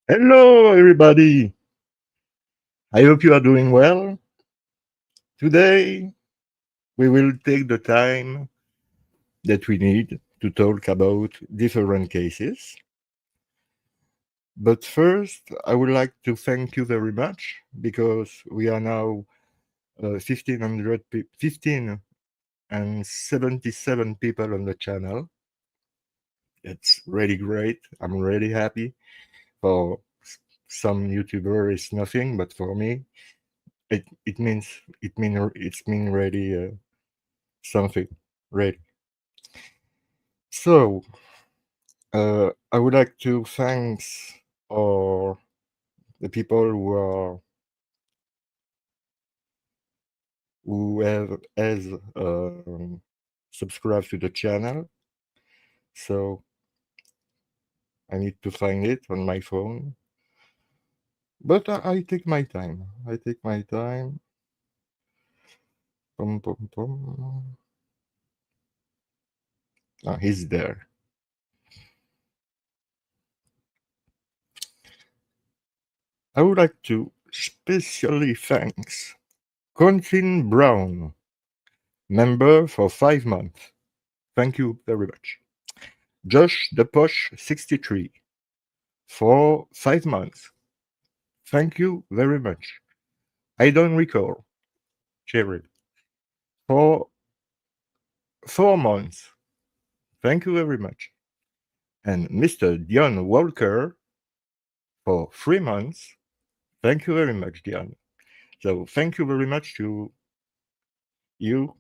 Hello, everybody. I hope you are doing well. Today, we will take the time that we need to talk about different cases. But first, I would like to thank you very much because we are now 15 and 77 people on the channel. It's really great. I'm really happy. For some YouTuber, it's nothing, but for me, it's mean really something, right? So I would like to thanks all the people who have as subscribed to the channel. So I need to find it on my phone, but I take my time. I take my time. Pum, pum, pum. Ah, he's there. I would like to specially thanks Quentin Brown, member for 5 months. Thank you very much. Josh the Posh 63 for 5 months. Thank you very much. I don't recall. Cheryl for 4 months. Thank you very much. And Mr. Dion Walker for 3 months. Thank you very much, Dion. So thank you very much to you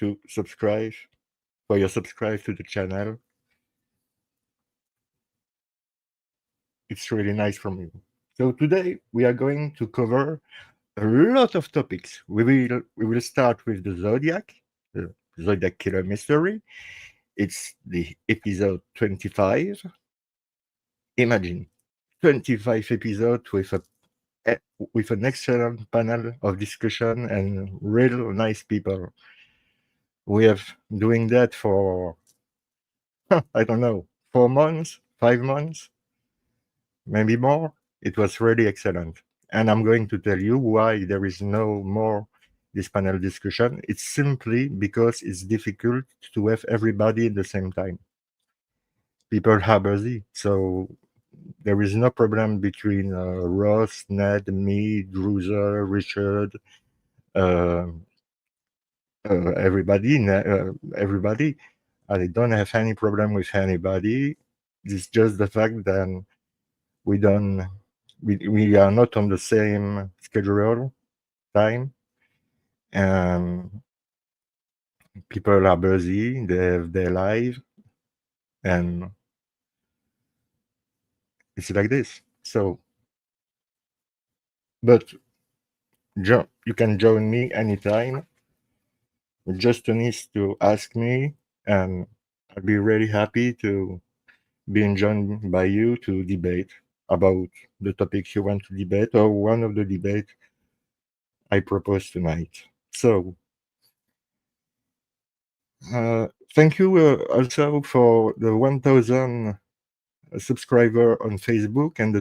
to subscribe for your subscribe to the channel. It's really nice from you. So today we are going to cover a lot of topics. We will start with the Zodiac Killer mystery. It's the episode 25. Imagine 25 episodes with an excellent panel of discussion and real nice people. We have doing that for I don't know 4 months, 5 months, maybe more. It was really excellent. And I'm going to tell you why there is no more this panel discussion. It's simply because it's difficult to have everybody at the same time. People are busy, so there is no problem between Ross, Ned, me, Druser, Richard, uh, everybody. I don't have any problem with anybody. It's just the fact that we don't we are not on the same schedule time, and people are busy, they have their life, and it's like this. So but you can join me anytime. You just needs to ask me, and I'll be really happy to be joined by you to debate about the topics you want to debate or one of the debates I propose tonight. So thank you also for the 1,000 subscriber on Facebook and the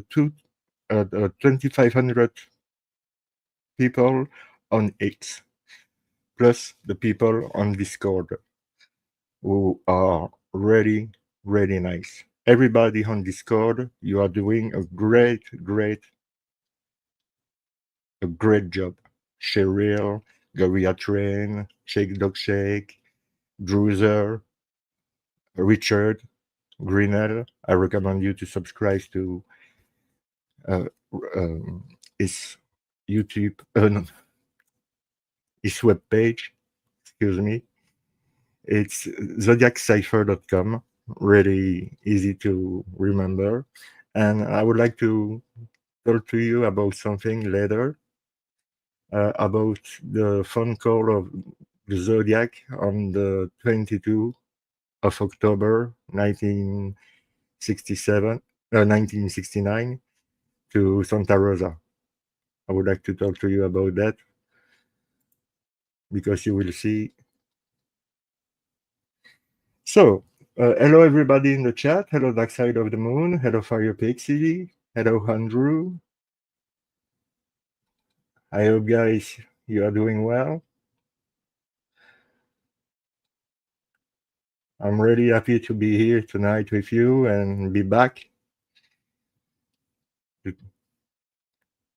2,500 people on X, plus the people on Discord who are really, really nice. Everybody on Discord, you are doing a great job. Cheryl, Goria Train, Shake Dog Shake, Druser, Richard, Greenell. I recommend you to subscribe to uh, um, his YouTube, no, his web page. Excuse me. It's zodiaccipher.com. Really easy to remember. And I would like to talk to you about something later, about the phone call of the Zodiac on the 22 of October 1969 to Santa Rosa. I would like to talk to you about that because you will see. So, hello everybody in the chat. Hello Dark Side of the Moon. Hello Fire Pixie. Hello, Andrew. I hope, guys, you are doing well. I'm really happy to be here tonight with you and be back to,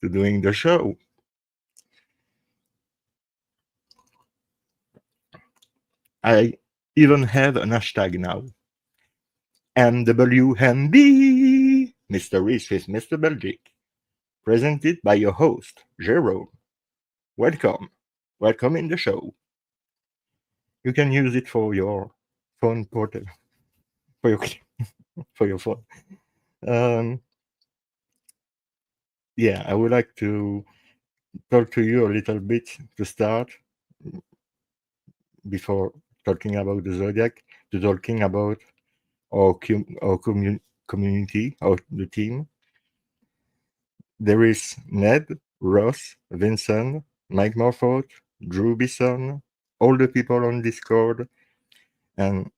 to doing the show. I even have an hashtag now. MWMB Mysteries with Mr. Belgic. Presented by your host, Jerome. Welcome. Welcome in the show. You can use it for your phone portal, for your, for your phone. Um, yeah, I would like to talk to you a little bit to start before talking about the Zodiac, to talking about our community, or the team. There is Ned, Ross, Vincent, Mike Morford, Drew Bison, all the people on Discord, and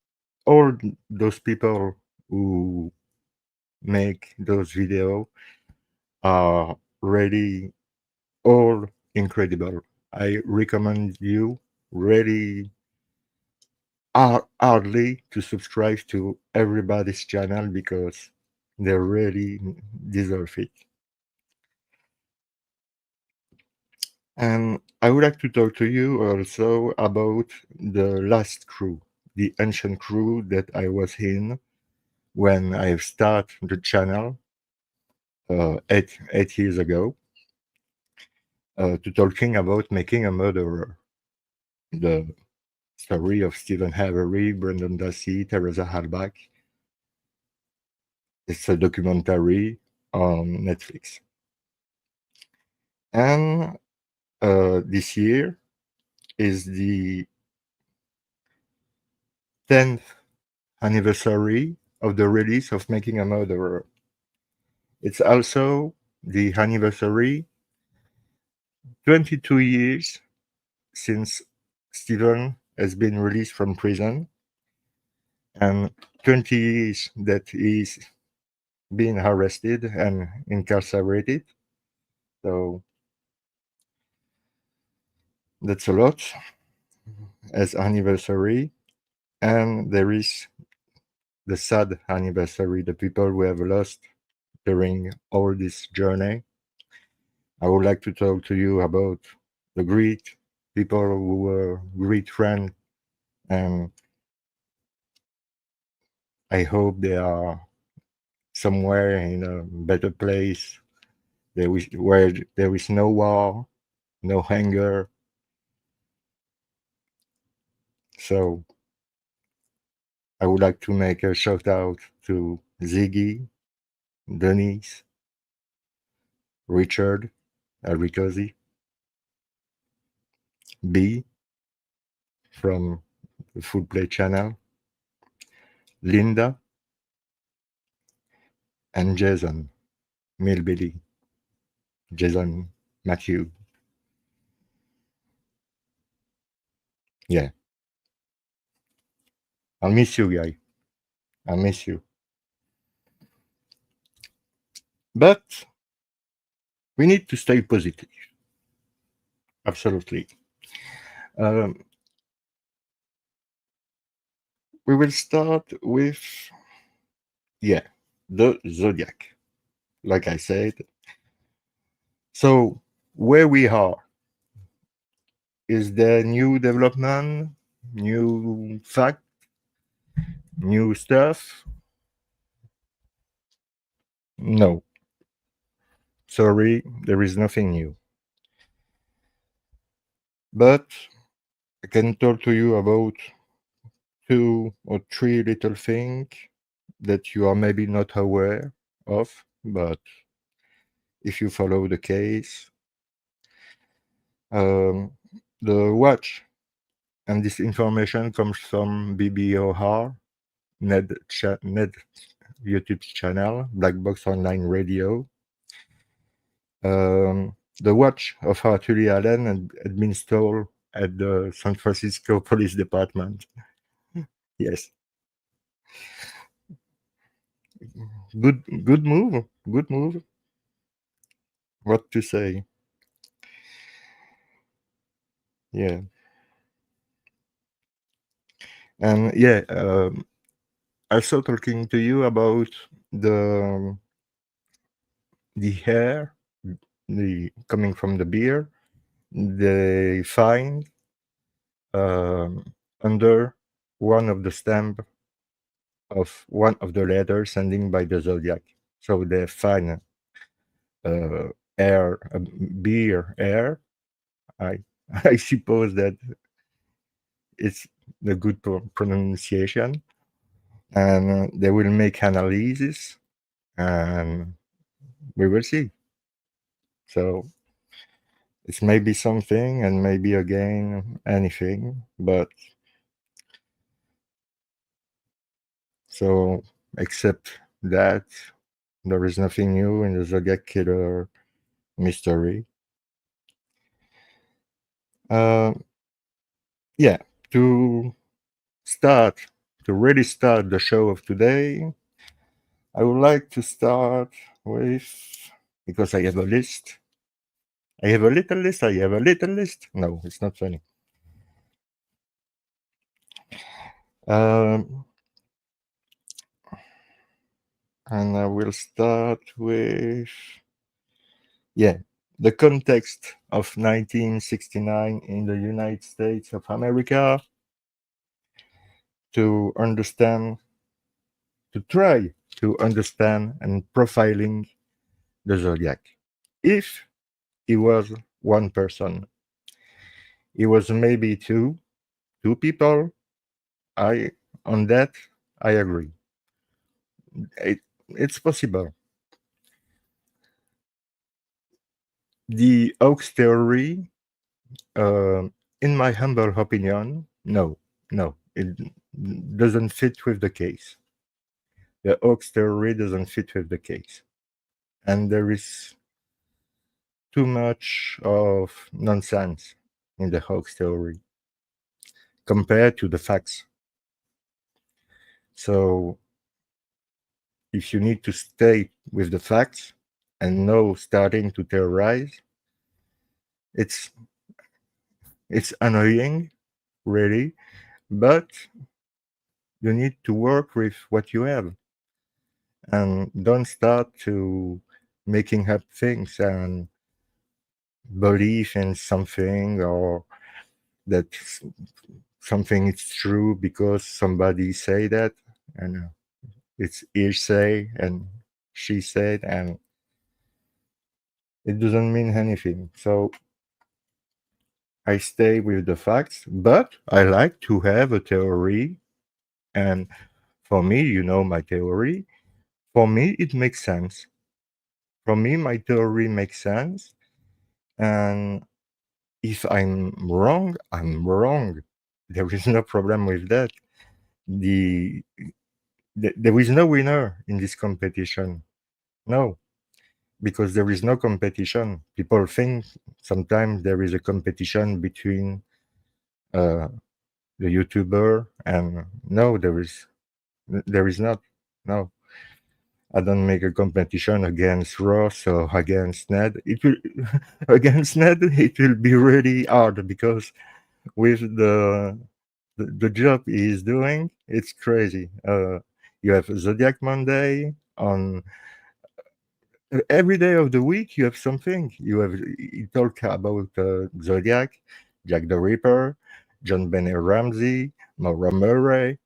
all those people who make those videos are really all incredible. I recommend you really hardly to subscribe to everybody's channel because they really deserve it. And I would like to talk to you also about the last crew, the ancient crew that I was in when I started the channel 8 years ago, to talking about making a murderer. The story of Stephen Avery, Brendan Dassey, Teresa Halbach. It's a documentary on Netflix. And this year is the 10th anniversary of the release of Making a Murderer. It's also the anniversary 22 years since Stephen has been released from prison and 20 years that he's been arrested and incarcerated. So that's a lot as anniversary. And there is the sad anniversary, the people we have lost during all this journey. I would like to talk to you about the great people who were great friends, and I hope they are somewhere in a better place where there is no war, no hunger. So I would like to make a shout out to Ziggy, Denise, Richard, Ricosi, B from the Food Play channel, Linda, and Jason Millbilly, Jason Matthew. Yeah, I'll miss you, guy. I'll miss you. But we need to stay positive. Absolutely. Um, we will start with, yeah, the Zodiac, like I said. So, where we are, is there new development, new fact, new stuff? No. Sorry, there is nothing new. But I can talk to you about two or three little things that you are maybe not aware of, but if you follow the case, um, the watch, and this information comes from BBOR, Ned YouTube channel, Black Box Online Radio. The watch of Arthur Allen had been stolen at the San Francisco Police Department. Yes, good move, good move. what to say. Yeah, and yeah, also talking to you about the the hair, the coming from the beer, they find um, under one of the stamp of one of the letters ending by the zodiac. So they find uh, air, beer, air. I I suppose that it's the good pronunciation, and they will make analysis, and we will see. So it's maybe something, and maybe again anything, but so except that there is nothing new in the Zodiac Killer mystery. Uh, yeah, to start, to really start the show of today, I would like to start with, because I have a list. I have a little list. I have a little list. No, it's not funny. Um, and I will start with, yeah, the context of 1969 in the United States of America to understand, to try to understand and profiling the zodiac. If it was one person, it was maybe two people. I on that I agree. It's possible. The Oaks theory, uh, in my humble opinion, no, it doesn't fit with the case. The Oaks theory doesn't fit with the case, and there is too much of nonsense in the Oaks theory compared to the facts. So if you need to stay with the facts and no starting to theorize, it's it's annoying, really, but you need to work with what you have and don't start to making up things and believe in something or that something is true because somebody say that and it's hearsay and she said and it doesn't mean anything. So I stay with the facts, but I like to have a theory. And for me, you know my theory. For me, it makes sense. For me, my theory makes sense. And if I'm wrong, I'm wrong. There is no problem with that. The, there is no winner in this competition. No, because there is no competition. People think sometimes there is a competition between uh, the YouTuber and no, there is not. No, I don't make a competition against Ross or against Ned. It will against Ned. It will be really hard because with the job he is doing, it's crazy. You have Zodiac Monday on every day of the week. You have something. You talk about Zodiac, Jack the Ripper, John Benet Ramsey, Maura Murray.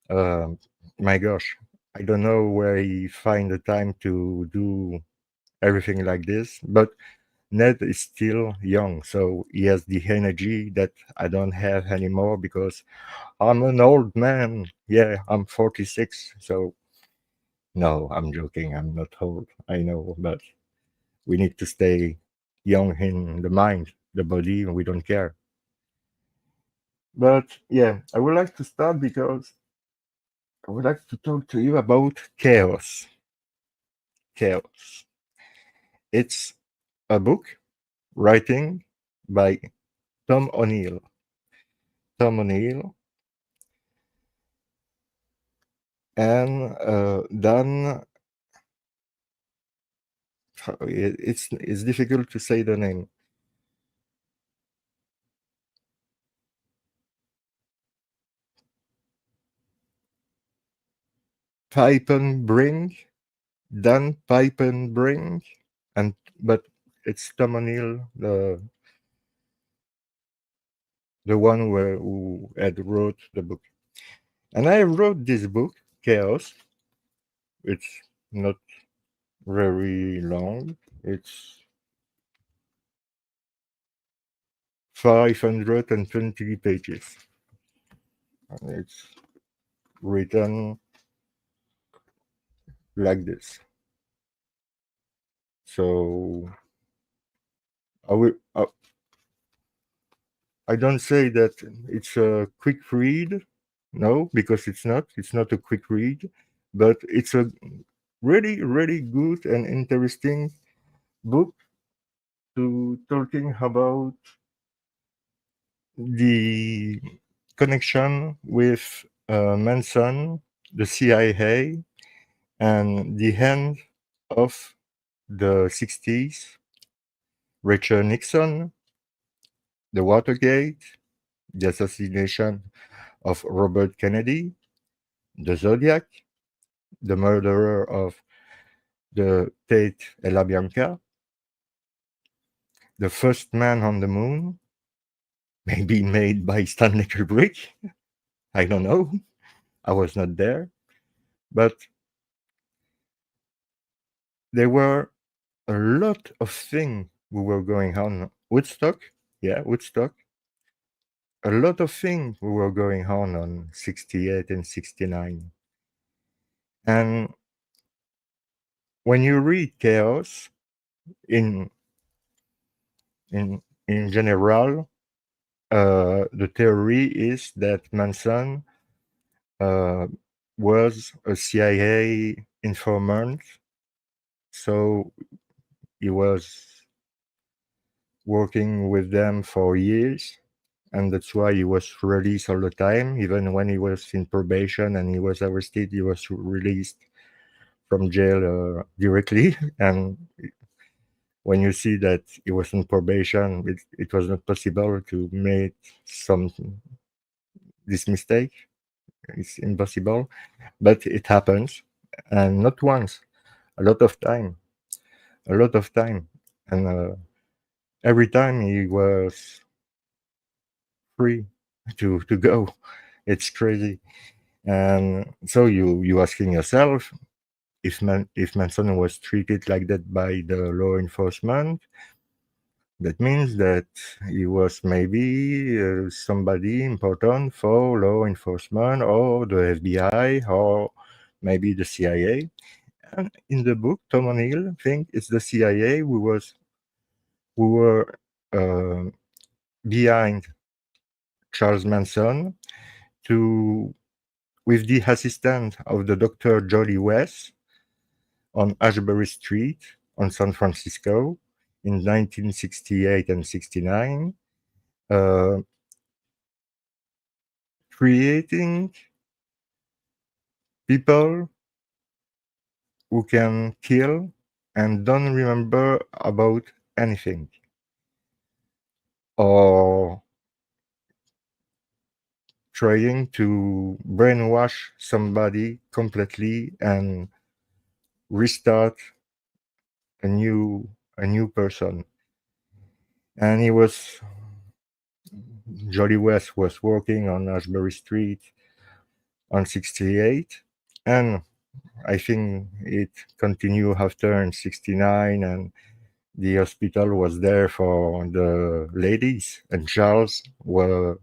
Um, my gosh, I don't know where he find the time to do everything like this, but Ned is still young, so he has the energy that I don't have anymore because I'm an old man. Yeah, I'm 46, so no, I'm joking. I'm not old. I know, but we need to stay young in the mind, the body, we don't care. But yeah, I would like to start because I would like to talk to you about chaos. Chaos. It's a book writing by Tom O'Neill. Tom O'Neill and done it's difficult to say the name. Pipenbring, Dan Pipenbring, and but it's Tom O'Neill, the one who had wrote the book. And I wrote this book, Chaos. It's not very long. It's 520 pages. And it's written like this. So I will. I don't say that it's a quick read. No, because it's not. It's not a quick read, but it's a really, really good and interesting book to talking about the connection with Manson, the CIA, and the end of the 60s, Richard Nixon, the Watergate, the assassination of Robert Kennedy, the Zodiac, the murderer of the Tate and LaBianca, the first man on the moon, maybe made by Stanley Kubrick. I don't know. I was not there. But there were a lot of things we were going on. Woodstock, yeah, Woodstock. A lot of things we were going on 68 and 69. And when you read Chaos in in general, the theory is that Manson uh, was a CIA informant, so he was working with them for years, and that's why he was released all the time. Even when he was in probation and he was arrested, he was released from jail directly. And when you see that he was on probation, it was not possible to make this mistake. It's impossible, but it happens, and not once, a lot of time, and every time he was free to go. It's crazy. And so you asking yourself, if Manson was treated like that by the law enforcement, that means that he was maybe somebody important for law enforcement or the FBI or maybe the CIA. And in the book, Tom O'Neill think it's the CIA who were behind Charles Manson to with the assistance of the Dr. Jolly West on Ashbury Street on San Francisco in 1968 and 69, uh, creating people who can kill and don't remember about anything, or trying to brainwash somebody completely and restart a new person. And Jolly West was working on Ashbury Street on 68, and I think it continued after in 69, and the hospital was there for the ladies, and Charles was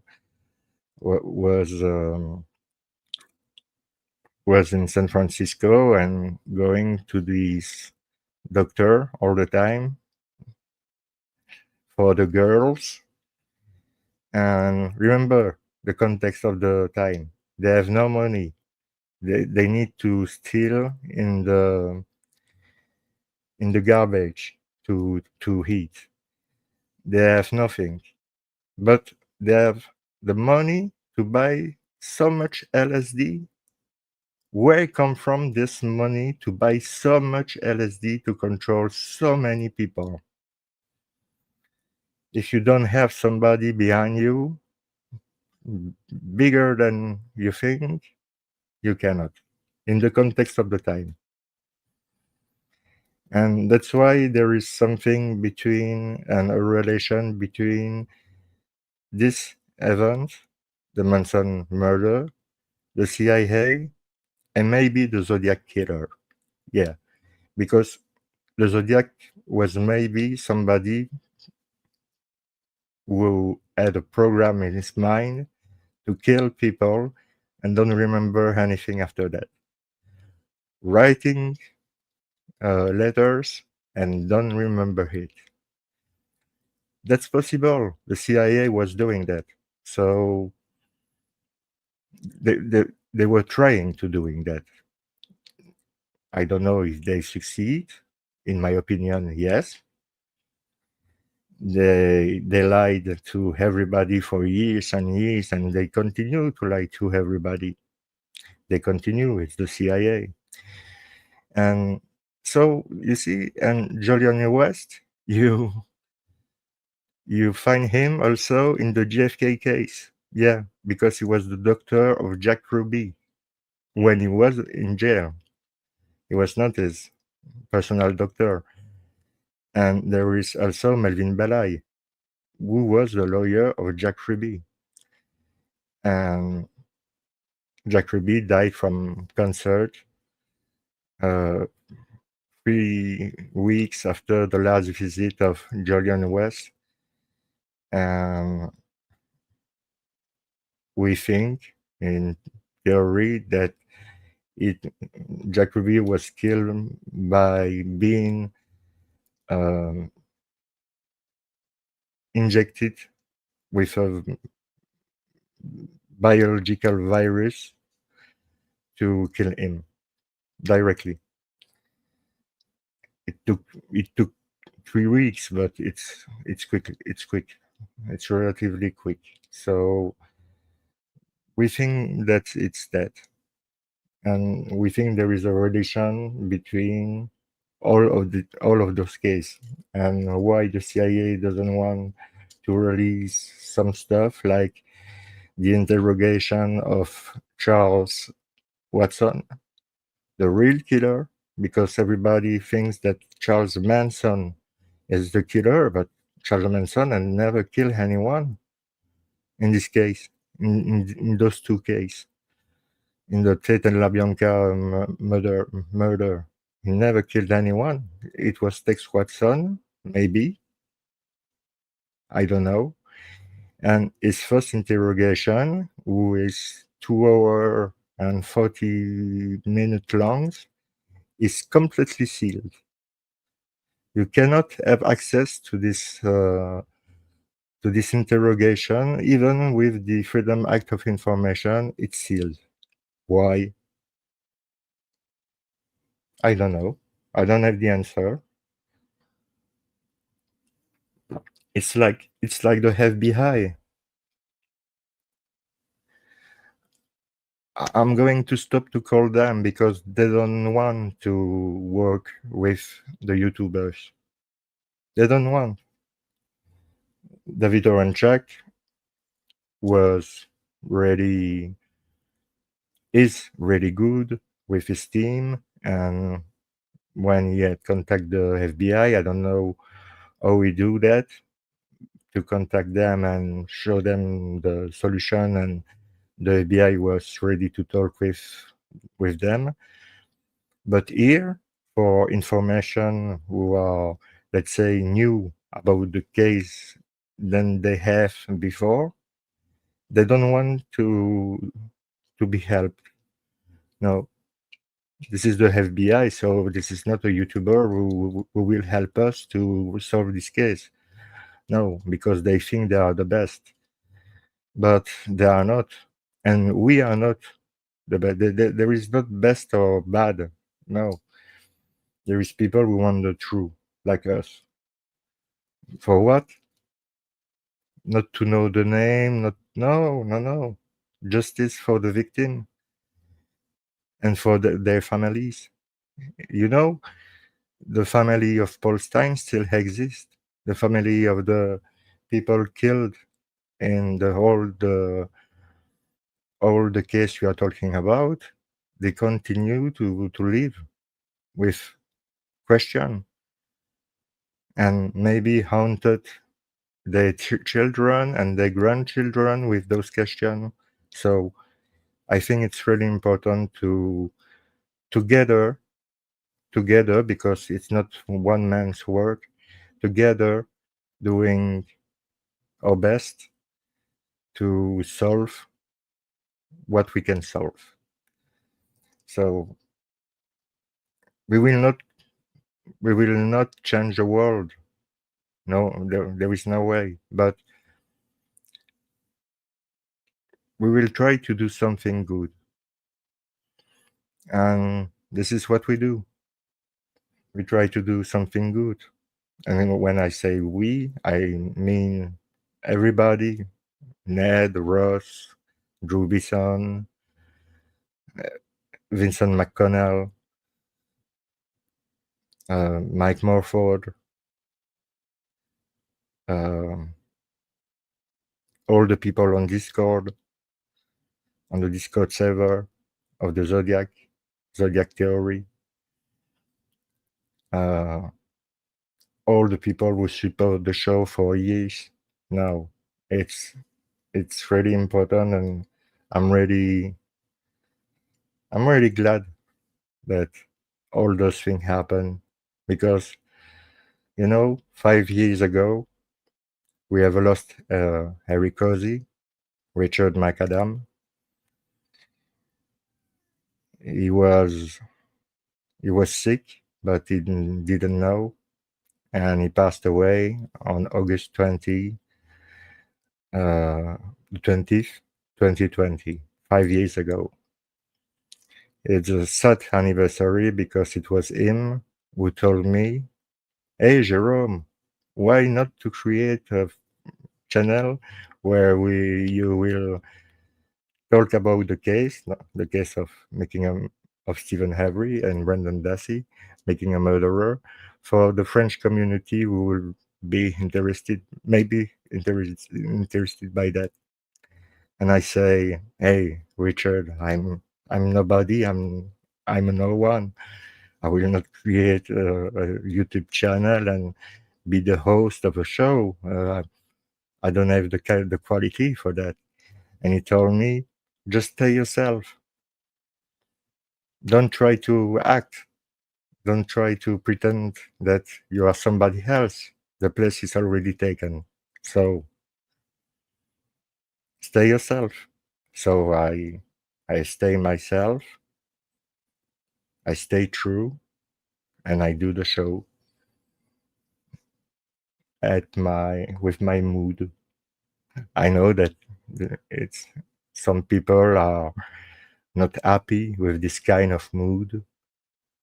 in San Francisco and going to this doctor all the time for the girls. And remember the context of the time. They have no money. They need to steal in the garbage to eat. They have nothing, but they have the money to buy so much LSD Where come from this money to buy so much LSD to control so many people? If you don't have somebody behind you bigger than you think, you cannot, in the context of the time. And that's why there is something between and a relation between this event, the Manson murder, the CIA, and maybe the Zodiac Killer. Yeah, because the Zodiac was maybe somebody who had a program in his mind to kill people and don't remember anything after that. Writing letters and don't remember it. That's possible. The CIA was doing that. So they were trying to doing that. I don't know if they succeed. In my opinion, yes. They lied to everybody for years and years, and they continue to lie to everybody. They continue. It's the CIA, and so you see, and Julian West, you find him also in the JFK case. Yeah, because he was the doctor of Jack Ruby when he was in jail. He was not his personal doctor. And there is also Melvin Belay, who was the lawyer of Jack Ruby. And Jack Ruby died from cancer uh, 3 weeks after the last visit of Julian West. And we think, in theory, that it Jack Ruby was killed by being um, injected with a biological virus to kill him directly. It took 3 weeks, but it's quick. It's quick. It's relatively quick. So we think that it's that, and we think there is a relation between all of those cases, and why the CIA doesn't want to release some stuff like the interrogation of Charles Watson, the real killer, because everybody thinks that Charles Manson is the killer, but Charles Manson had never killed anyone in this case, in those two cases, in the Tate and LaBianca murder. He never killed anyone. It was Tex Watson, maybe, I don't know. And his first interrogation, who is 2 hours and 40 minutes long, is completely sealed. You cannot have access to this interrogation, even with the Freedom Act of Information. It's sealed. Why? I don't know. I don't have the answer. It's like the FBI. I'm going to stop to call them because they don't want to work with the YouTubers. They don't want. David Oranchak was really is really good with his team, and when he had contact the FBI, I don't know how we do that, to contact them and show them the solution, and the FBI was ready to talk with them. But here, for information who are, let's say, new about the case than they have before, they don't want to be helped. No, this is the FBI, so this is not a YouTuber who will help us to solve this case. No, because they think they are the best, but they are not, and we are not the best. There is not best or bad. No, there is people who want the truth, like us. For what? Not to know the name. Not no. Justice for the victim. and for their families. You know, the family of Paul Stein still exists. The family of the people killed in all the case we are talking about, they continue to live with question and maybe haunted their children and their grandchildren with those questions. So I think it's really important to together together because it's not one man's work, together doing our best to solve what we can solve. So we will not we will not change the world. No, there is no way. But we will try to do something good. And this is what we do. We try to do something good. And when I say we, I mean everybody: Ned, Ross, Drew Bison, Vincent McConnell, Mike Morford, um all the people on Discord, on the Discord server of the Zodiac Theory, uh, all the people who support the show for years now. It's it's really important, and I'm really I'm really glad that all those things happen because 5 years ago we have lost Harry Cozy, Richard McAdam. He was he was sick, but he didn't know, and he passed away on August 20th, 2020, 5 years ago. It's a sad anniversary because it was him who told me, "Hey, Jerome, why not to create a channel where you will talk about the case, no, the case of of Stephen Avery and Brendan Dassey, making a murderer, for the French community who will be interested by that." And I say, "Hey, Richard, I'm nobody. I'm a no one. I will not create a YouTube channel and be the host of a show. I don't have the quality for that." And he told me, "Just stay yourself. Don't try to act. Don't try to pretend that you are somebody else. The place is already taken. So stay yourself." So I stay myself. I stay true, and I do the show at my with my mood. I know that it's some people are not happy with this kind of mood.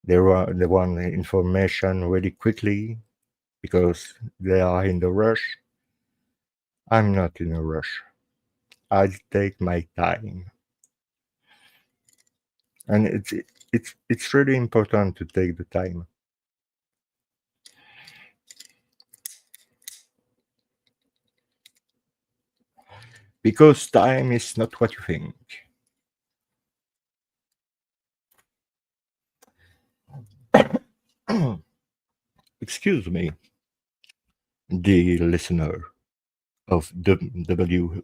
They want information really quickly because they are in the rush. I'm not in a rush. I'll take my time, and it's really important to take the time because time is not what you think. Excuse me, dear listener of WMB.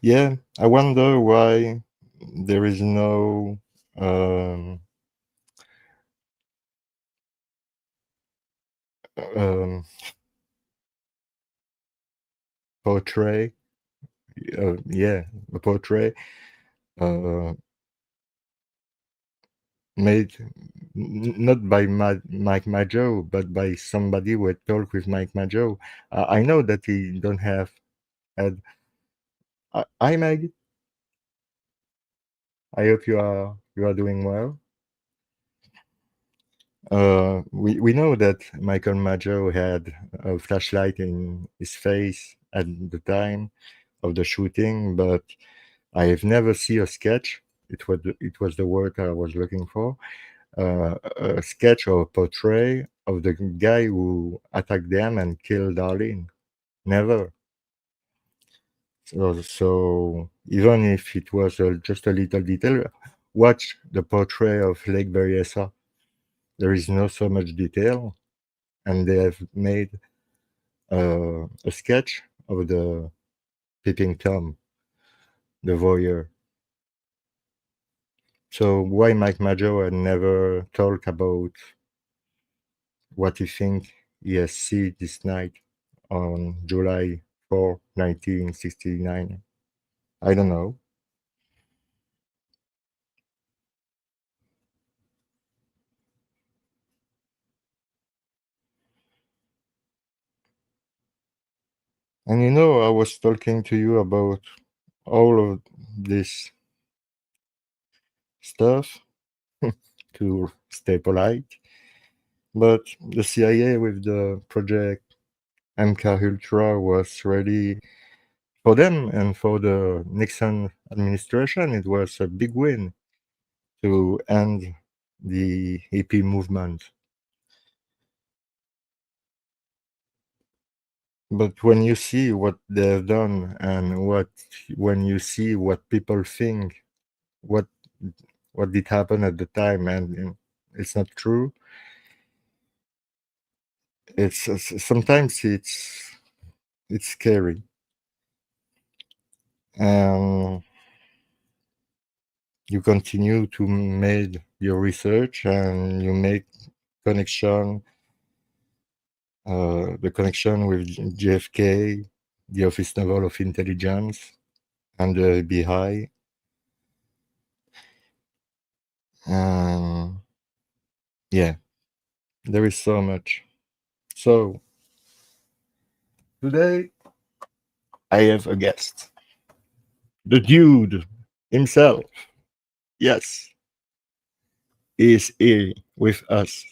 Yeah, I wonder why there is no um, um, portrait. Yeah, a portrait uh, made not by Mike Majo, but by somebody who had talked with Mike Majo. I know that he don't have had. Hi, Meg. I hope you are doing well. We know that Michael Majo had a flashlight in his face at the time of the shooting, but I have never seen a sketch. It was the word I was looking for. A sketch or a portrait of the guy who attacked them and killed Darlene. Never. So even if it was just a little detail, watch the portrait of Lake Berryessa. There is no so much detail, and they have made a sketch of the peeping Tom, the voyeur. So why Mike Majo never talk about what he think he has seen this night on July 4, 1969? I don't know. And I was talking to you about all of this stuff to stay polite, but the CIA with the project MK Ultra was really, for them and for the Nixon administration, it was a big win to end the hippie movement. But when you see what they've done and when you see what people think, what what did happen at the time, and it's not true. It's sometimes it's scary. And you continue to make your research and you make connection, the connection with JFK, the Office Naval of Intelligence, and the FBI. And yeah, there is so much. So today I have a guest, the dude himself. Yes, is here with us.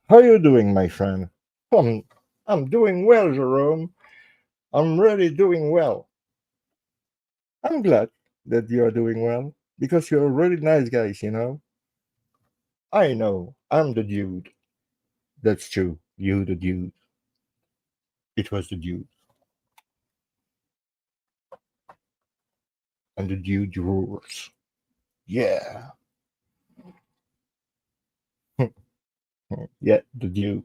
How are you doing, my friend? I'm, I'm doing well, Jerome. I'm really doing well. I'm glad that you are doing well because you're a really nice guy. I know, I'm the dude. That's true. You, the dude. It was the dude. And the dude rules. Yeah. Yeah, the dude.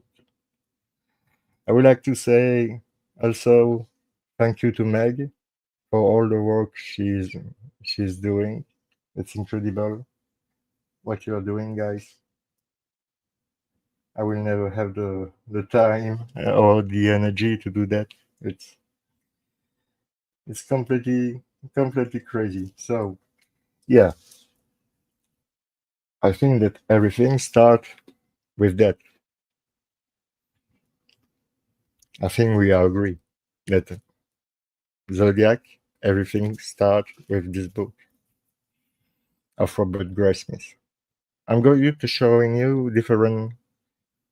I would like to say also thank you to Meg for all the work she's doing. It's incredible what you're doing, guys. I will never have the time or the energy to do that. It's it's completely crazy. So yeah, I think that everything starts with that. I think we all agree that Zodiac, everything starts with this book of Robert Graysmith. I'm going to showing you different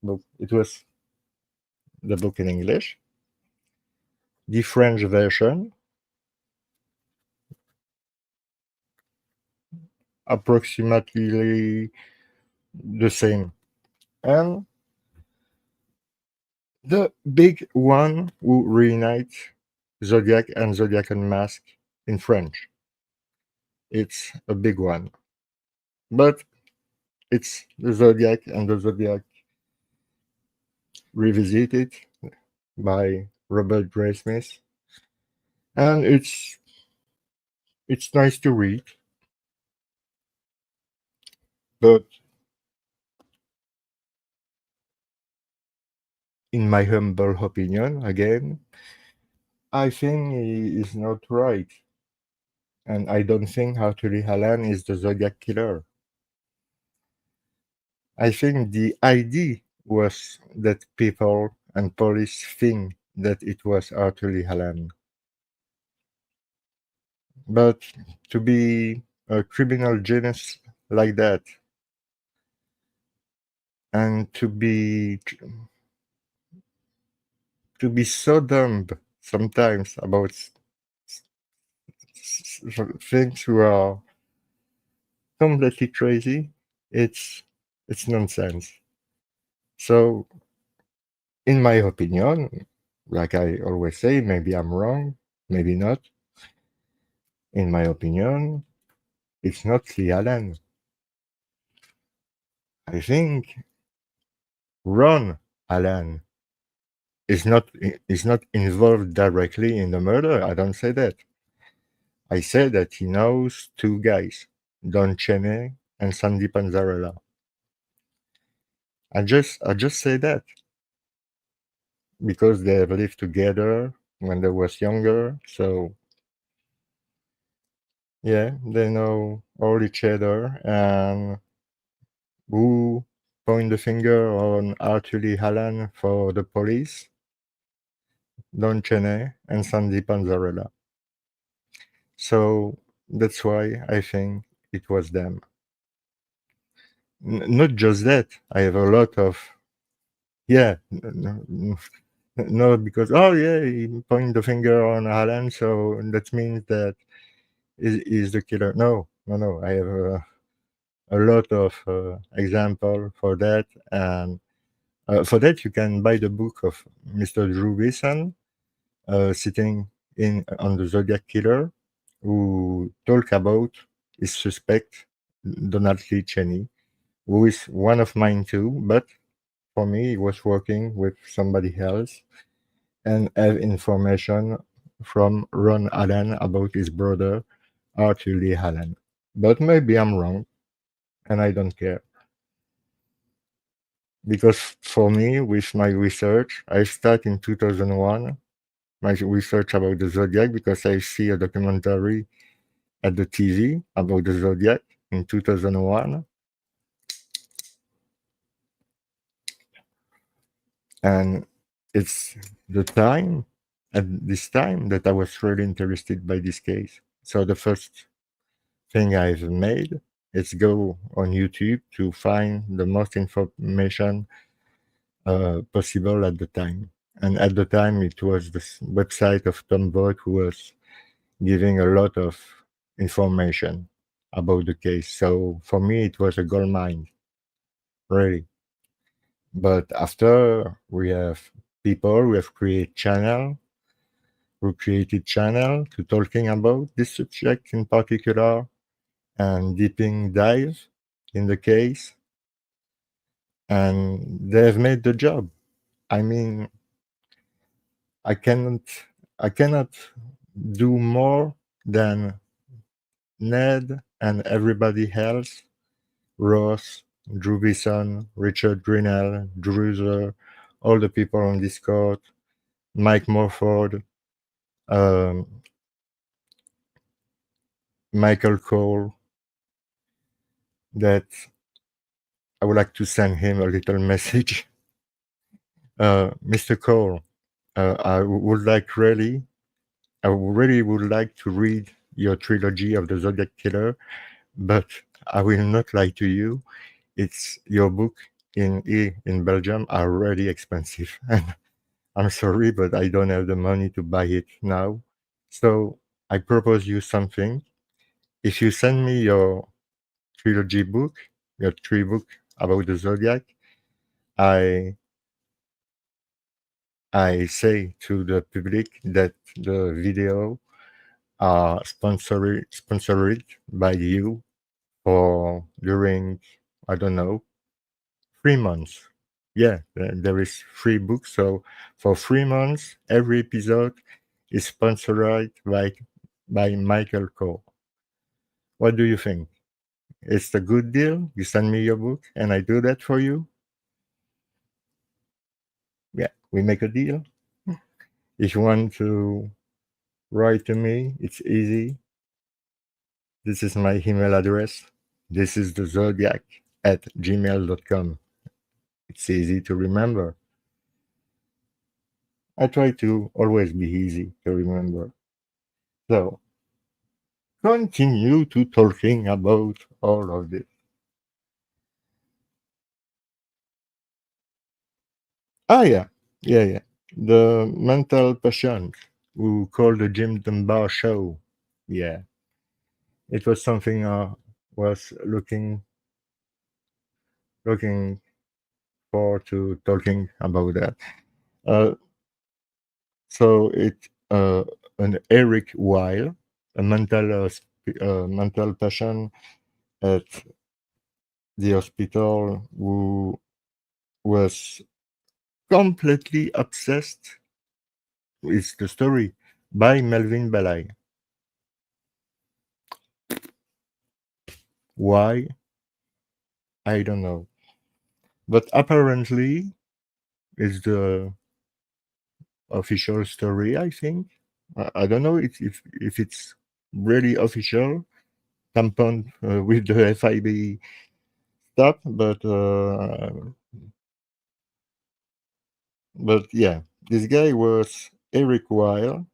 book. It was the book in English, the French version, approximately the same, and the big one who reunites Zodiac and Zodiac Unmasked in French. It's a big one, but it's the Zodiac and the Zodiac revisited by Robert Graysmith, and it's nice to read. But in my humble opinion, again, I think he is not right, and I don't think Arthur Hallan is the Zodiac Killer. I think the idea was that people and police think that it was Arthur Hallan. But to be a criminal genius like that, and to be so dumb, sometimes about things who are completely crazy, it's it's nonsense. So, in my opinion, like I always say, maybe I'm wrong, maybe not. In my opinion, it's not Lee Allen. I think Ron Allen is not involved directly in the murder. I don't say that. I say that he knows two guys, Don Cheney and Sandy Panzarella. I just say that because they have lived together when they was younger. So yeah, they know all each other. And who point the finger on Arthur Lee Allen for the police? Don Cheney and Sandy Panzarella. So that's why I think it was them. Not just that. I have a lot of yeah. No, because oh yeah, he point the finger on Alan, so that means that is the killer. No, no, no. I have a lot of example for that, and for that you can buy the book of Mr. Drew Wilson, sitting in on the Zodiac Killer, who talk about his suspect Donald Lee Cheney, who is one of mine too, but for me, he was working with somebody else and have information from Ron Allen about his brother, Arthur Lee Allen. But maybe I'm wrong, and I don't care. Because for me, with my research, I start in 2001, my research about the Zodiac, because I see a documentary at the TV about the Zodiac in 2001. And it's the time, at this time, that I was really interested by this case. So the first thing I've made is go on YouTube to find the most information possible at the time. And at the time, it was the website of Tom Vogt who was giving a lot of information about the case. So for me, it was a gold mine, really. But after we have people who have created channel to talking about this subject in particular and deeping dive in the case, and they have made the job. I mean, I cannot, I cannot do more than Ned and everybody else, Ross, Drew Bison, Richard Grinnell, Druser, all the people on Discord, Mike Morford, um, Michael Cole, that I would like to send him a little message. Mr. Cole, I really would like to read your trilogy of the Zodiac Killer, but I will not lie to you. It's your book in Belgium are really expensive. And I'm sorry, but I don't have the money to buy it now. So I propose you something. If you send me your trilogy book, your three book about the Zodiac, I I say to the public that the video are sponsored by you for during, I don't know, 3 months. Yeah, there is free books. So for 3 months, every episode is sponsored by Michael Cole. What do you think? It's a good deal. You send me your book and I do that for you. Yeah, we make a deal. If you want to write to me, it's easy. This is my email address. This is the Zodiac at gmail.com. It's easy to remember. I try to always be easy to remember. So, continue to talking about all of this. Ah, yeah, yeah, yeah. The mental patients. who called the Jim Dunbar show. Yeah, it was something I was looking forward to talking about that. Uh, so it an Eric Weil, a mental patient at the hospital who was completely obsessed with the story by Melvin Belay. Why? I don't know. But apparently, it's the official story, I think. I don't know if it's really official, tampon with the FIB stuff, but yeah, this guy was Eric Weil,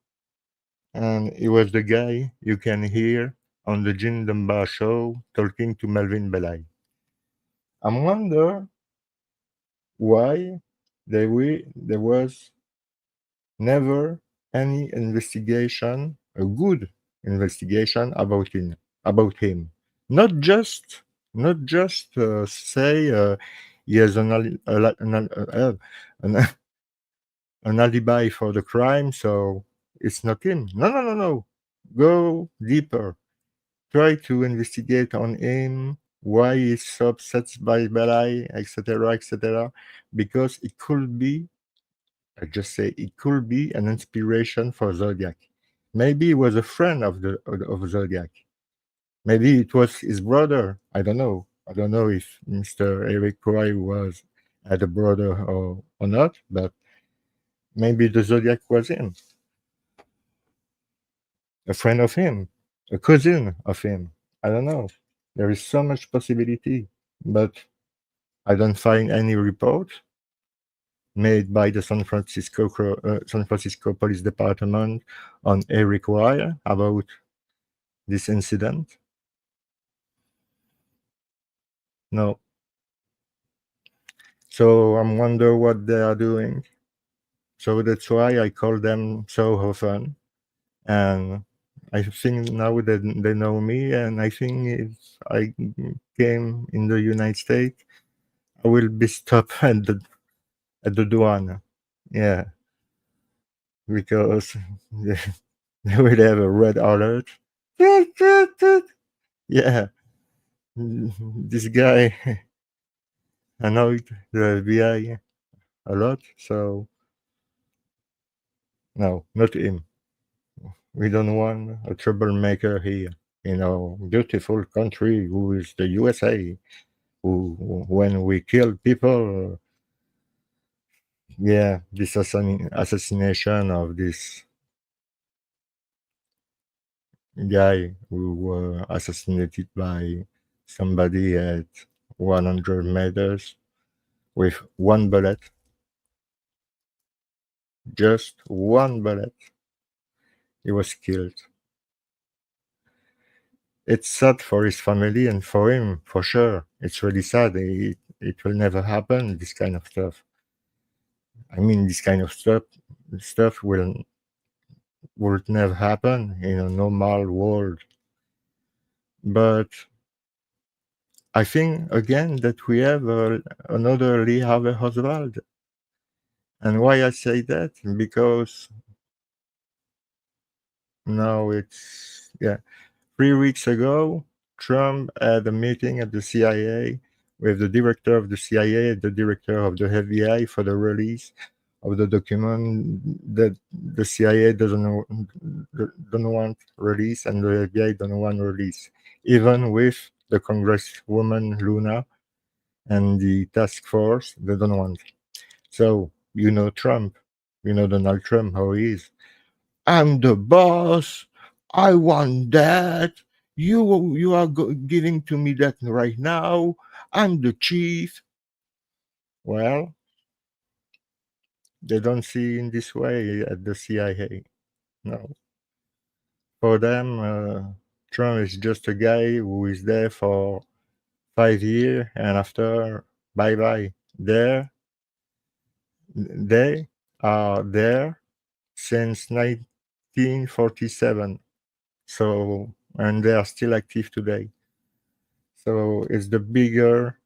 and he was the guy you can hear on the Jim Dunbar show talking to Melvin Belay. I wonder why there was never any investigation, a good investigation about him. Not just, say he has an, an alibi for the crime, so it's not him. No, no, no, no. Go deeper. Try to investigate on him, why he's so upset by Belay, etc., etc., because it could be, I just say, it could be an inspiration for Zodiac. Maybe he was a friend of Zodiac. Maybe it was his brother. I don't know. I don't know if Mr. Eric Roy had a brother or not, but maybe the Zodiac was him, a friend of him, a cousin of him. I don't know. There is so much possibility, but I don't find any report made by the San Francisco Police Department on Eric Wire about this incident. No. So I'm wonder what they are doing. So that's why I call them so often. And I think now that they know me, and I think if I came in the United States, I will be stopped at the douane. Yeah, because they will have a red alert. Yeah, this guy annoyed the FBI a lot. So no, not him. We don't want a troublemaker here in our beautiful country, who is the USA. Who, when we kill people, yeah, this assassination of this guy who were assassinated by somebody at 100 meters with one bullet, just one bullet. He was killed. It's sad for his family and for him, for sure. It's really sad. It will never happen, this kind of stuff. I mean, this kind of stuff would never happen in a normal world. But I think again that we have another Lee Harvey Oswald. And why I say that? Because now it's, yeah, 3 weeks ago, Trump had a meeting at the CIA with the director of the CIA and the director of the FBI for the release of the document that the CIA don't want release and the FBI don't want release, even with the Congresswoman Luna and the task force, they don't want. So Trump, Donald Trump, how he is. I'm the boss. I want that. You are giving to me that right now. I'm the chief. Well, they don't see in this way at the CIA. No, for them, Trump is just a guy who is there for 5 years, and after, bye bye. They are there since 1947. So, and they are still active today. So it's the bigger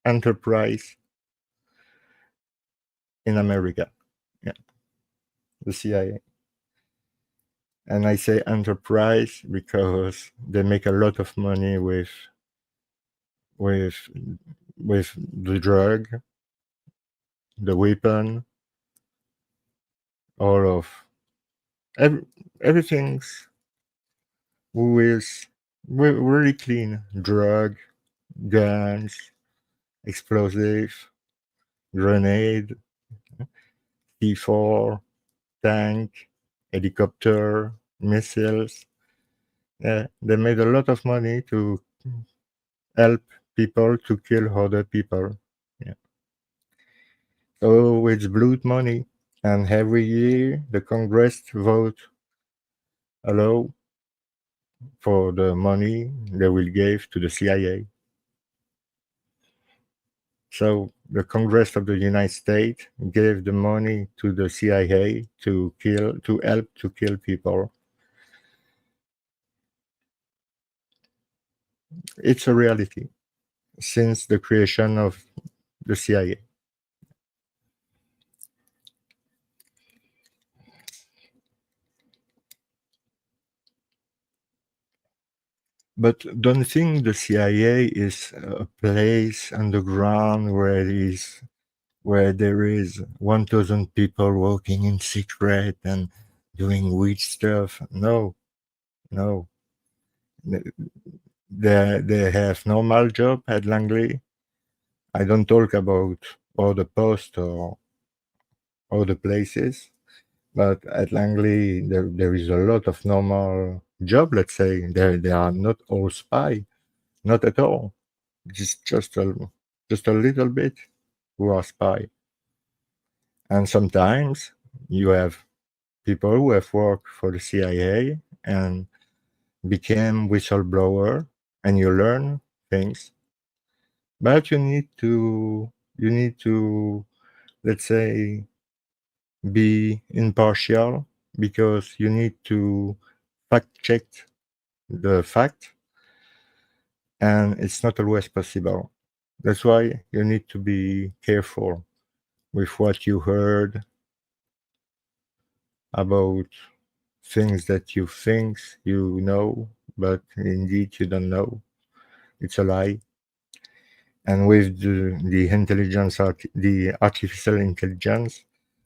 enterprise in America. Yeah, the CIA. And I say enterprise because they make a lot of money with with the drug, the weapon, all of every, everything's who is really clean. Drug, guns, explosive, grenade, T4, tank, helicopter, missiles. Yeah, they made a lot of money to help people to kill other people. Yeah. So it's blood money. And every year the Congress vote allow for the money they will give to the CIA. So the Congress of the United States gave the money to the CIA to help to kill people. It's a reality since the creation of the CIA. But don't think the CIA is a place underground where there is 1,000 people working in secret and doing weird stuff. No, no. They have normal job at Langley. I don't talk about other posts or other places, but at Langley there is a lot of normal job. Let's say they are not all spy, not at all. Just a little bit who are spy. And sometimes you have people who have worked for the CIA and became whistleblower, and you learn things. But you need to let's say be impartial because you need to fact check the fact, and it's not always possible. That's why you need to be careful with what you heard about things that you think you know, but indeed you don't know. It's a lie. And with the artificial intelligence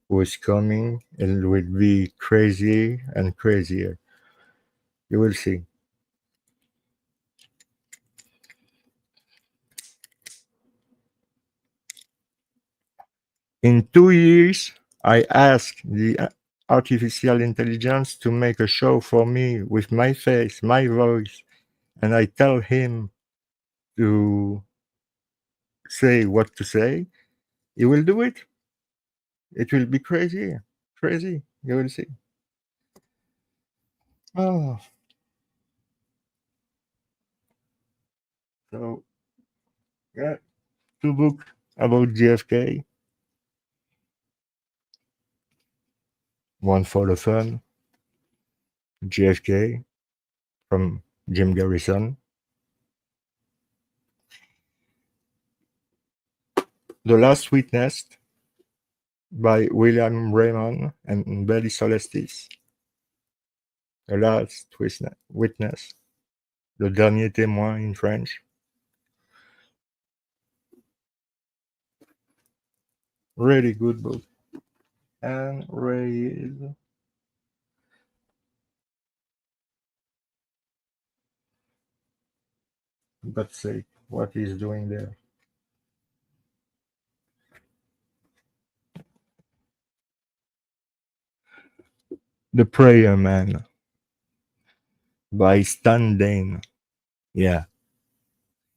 who is coming, it will be crazy and crazier. You will see. In 2 years, I asked the artificial intelligence to make a show for me with my face, my voice, and I tell him to say what to say. He will do it. It will be crazy. Crazy. You will see. Oh, so yeah, two books about JFK. One for the fun, JFK from Jim Garrison. The Last Witness by William Raymond and Belly Solestis. The Last Witness. Le Dernier Témoin in French. Really good book. And read. God's sake, what he's doing there. The Prayer Man by Stan Dane. Yeah.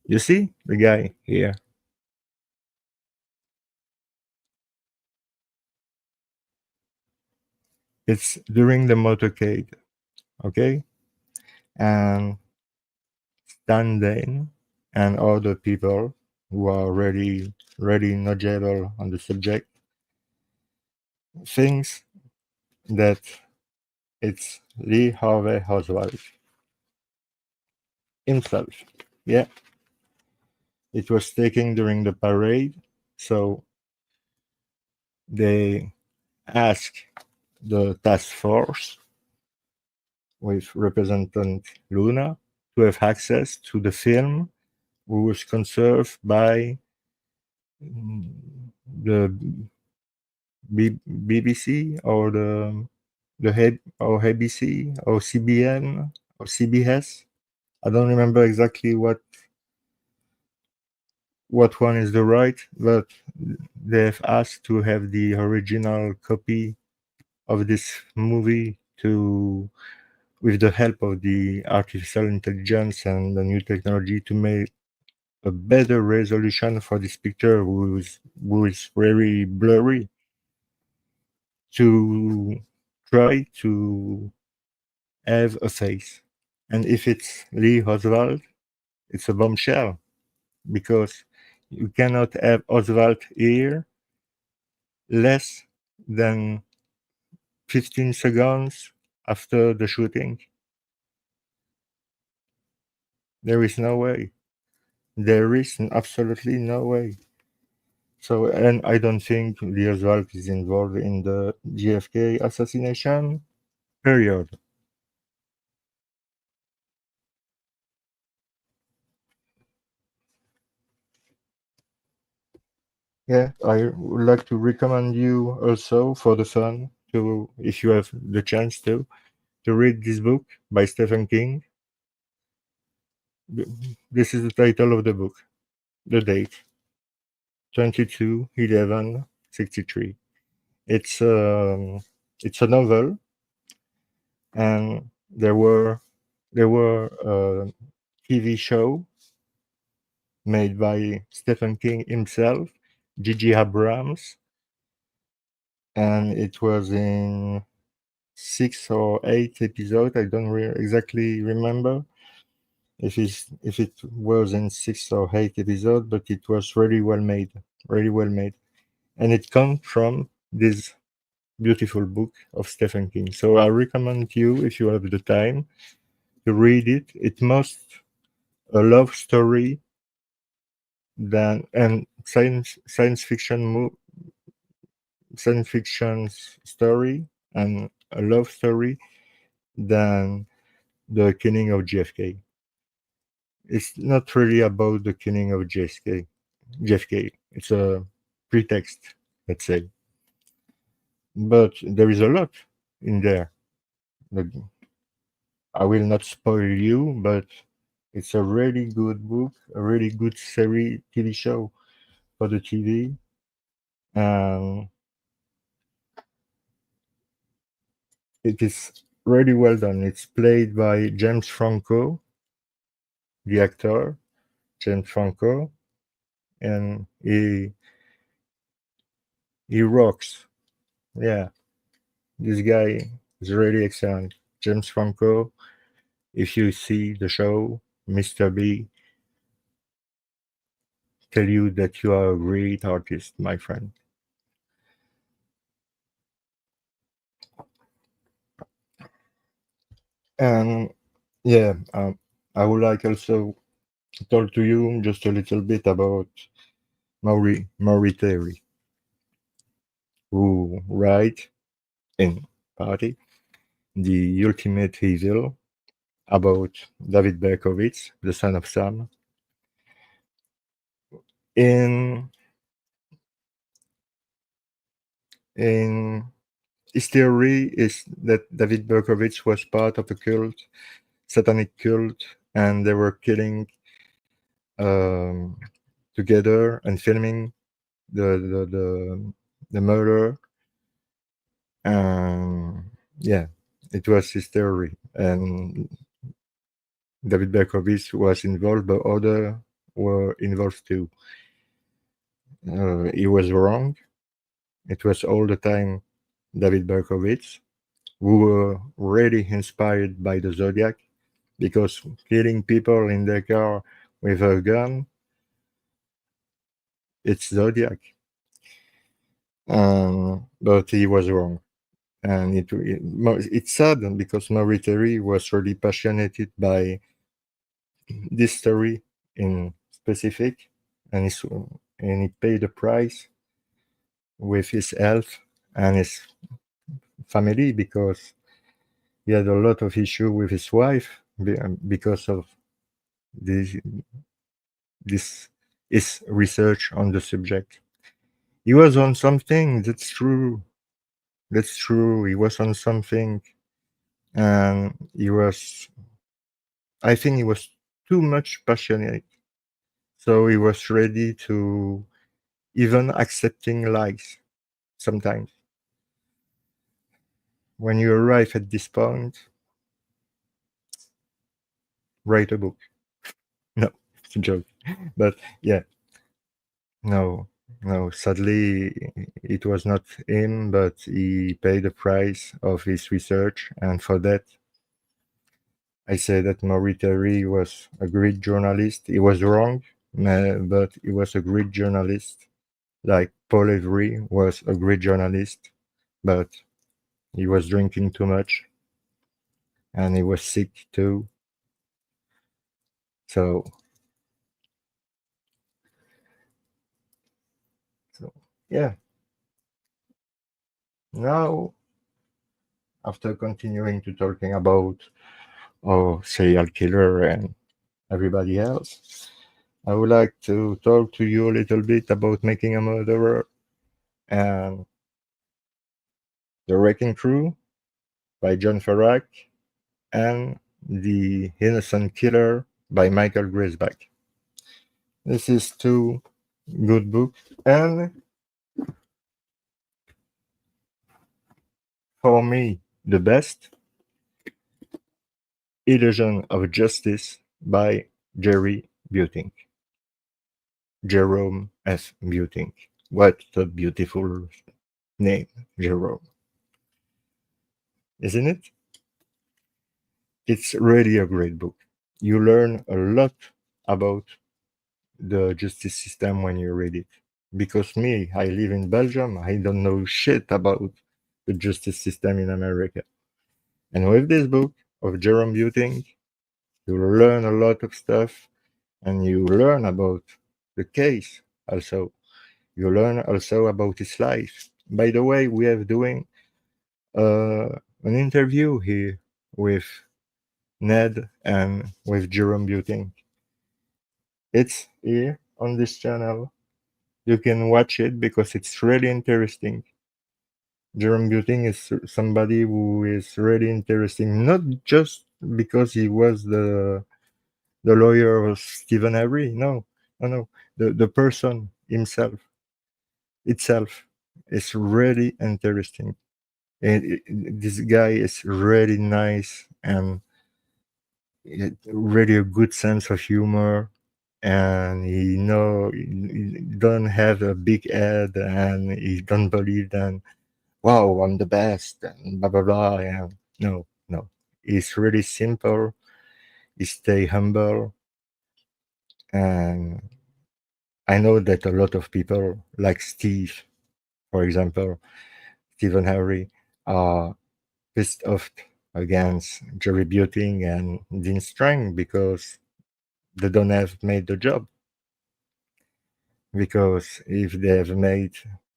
You see the guy here? It's during the motorcade, okay? And Stan Dane and other people who are really knowledgeable on the subject thinks that it's Lee Harvey Oswald himself. Yeah, it was taken during the parade, so they asked the task force with Representative Luna to have access to the film, who was conserved by the BBC or or ABC or CBN or CBS. I don't remember exactly what one is the right, but they've asked to have the original copy of this movie to with the help of the artificial intelligence and the new technology to make a better resolution for this picture who is very blurry, to try to have a face. And if it's Lee Oswald, it's a bombshell because you cannot have Oswald here less than 15 seconds after the shooting. There is no way. There is absolutely no way. So, and I don't think Lee Oswald is involved in the JFK assassination, period. Yeah, I would like to recommend you also for the fun to, if you have the chance to read this book by Stephen King. This is the title of the book, the date, 22/11/63. It's it's a novel, and there were a TV show made by Stephen King himself, Gigi Abrams, and it was in 6 or 8 episodes. I don't exactly remember if it was in 6 or 8 episodes, but it was really well made, and it comes from this beautiful book of Stephen King. So I recommend you, if you have the time, to read it. It must a love story than and science fiction story and a love story than the killing of JFK. It's not really about the killing of JFK. JFK. It's a pretext, let's say. But there is a lot in there. Like, I will not spoil you, but it's a really good book, a really good series, TV show for the TV. And it is really well done. It's played by James Franco, the actor, James Franco, and he rocks. Yeah, this guy is really excellent. James Franco, if you see the show, Mr. B, tell you that you are a great artist, my friend. And yeah, I would like also to talk to you just a little bit about Maury Terry, who write in Party the Ultimate Evil about David Berkowitz, the son of Sam. In in his theory is that David Berkowitz was part of a cult, satanic cult, and they were killing um, together and filming the murder. Yeah, it was his theory, and David Berkowitz was involved, but others were involved too. He was wrong. It was all the time David Berkowitz, who were really inspired by the Zodiac, because killing people in their car with a gun, it's Zodiac. But he was wrong. And it's sad because Mauritari was really passionate by this story in specific, and he paid the price with his health and his family because he had a lot of issue with his wife because of this this his research on the subject. He was on something. That's true. That's true. He was on something, and he was. I think he was too much passionate, so he was ready to even accepting lies sometimes. When you arrive at this point, write a book. No, it's a joke. But yeah, no, no. Sadly, it was not him, but he paid the price of his research, and for that, I say that Mauritari was a great journalist. He was wrong, but he was a great journalist. Like Paul Avery was a great journalist, but he was drinking too much, and he was sick too. So, so yeah. Now, after continuing to talking about serial killer and everybody else, I would like to talk to you a little bit about Making a Murderer and The Wrecking Crew by John Farrak and The Innocent Killer by Michael Grisback. This is two good books, and for me, the best, Illusion of Justice by Jerry Buting. Jerome F. Buting. What a beautiful name, Jerome. Isn't it? It's really a great book. You learn a lot about the justice system when you read it. Because me, I live in Belgium, I don't know shit about the justice system in America. And with this book of Jerome Buting, you learn a lot of stuff and you learn about the case also. You learn also about his life. By the way, we are doing an interview here with Ned and with Jerome Buting. It's here on this channel. You can watch it because it's really interesting. Jerome Buting is somebody who is really interesting, not just because he was the lawyer of Stephen Avery. No, no, no. The person himself itself is really interesting. And this guy is really nice and really a good sense of humor, and he don't have a big head, and he don't believe that wow, I'm the best and blah blah blah. And no, no, he's really simple. He stay humble, and I know that a lot of people like Steve, for example, Stephen Harry, are pissed off against Jerry Buting and Dean Strang because they don't have made the job. Because if they have made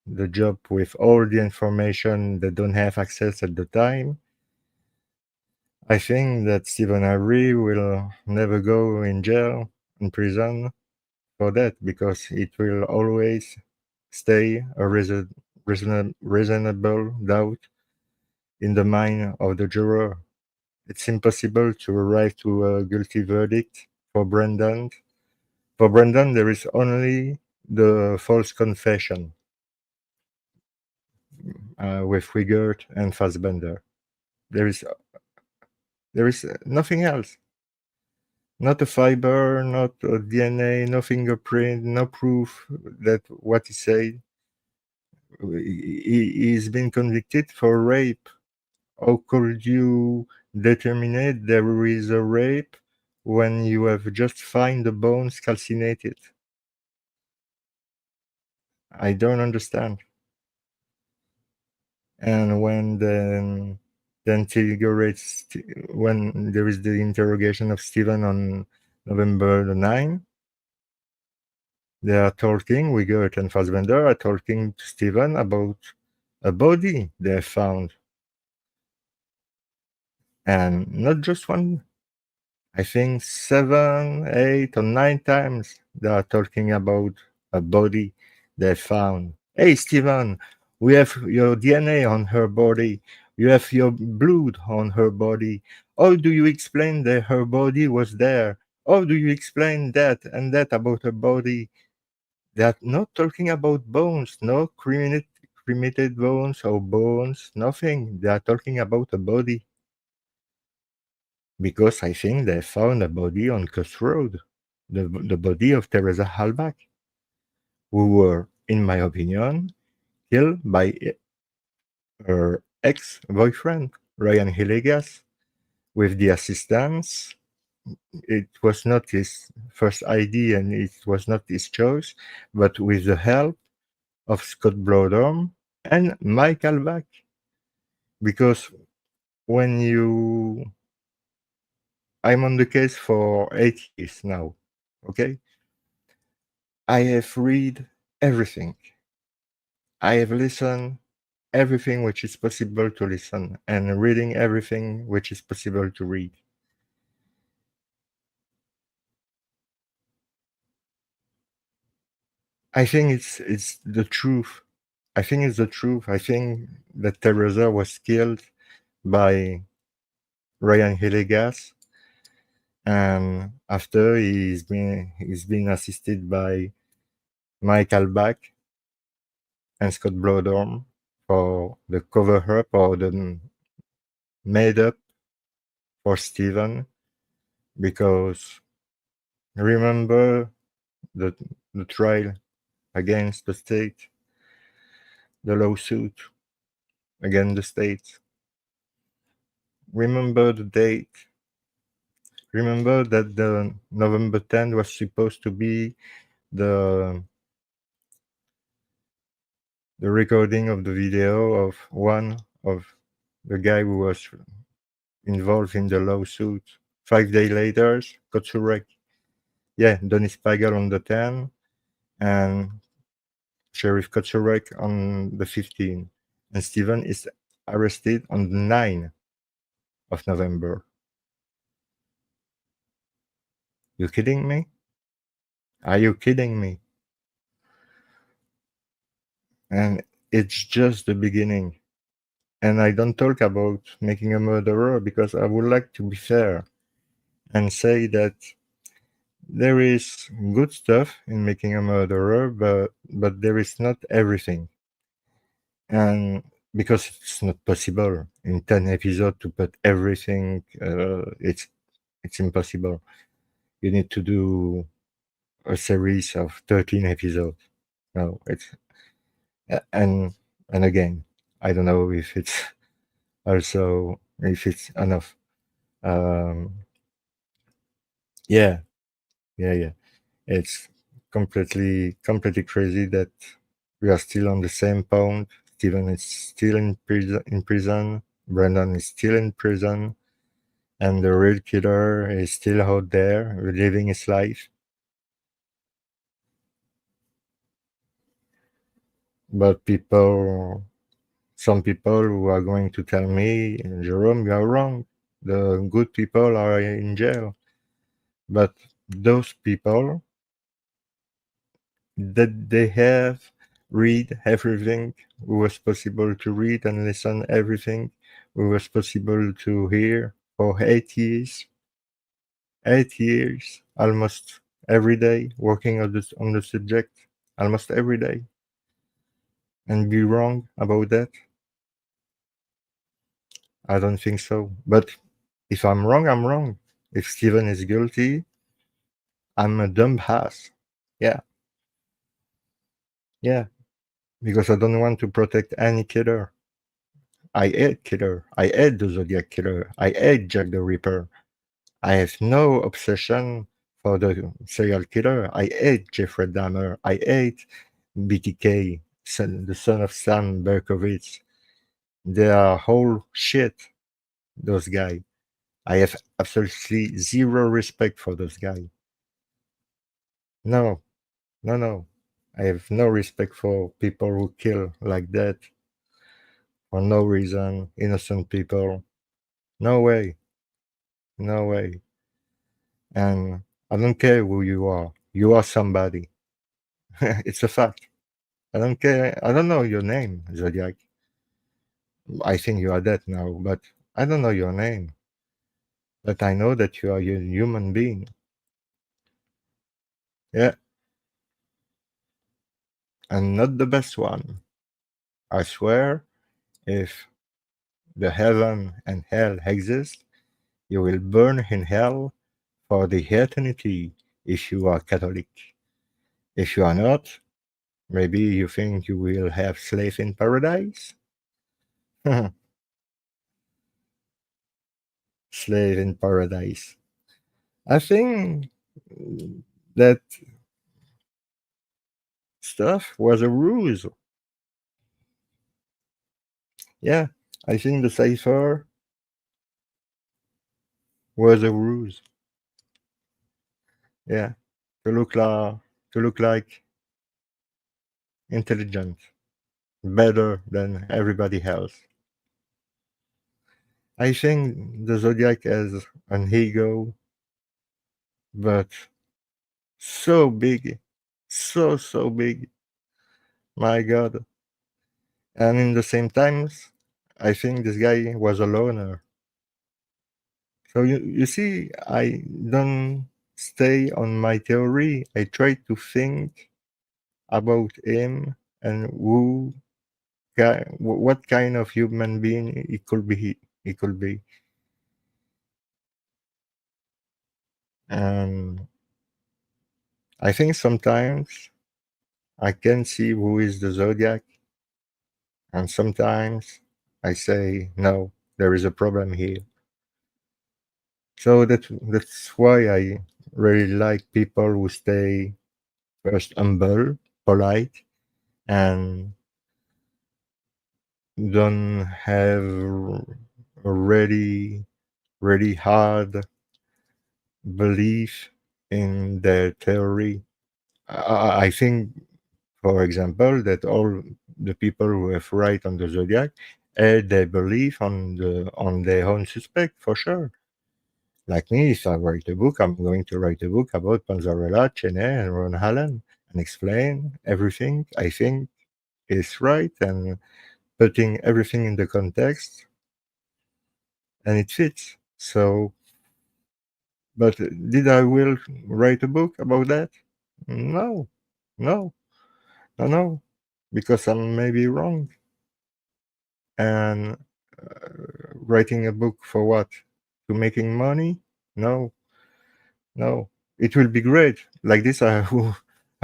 the job with all the information they don't have access at the time, I think that Stephen Harry will never go in jail, in prison for that, because it will always stay a reasonable doubt in the mind of the juror. It's impossible to arrive to a guilty verdict for Brendan. For Brendan, there is only the false confession with Wigert and Fassbender. There is nothing else. Not a fiber, not a DNA, no fingerprint, no proof that what he said. He's been convicted for rape. How could you determine there is a rape when you have just find the bones calcinated? I don't understand. And when there is the interrogation of Stephen on November the 9th, they are talking, Wigert and Fassbender are talking to Stephen about a body they found. And not just one, I think 7, 8, or 9 times they are talking about a body they found. Hey, Stephen, we have your DNA on her body. You have your blood on her body. How do you explain that her body was there? How do you explain that and that about her body? They are not talking about bones, no cremated bones or bones, nothing. They are talking about a body. Because I think they found a body on Coast Road, the body of Teresa Halbach, who were, in my opinion, killed by her ex-boyfriend, Ryan Hillegas, with the assistance. It was not his first idea and it was not his choice, but with the help of Scott Blodorm and Mike Halbach. Because when you... I'm on the case for 8 years now, okay? I have read everything. I have listened everything which is possible to listen and reading everything which is possible to read. I think it's the truth. I think it's the truth. I think that Teresa was killed by Ryan Hillegas, and after he's been assisted by Michael Bach and Scott Blodorm for the cover up or the made up for Stephen, because remember the the trial against the state, the lawsuit against the state. Remember the date. Remember that the November 10th was supposed to be the the recording of the video of one of the guy who was involved in the lawsuit. 5 days later, Kotsurek, yeah, Donny Spiegel on the 10th, and Sheriff Kotsurek on the 15th. And Stephen is arrested on the 9th of November. You kidding me? Are you kidding me? And it's just the beginning. And I don't talk about making a murderer because I would like to be fair and say that there is good stuff in making a murderer, but there is not everything. And because it's not possible in 10 episodes to put everything, it's impossible. You need to do a series of 13 episodes. No, it's and again, I don't know if it's also if it's enough. Um, yeah, yeah. It's completely crazy that we are still on the same point. Steven is still in prison. Brandon is still in prison, and the real killer is still out there living his life. But some people who are going to tell me, Jerome, you are wrong. The good people are in jail. But those people that they have read everything who was possible to read and listen everything who was possible to hear for 8 years. 8 years, almost every day, working on the subject, almost every day, and be wrong about that? I don't think so. But if I'm wrong, I'm wrong. If Steven is guilty, I'm a dumb ass. Yeah, yeah. Because I don't want to protect any killer. I hate killer. I hate the Zodiac Killer. I hate Jack the Ripper. I have no obsession for the serial killer. I hate Jeffrey Dahmer. I hate BTK, the son of Sam Berkowitz. They are whole shit, those guys. I have absolutely zero respect for those guys. No, no, no. I have no respect for people who kill like that for no reason, innocent people. No way, no way. And I don't care who you are. You are somebody. It's a fact. I don't care. I don't know your name, Zodiac. I think you are dead now, but I don't know your name. But I know that you are a human being. Yeah, and not the best one. I swear, if the heaven and hell exist, you will burn in hell for the eternity if you are Catholic. If you are not, maybe you think you will have slave in paradise? Slave in paradise. I think that stuff was a ruse. Yeah, I think the cipher was a ruse. Yeah, to look like intelligent, better than everybody else. I think the Zodiac has an ego, but so big, so big. My God. And in the same times, I think this guy was a loner. So you see, I don't stay on my theory. I try to think about him and what kind of human being he could be. He could be, and I think sometimes I can see who is the zodiac, and sometimes I say no, there is a problem here. So that's why I really like people who stay first humble, polite, and don't have a really hard belief in their theory. I think, for example, that all the people who have right on the zodiac had their belief on their own suspect for sure. Like me, if I write a book, I'm going to write a book about Panzarella, Chene, and Ron Hallen and explain everything I think is right and putting everything in the context and it fits. So, but did I will write a book about that? No, no, no, because I'm maybe wrong. And writing a book for what? To making money? No, no. It will be great. Like this, I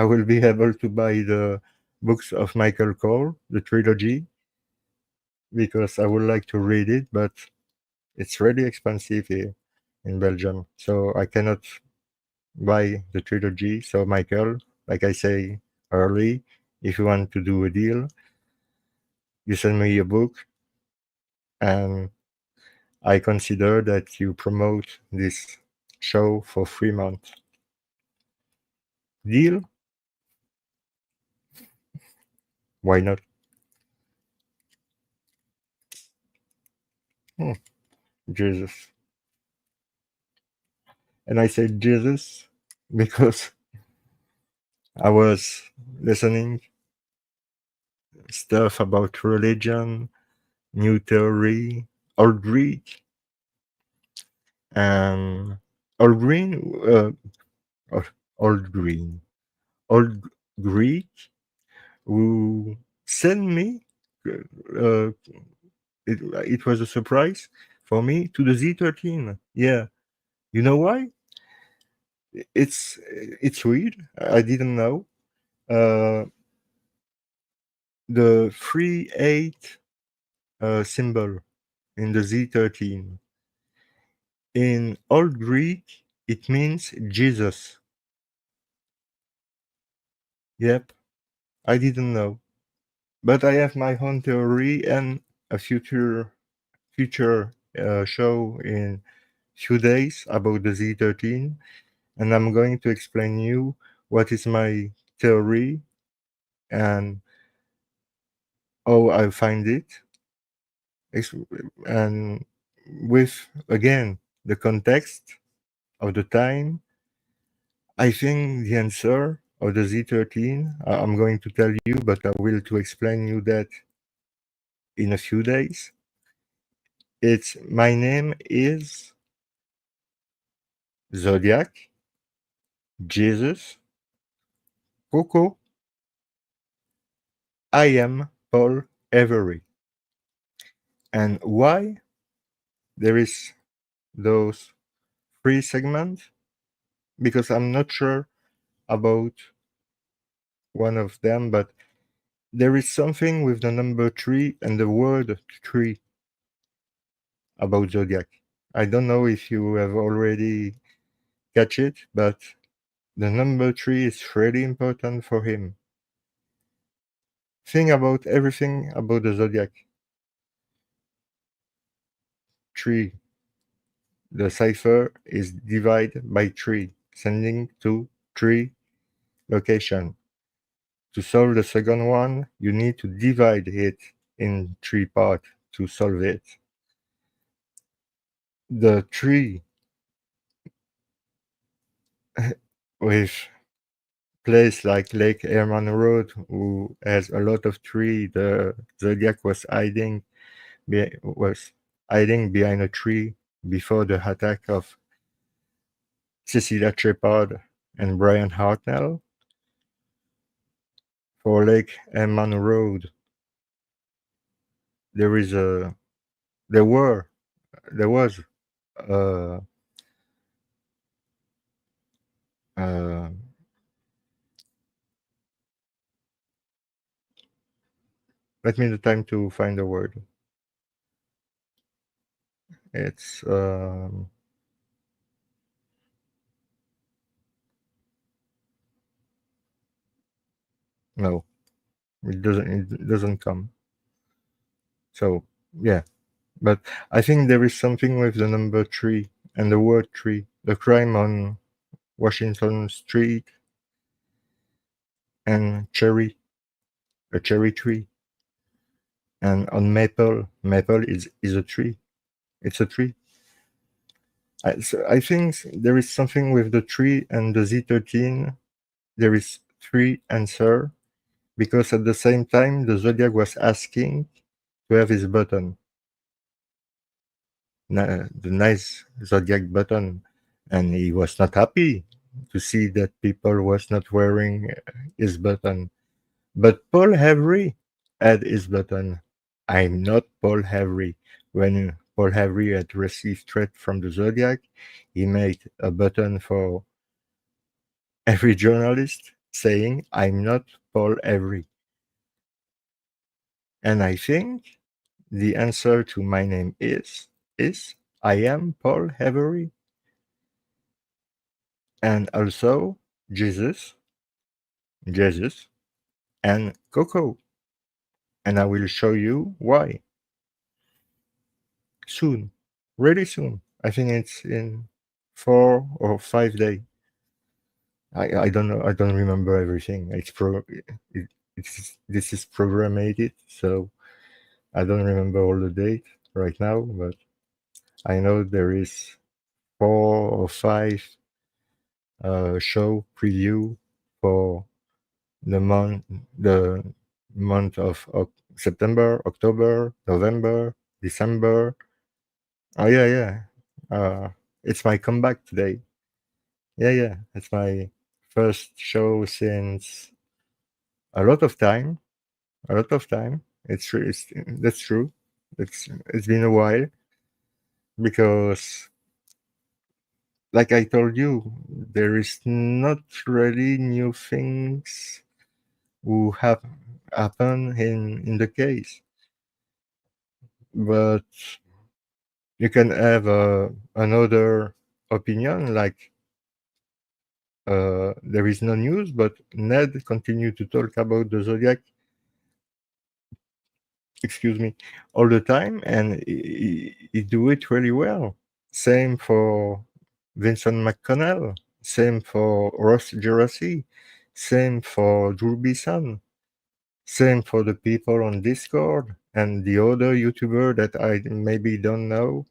will be able to buy the books of Michael Cole, the trilogy, because I would like to read it, but it's really expensive here in Belgium. So I cannot buy the trilogy. So Michael, like I say early, if you want to do a deal, you send me a book and I consider that you promote this show for 3 months. Deal? Why not? Hmm, Jesus. And I say Jesus because I was listening stuff about religion, new theory, old Greek, and old green, old green, old Greek who sent me. Uh, it was a surprise for me to the Z13. Yeah, you know why? It's weird. I didn't know. Uh, the 3-8 symbol in the Z13 in Old Greek it means Jesus. Yep, I didn't know, but I have my own theory, and a future show in few days about the Z13, and I'm going to explain you what is my theory and how I find it, and with again the context of the time. I think the answer of the Z13 I'm going to tell you, but I will to explain you that in a few days. It's my name is Zodiac, Jesus, Coco. I am Paul Avery. And why there is those three segments? Because I'm not sure about one of them, but there is something with the number three and the word three about Zodiac. I don't know if you have already catch it, but the number three is really important for him. Think about everything about the Zodiac. Three. The cipher is divided by three, sending to three locations. To solve the second one, you need to divide it in three parts to solve it. The tree with place like Lake Herman Road, who has a lot of tree, the Zodiac was hiding behind a tree before the attack of Cecilia Shepard and Brian Hartnell. For Lake Herman Road, there is a there were there was uh, uh, let me the time to find the word. It's no, it doesn't come. So yeah, but I think there is something with the number three and the word tree. The crime on Washington Street and a cherry tree, and on maple is a tree. It's a tree. I think there is something with the tree and the Z13. There is three answer because at the same time the Zodiac was asking to have his button, the nice Zodiac button, and he was not happy to see that people was not wearing his button. But Paul Avery had his button. I'm not Paul Avery. When Paul Avery had received threat from the Zodiac, he made a button for every journalist saying, I'm not Paul Avery. And I think the answer to my name is I am Paul Avery. And also Jesus, and Coco. And I will show you why soon, really soon. I think it's in 4 or 5 days. I don't know. I don't remember everything. This is programmed, so I don't remember all the date right now. But I know there is 4 or 5 show preview for the month of September, October, November, December. Oh yeah, yeah. It's my comeback today. Yeah, yeah. It's my first show since a lot of time. A lot of time. It's true. That's true. It's been a while because, like I told you, there is not really new things who have happened in the case, but you can have another opinion like there is no news, but Ned continued to talk about the Zodiac excuse me, all the time, and he do it really well. Same for Vincent McConnell. Same for Ross Gerasi. Same for Drew Bison. Same for the people on Discord and the other YouTuber that I maybe don't know,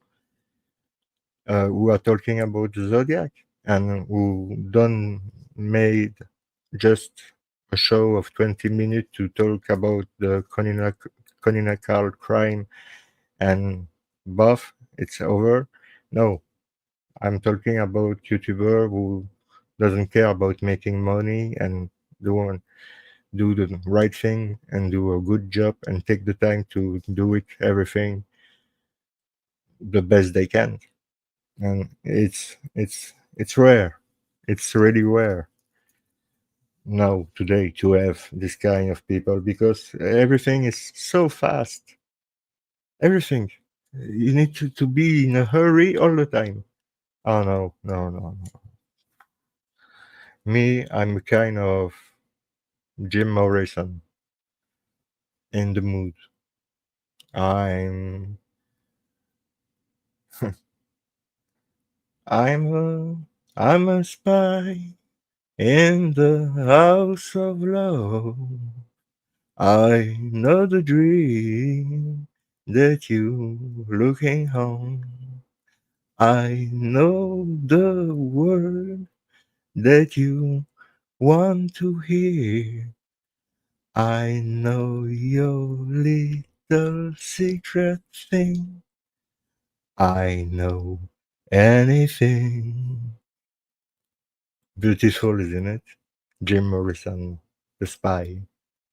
who are talking about the Zodiac and who done made just a show of 20 minutes to talk about the canonical crime and buff, it's over. No, I'm talking about YouTuber who doesn't care about making money and do do the right thing and do a good job and take the time to do it everything the best they can. And it's rare. It's really rare now today to have this kind of people because everything is so fast. Everything. You need to be in a hurry all the time. Oh no, no, no, no. Me, I'm kind of Jim Morrison in the mood. I'm I'm a I'm a spy in the house of love. I know the dream that you looking home. I know the word that you want to hear. I know your little secret thing. I know anything. Beautiful, isn't it? Jim Morrison, The Spy.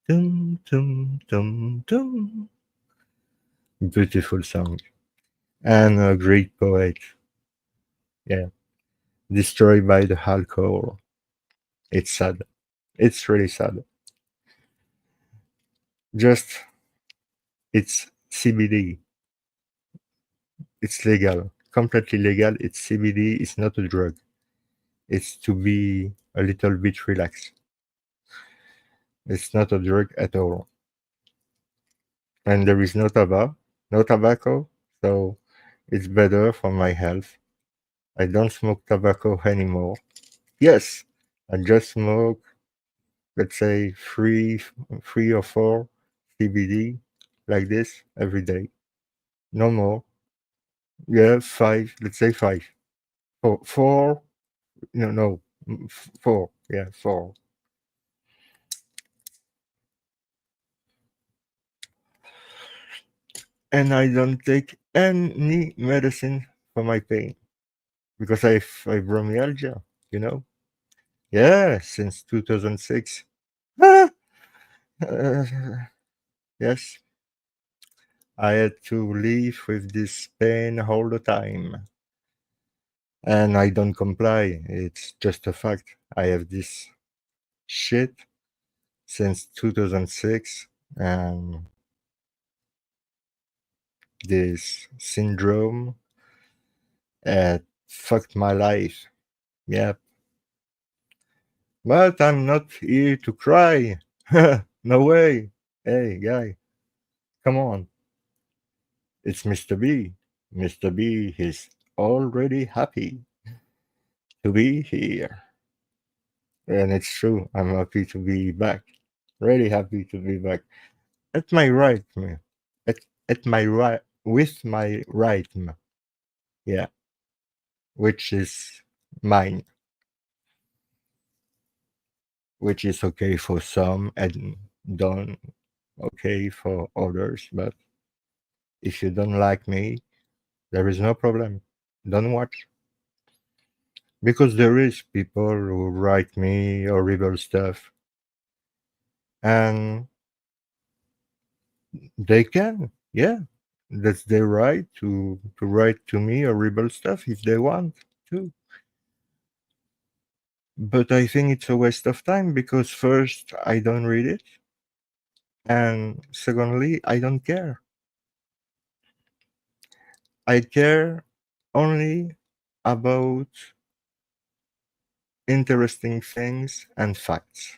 Dum, dum, dum, dum. Beautiful song. And a great poet. Yeah. Destroyed by the alcohol. It's sad. It's really sad. Just, it's CBD. It's legal. Completely legal. It's CBD. It's not a drug. It's to be a little bit relaxed. It's not a drug at all. And there is no tobacco, so it's better for my health. I don't smoke tobacco anymore. Yes, I just smoke, let's say, three or four CBD like this every day. No more. Yeah, five. Let's say five. Four. No, no, four. Yeah, four. And I don't take any medicine for my pain because I have fibromyalgia. You know. Yeah, since 2006. Ah, uh, yes, I had to live with this pain all the time. And I don't comply. It's just a fact. I have this shit since 2006, and this syndrome fucked my life. Yep. But I'm not here to cry. No way. Hey, guy, come on. It's Mr. B. Mr. B is already happy to be here. And it's true. I'm happy to be back. Really happy to be back. At my right, man. At my right, with my right, yeah, which is mine, which is okay for some and don't okay for others. But if you don't like me, there is no problem. Don't watch. Because there is people who write me horrible stuff, and they can, yeah. That's their right to write to me horrible stuff if they want to. But I think it's a waste of time because first I don't read it, and secondly I don't care. I care only about interesting things and facts.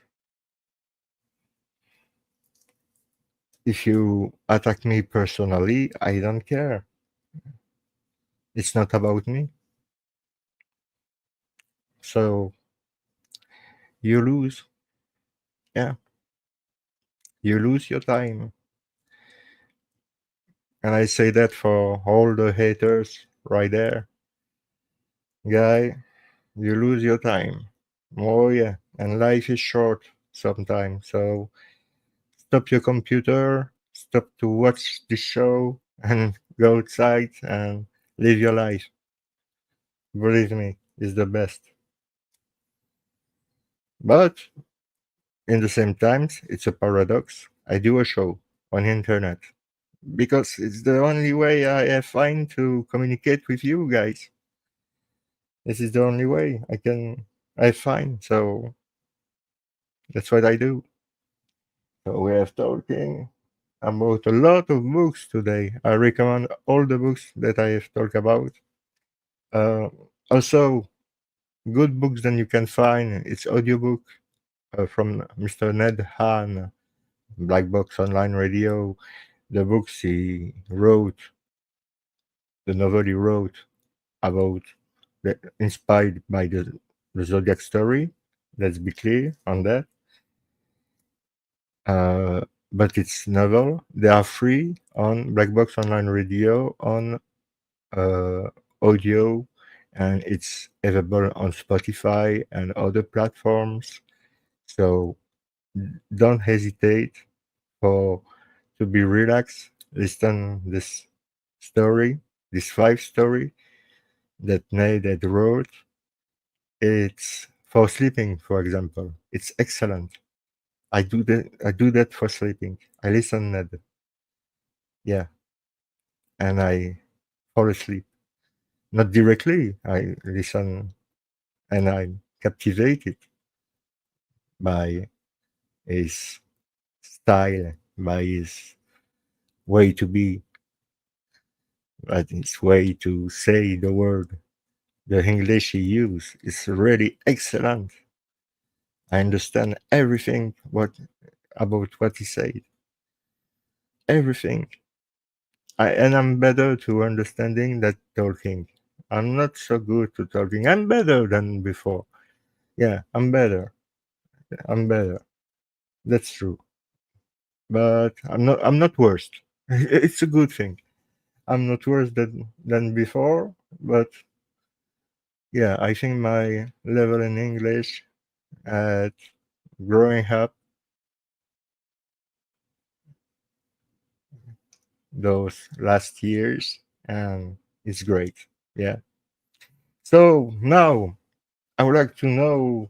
If you attack me personally, I don't care. It's not about me. So you lose. Yeah, you lose your time. And I say that for all the haters right there. Guy, you lose your time. Oh, yeah. And life is short sometimes. So stop your computer, stop to watch the show, and go outside and live your life. Believe me, it's the best. But in the same times, it's a paradox. I do a show on internet because it's the only way I have find to communicate with you guys. This is the only way I find. So that's what I do. So we have talking about a lot of books today. I recommend all the books that I have talked about. Uh, Also, good books that you can find. It's audiobook from Mr. Ned Hahn, Black Box Online Radio. The books he wrote, the novel he wrote about, inspired by the Zodiac story. Let's be clear on that. Uh, but it's novel. They are free on Black Box Online Radio on uh, audio, and it's available on Spotify and other platforms. So don't hesitate for to be relaxed. Listen this story, this five story that Ned had wrote. It's for sleeping, for example. It's excellent. I do that for sleeping. I listen Ned. Yeah, and I fall asleep. Not directly. I listen and I'm captivated by his style, by his way to be, by his way to say the word. The English he used is really excellent. I understand everything about what he said. Everything. And I'm better to understanding than talking. I'm not so good to talking. I'm better than before. Yeah, I'm better. I'm better. That's true. But I'm not worse. It's a good thing. I'm not worse than before, but yeah, I think my level in English at growing up those last years, and it's great. Yeah. So now I would like to know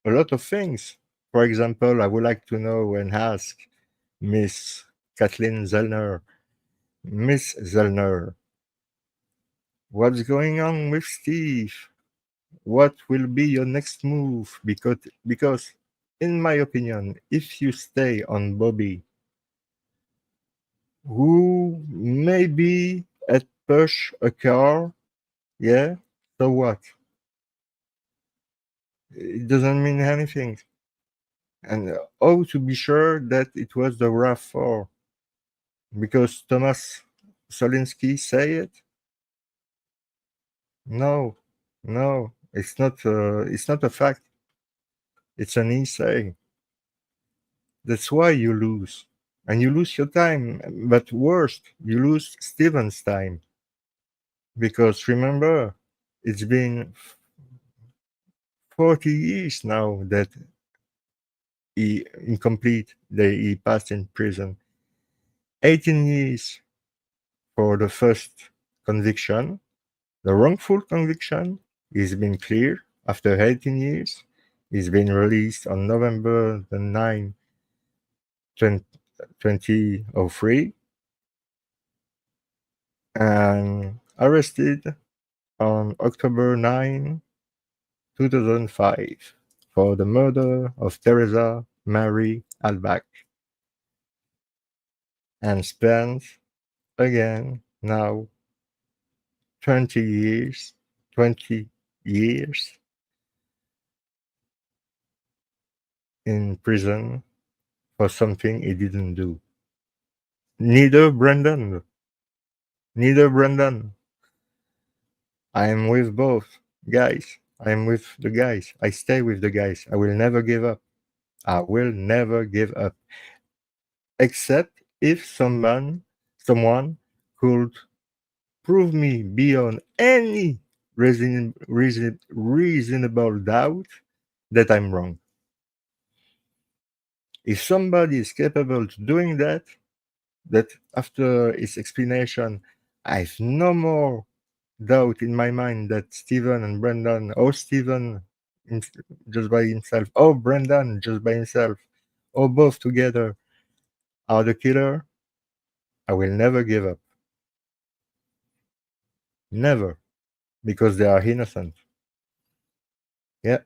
a lot of things. For example, I would like to know and ask Miss Kathleen Zellner. Miss Zellner, what's going on with Steve? What will be your next move? Because in my opinion, if you stay on Bobby, who maybe at push a car, yeah, so what? It doesn't mean anything. And how to be sure that it was the RAV4? Because Thomas Solinsky say it? No, no, it's not. It's not a fact. It's an he say. That's why you lose. And you lose your time. But worst, you lose Steven's time. Because remember, it's been 40 years now that he incomplete that he passed in prison. 18 years for the first conviction. The wrongful conviction is been cleared after 18 years. He's been released on November the 9th, 2003 and arrested on October 9, 2005 for the murder of Teresa Mary Albach and spent again now 20 years 20 years in prison for something he didn't do. Neither Brendan. Neither Brendan. I am with both guys. I am with the guys. I stay with the guys. I will never give up. I will never give up. Except if someone could prove me beyond any reasonable doubt that I'm wrong. If somebody is capable to doing that, that after his explanation, I have no more doubt in my mind that Stephen and Brendan, or Stephen just by himself, or Brendan just by himself, or both together are the killer, I will never give up. Never. Because they are innocent. Yeah.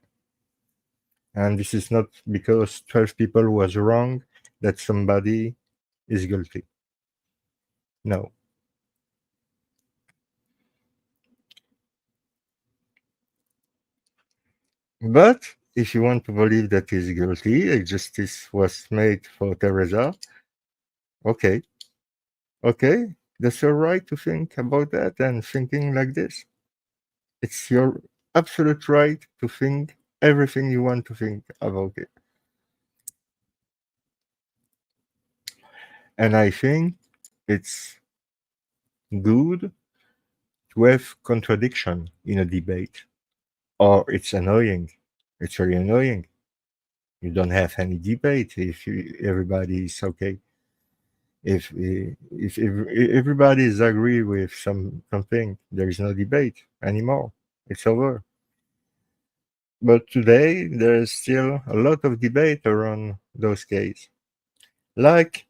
And this is not because 12 people was wrong that somebody is guilty. No. But if you want to believe that he's guilty, a justice was made for Teresa, okay. Okay. That's your right to think about that and thinking like this. It's your absolute right to think everything you want to think about it. And I think it's good to have contradiction in a debate. Or it's annoying. It's really annoying. You don't have any debate if everybody is okay. If everybody is agree with something, there is no debate anymore. It's over. But today there is still a lot of debate around those cases. Like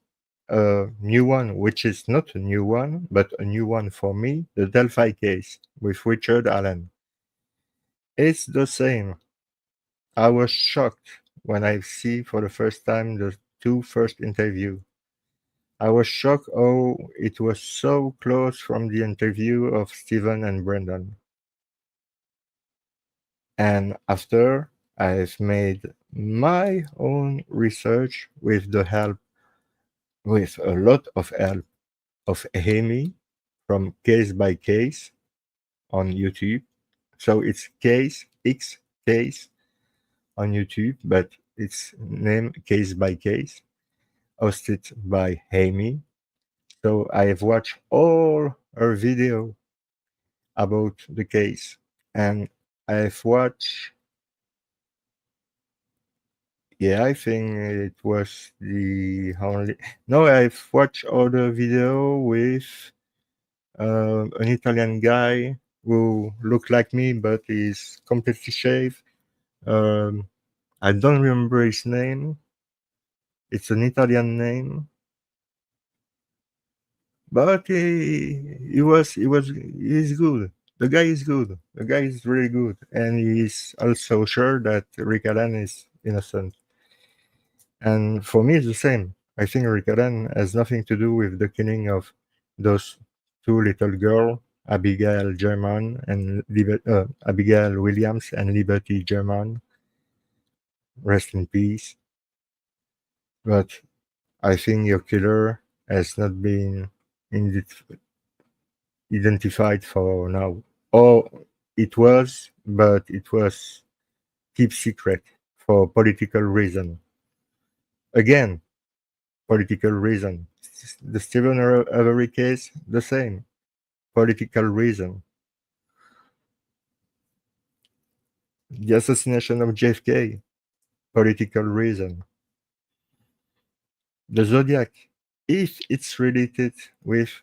a new one, which is not a new one, but a new one for me, the Delphi case with Richard Allen. It's the same. I was shocked when I see for the first time the two first interview. I was shocked how it was so close from the interview of Stephen and Brendan. And after I've made my own research with a lot of help of Amy from Case by Case on YouTube. So it's Case X Case on YouTube, but it's named Case by Case, hosted by Amy. So I have watched all her video about the case, and I've watched. Yeah, I think it was the only. No, I've watched other video with an Italian guy who looked like me, but is completely shaved. Um, I don't remember his name. It's an Italian name, but he's good. The guy is good. The guy is really good, and he's also sure that Rick Allen is innocent. And for me, it's the same. I think Rick Allen has nothing to do with the killing of those two little girls, Abigail German and Abigail Williams and Liberty German. Rest in peace. But I think your killer has not been identified for now. Or it was, but it was kept secret for political reason. Again, political reason. The Stephen Avery case, the same. Political reason. The assassination of JFK, political reason. The Zodiac, if it's related with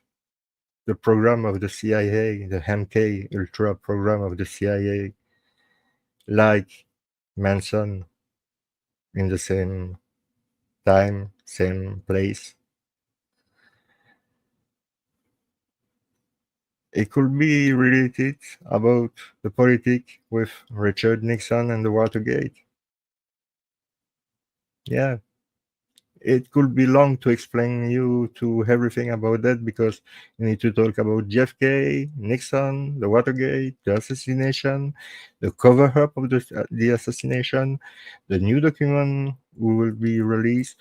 the program of the CIA, the MK Ultra program of the CIA, like Manson in the same time, same place. It could be related about the politics with Richard Nixon and the Watergate. Yeah, it could be long to explain you to everything about that because you need to talk about JFK, Nixon, the Watergate, the assassination, the cover-up of the assassination, the new document will be released,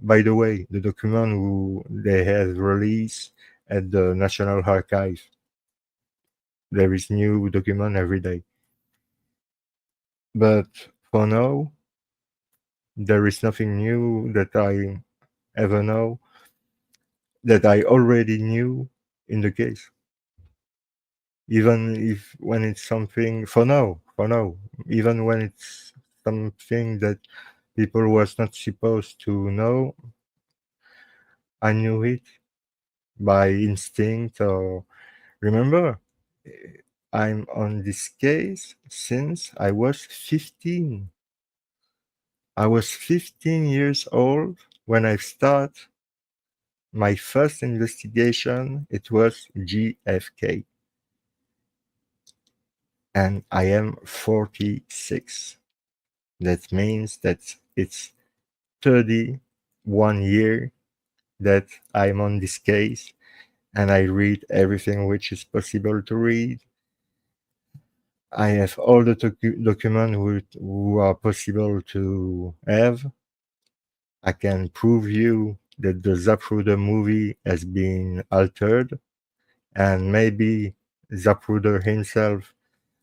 by the way, the document who they have released at the National Archive. There is new document every day. But for now, there is nothing new that I ever know that I already knew in the case. Even if when it's something for now, even when it's something that people was not supposed to know, I knew it by instinct or remember. I'm on this case since I was 15. I was 15 years old when I start my first investigation. It was GFK, and I am 46. That means that it's 31 year that I'm on this case, and I read everything which is possible to read. I have all the documents who are possible to have. I can prove you that the Zapruder movie has been altered, and maybe Zapruder himself.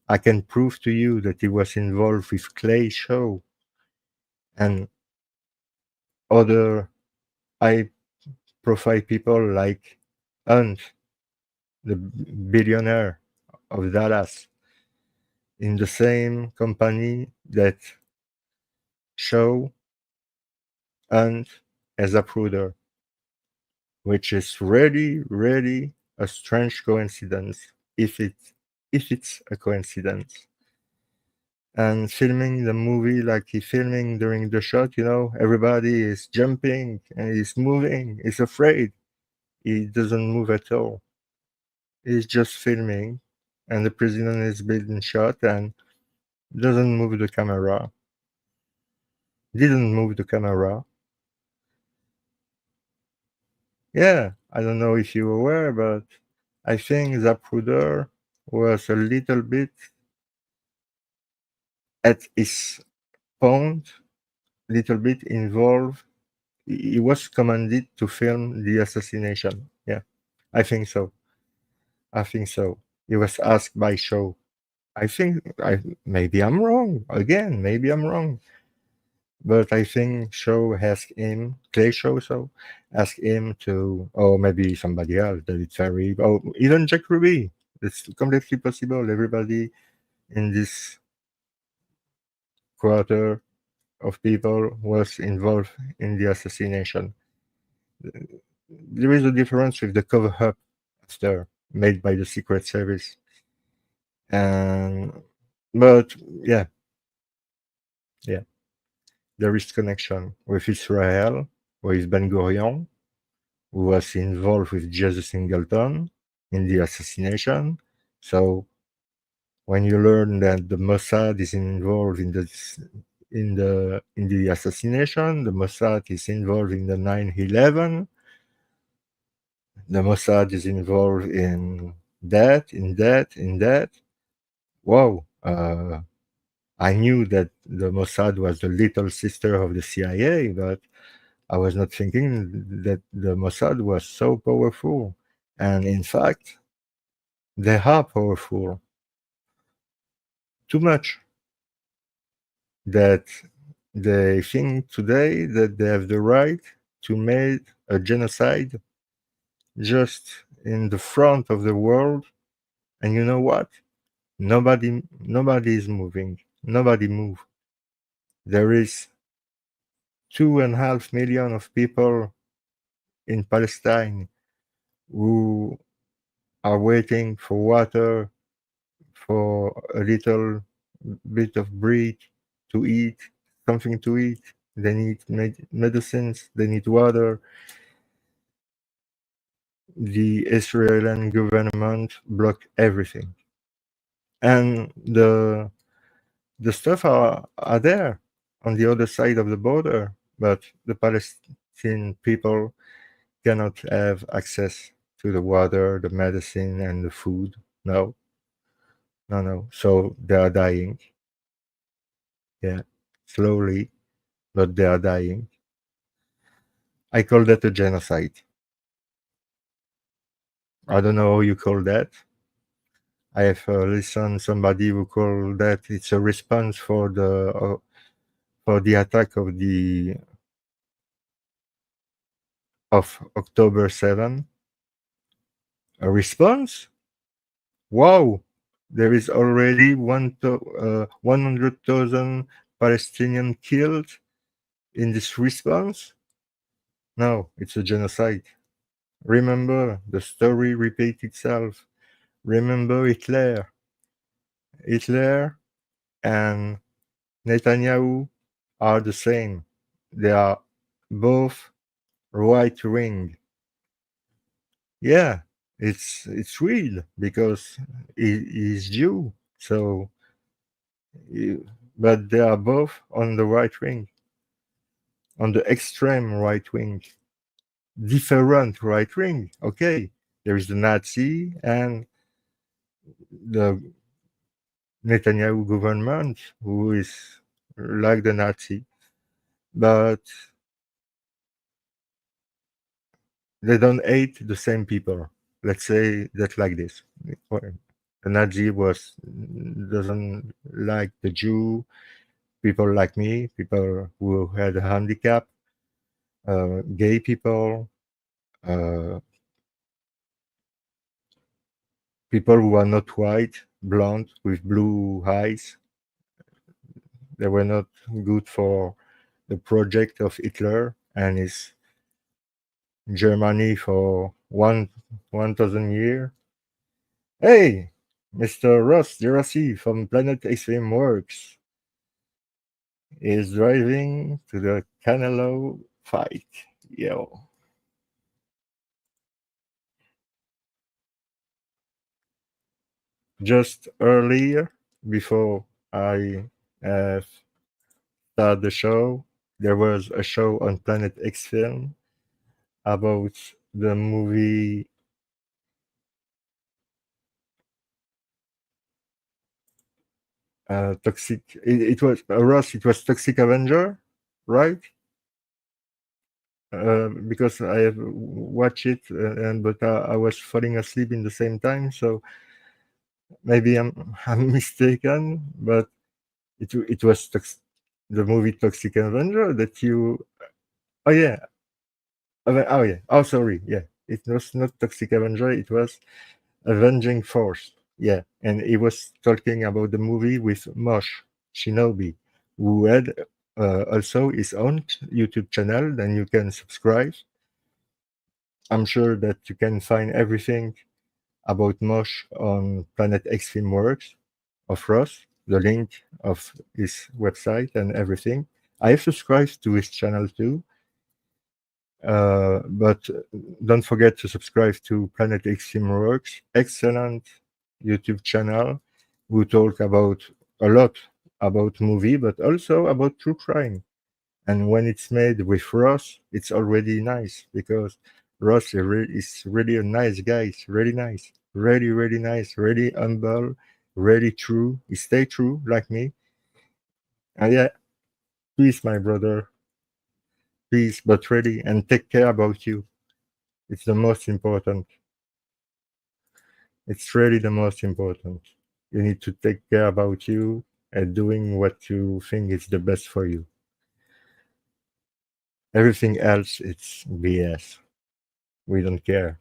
I can prove to you that he was involved with Clay Show and other high-profile people like Hunt, the billionaire of Dallas, in the same company that Show Hunt as Zapruder, which is really, really a strange coincidence, if it's a coincidence. And filming the movie like he's filming during the shot, everybody is jumping and he's moving, he's afraid. He doesn't move at all. He's just filming, and the president is being shot and doesn't move the camera. Didn't move the camera. Yeah, I don't know if you're aware, but I think Zapruder was a little bit at his point, little bit involved. He was commanded to film the assassination. Yeah, I think so. I think so. He was asked by Shaw. I think maybe I'm wrong. Again, maybe I'm wrong. But I think Shaw asked him, Clay Shaw, so asked him to, or maybe somebody else, David Ferry, or even Jack Ruby. It's completely possible. Everybody in this quarter of people was involved in the assassination. There is a difference with the cover up after made by the Secret Service. And but yeah, yeah, there is connection with Israel, with Ben Gurion, who was involved with Jesse Singleton in the assassination. So when you learn that the Mossad is involved in the assassination, the Mossad is involved in the 9/11, the Mossad is involved in that, in that, in that. Wow. I knew that the Mossad was the little sister of the CIA, but I was not thinking that the Mossad was so powerful. And in fact, they are powerful. Too much that they think today that they have the right to make a genocide just in the front of the world. And you know what? Nobody is moving. Nobody move. There is 2.5 million of people in Palestine who are waiting for water, for a little bit of bread to eat, something to eat. They need medicines, they need water. The Israeli government blocked everything. And the stuff are there on the other side of the border, but the Palestinian people cannot have access to the water, the medicine, and the food. No, no, no. So they are dying. Yeah, slowly, but they are dying. I call that a genocide. I don't know how you call that. I have listened somebody who call that it's a response for the attack of October 7. A response? Wow! There is already 100,000 Palestinians killed in this response? No, it's a genocide. Remember, the story repeats itself. Remember Hitler. Hitler and Netanyahu are the same. They are both right wing. Yeah, it's real because he's Jew. So, he- but they are both on the right wing, on the extreme right wing, different right wing. Okay, there is the Nazi and the Netanyahu government who is like the Nazi, but they don't hate the same people. Let's say that like this. The Nazi was doesn't like the Jew, people like me, people who had a handicap, gay people, uh, people who are not white, blonde with blue eyes. They were not good for the project of Hitler and his Germany for 1,000 years. Hey, Mr. Ross Gerasi from Planet Extreme Works is driving to the Canelo fight. Yo. Just earlier, before I uh, start the show, there was a show on Planet X Film about the movie Toxic. It was Ross. It was Toxic Avenger, right? Because I have watched it, and but I was falling asleep in the same time, so maybe I'm mistaken. But it was the movie Toxic Avenger that you. Oh yeah. Oh yeah. Oh sorry. Yeah. It was not Toxic Avenger. It was Avenging Force. Yeah, and he was talking about the movie with Mosh Shinobi, who had also his own YouTube channel. Then you can subscribe. I'm sure that you can find everything about Mosh on Planet X Filmworks of Ross, the link of his website and everything. I have subscribed to his channel too, but don't forget to subscribe to Planet X Filmworks. Excellent YouTube channel who talk about a lot about movie, but also about true crime. And when it's made with Ross, it's already nice because Ross is really a nice guy. It's really nice, really, really nice, really humble, really true. He stay true like me. And yeah, peace, my brother, peace, but really, and take care about you. It's the most important. It's really the most important. You need to take care about you and doing what you think is the best for you. Everything else, it's BS. We don't care.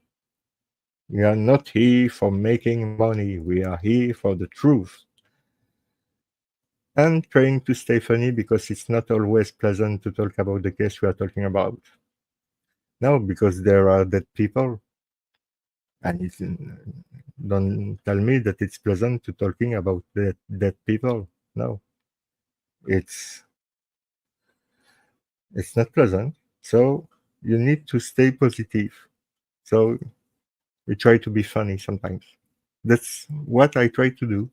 We are not here for making money. We are here for the truth. And trying to stay funny because it's not always pleasant to talk about the case we are talking about. No, because there are dead people. And don't tell me that it's pleasant to talking about dead people. No, it's it's not pleasant. So you need to stay positive. So we try to be funny sometimes. That's what I try to do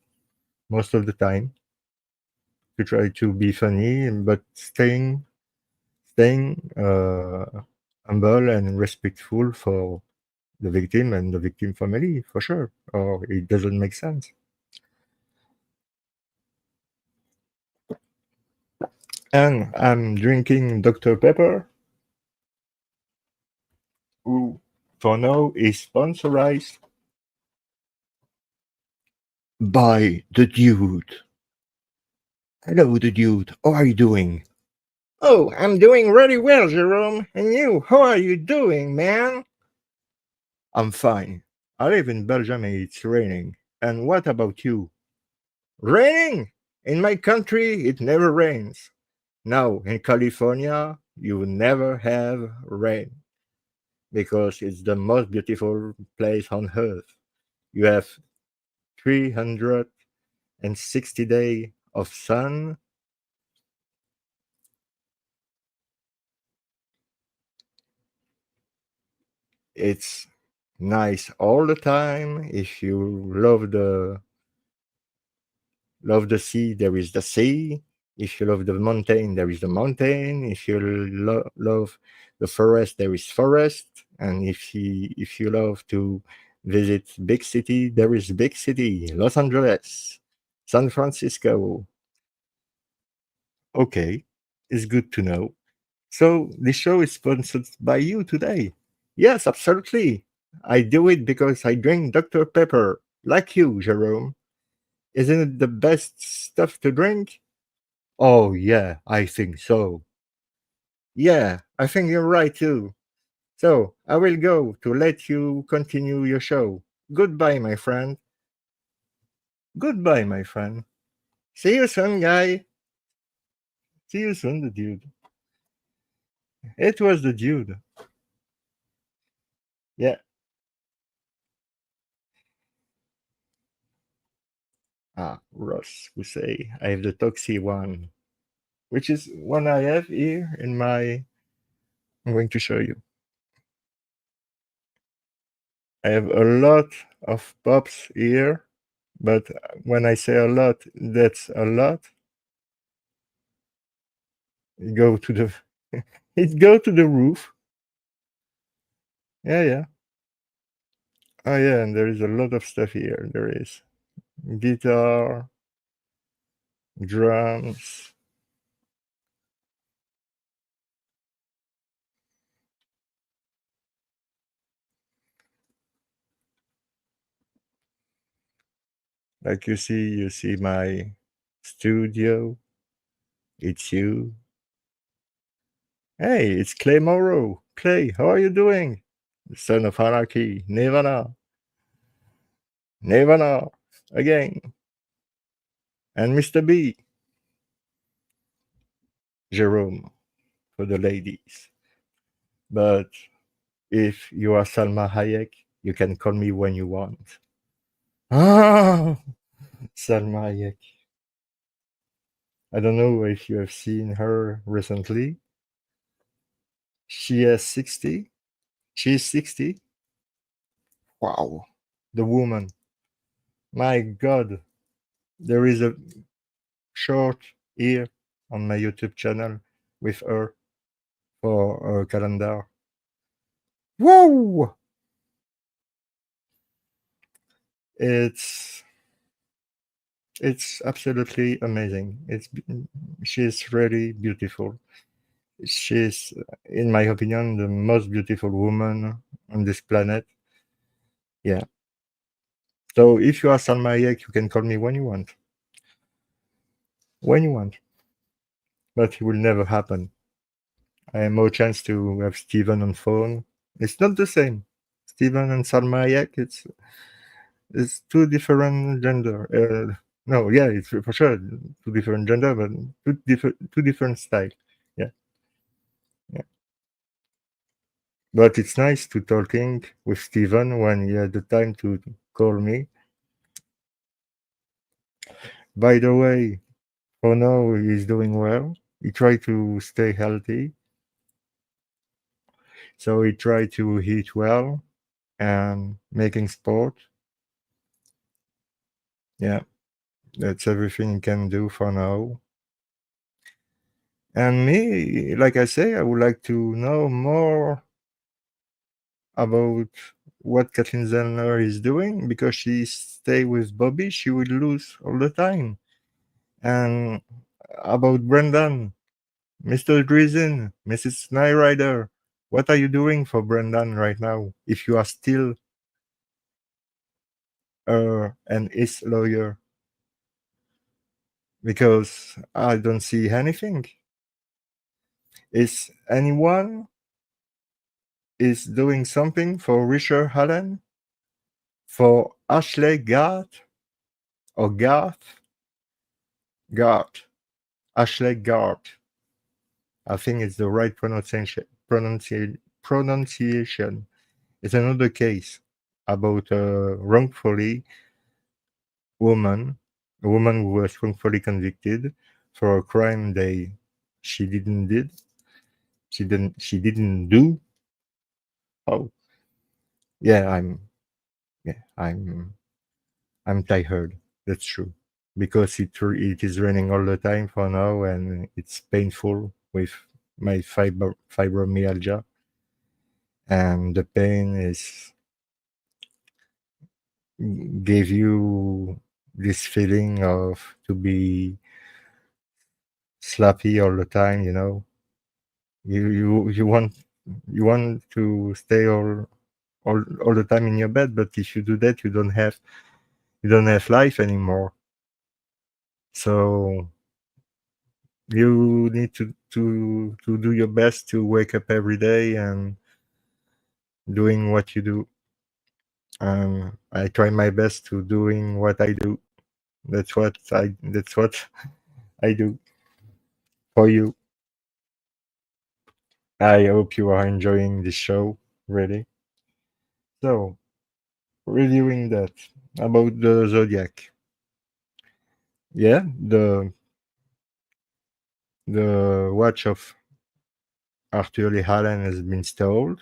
most of the time, to try to be funny, but staying humble and respectful for the victim and the victim family, for sure, or it doesn't make sense. And I'm drinking Dr. Pepper. who for now is sponsored by the dude. Hello, the dude. How are you doing? Oh, I'm doing really well, Jerome. And you, how are you doing, man? I'm fine. I live in Belgium and it's raining. And what about you? Raining? In my country, it never rains. Now, in California, you never have rain because it's the most beautiful place on earth. You have 360 days of sun. It's nice all the time. If you love the sea, there is the sea. If you love the mountain, there is the mountain. If you love the forest, there is forest. And if you love to visit big city, there is big city. Los Angeles, San Francisco. Okay, it's good to know. So the show is sponsored by you today. Yes, absolutely. I do it because I drink Dr. Pepper, like you, Jerome. Isn't it the best stuff to drink? Oh, yeah, I think so. Yeah, I think you're right too. So, I will go to let you continue your show. Goodbye, my friend. Goodbye, my friend. See you soon, guy. See you soon, the dude. It was the dude. Yeah. Ah, Ross would say, I have the Toxie one, which is one I have here in my. I'm going to show you. I have a lot of pops here, but when I say a lot, that's a lot. Go to the it go to the roof. Yeah, yeah. Oh yeah, and there is a lot of stuff here. There is guitar, drums. Like you see my studio. It's you. Hey, it's Clay Morrow. Clay, how are you doing? The son of anarchy. Nirvana. Nirvana. Again. And Mr. B. Jerome for the ladies. But if you are Salma Hayek, you can call me when you want. Ah, Salma Hayek. I don't know if you have seen her recently. She is 60. She's 60. Wow. The woman. My God. There is a short here on my YouTube channel with her for a calendar. Whoa! It's it's absolutely amazing. She's really beautiful. She's, in my opinion, the most beautiful woman on this planet. Yeah. So if you are Salma Hayek, you can call me when you want. When you want. But it will never happen. I have more chance to have Steven on phone. It's not the same. Steven and Salma Hayek, it's two different gender. No, yeah, it's for sure two different gender, but two different style. Yeah, yeah. But it's nice to talking with Steven when he had the time to call me. By the way, for now he's doing well. He tried to stay healthy, so he tried to eat well and making sport. Yeah, that's everything he can do for now. And me, like I say, I would like to know more about what Kathleen Zellner is doing because she stay with Bobby, she will lose all the time. And about Brendan, Mr. Drizen, Mrs. Snyrider. What are you doing for Brendan right now if you are still an is lawyer? Because I don't see anything. Is anyone is doing something for Richard Allen? For Ashley Garth or Garth? Garth. Ashley Garth. I think it's the right pronunciation. It's another case about woman, a woman who was wrongfully convicted for a crime she didn't did, she didn't do. Oh, yeah, yeah, I'm tired. That's true because it is raining all the time for now, and it's painful with my fibromyalgia, and the pain is gave you this feeling of to be slappy all the time. You want to stay all the time in your bed, but if you do that, you don't have life anymore. So you need to do your best to wake up every day and doing what you do. I try my best to doing what I do. That's what I do for you. I hope you are enjoying the show, really. So, reviewing that about the Zodiac. Yeah, the watch of Arthur Lee Allen has been stolen.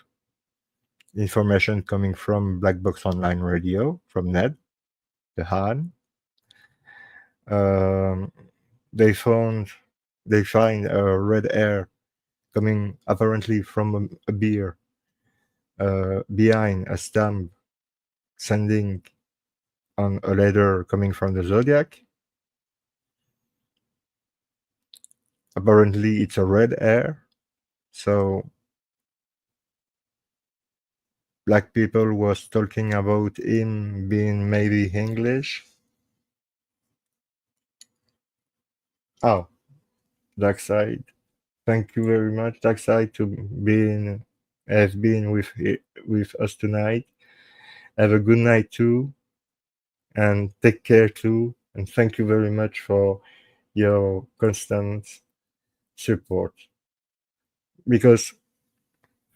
Information coming from Black Box Online Radio, from Ned, the Han. Um, they found they find a red air coming apparently from a beer behind a stamp sending on a letter coming from the Zodiac. Apparently, it's a red air. So, black people was talking about him being maybe English. Oh, Dark Side. Thank you very much, Dark Side, to being have been with us tonight. Have a good night too, and take care too. And thank you very much for your constant support. Because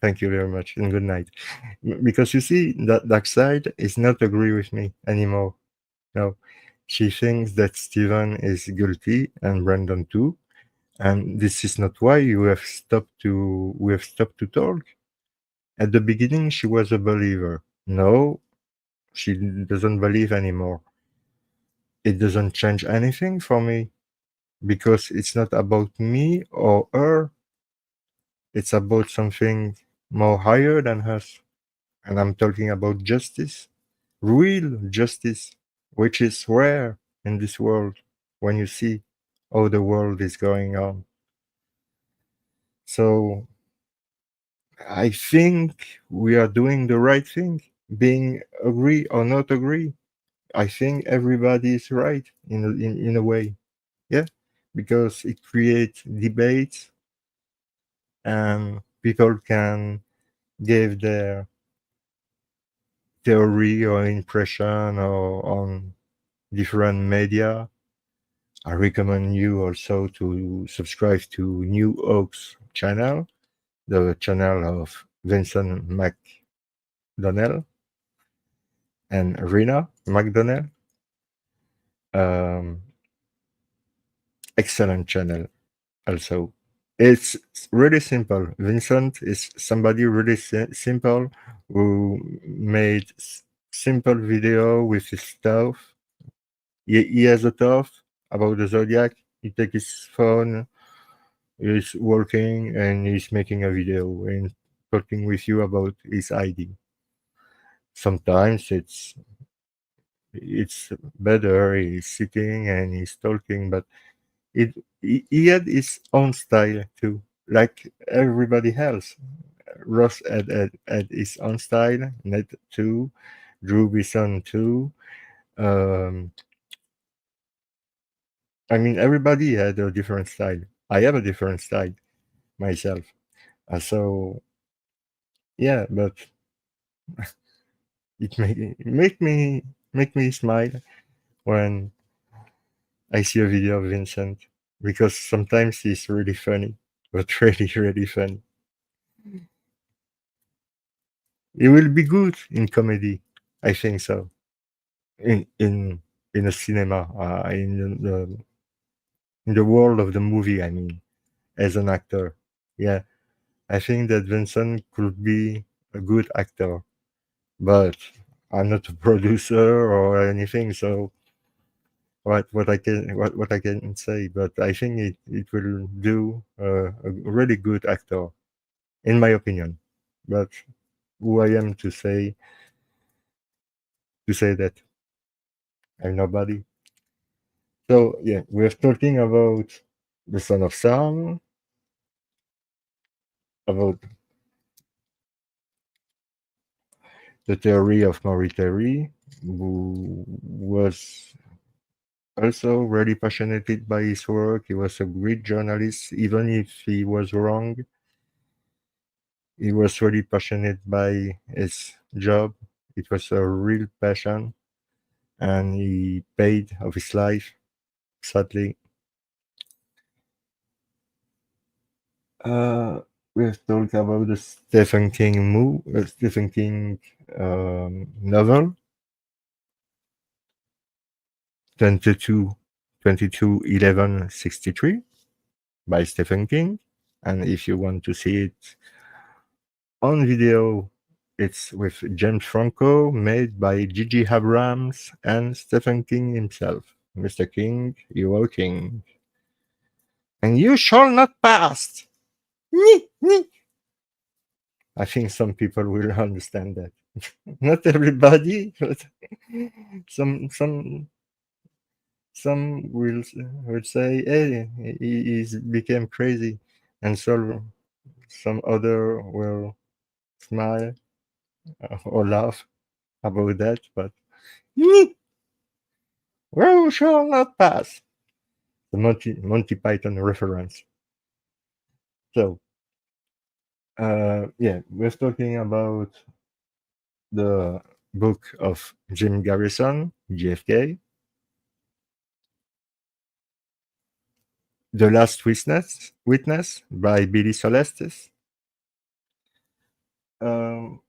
thank you very much and good night. Because you see, that Dark Side is not agree with me anymore. No, she thinks that Steven is guilty and Brandon too, and this is not why we have stopped to talk. At the beginning, she was a believer. No, she doesn't believe anymore. It doesn't change anything for me because it's not about me or her. It's about something more higher than us. And I'm talking about justice, real justice, which is rare in this world when you see how the world is going on. So I think we are doing the right thing, being agree or not agree. I think everybody is right in a way, yeah, because it creates debates and people can give their theory or impression or on different media. I recommend you also to subscribe to New Oaks channel, the channel of Vincent McDonnell and Rena McDonnell. Um, excellent channel also. It's really simple. Vincent is somebody really simple who made simple video with his stuff. He has a thought about the Zodiac. He takes his phone, he's working, and he's making a video and talking with you about his ID. Sometimes it's better. He's sitting and he's talking, but he had his own style too, like everybody else. Ross had his own style, Ned too, Drew Bison too. Um, I mean, everybody had a different style. I have a different style myself. So yeah, but it make me smile when I see a video of Vincent because sometimes he's really funny, but really really funny. He will be good in comedy, I think so. In a cinema, in the world of the movie, I mean, as an actor, yeah, I think that Vincent could be a good actor, but I'm not a producer or anything, so what I can say, but I think it will do a really good actor, in my opinion. But who I am to say that I'm nobody. So yeah, we're talking about the Son of Sam, about the theory of Maury, who was also really passionate by his work. He was a great journalist, even if he was wrong. He was really passionate by his job. It was a real passion, and he paid of his life, sadly. Uh, we've talked about the Stephen King novel, 22, 1163 by Stephen King. And if you want to see it on video, it's with James Franco, made by Gigi Abrams and Stephen King himself. Mr. King, you are king. And you shall not pass. I think some people will understand that. Not everybody, but some some will say, "Hey, he became crazy," and so some other will smile or laugh about that. But where shall not pass? The Monty Python reference. So, yeah, we're talking about the book of Jim Garrison, JFK, The Last Witness by Billy Solestis. Um,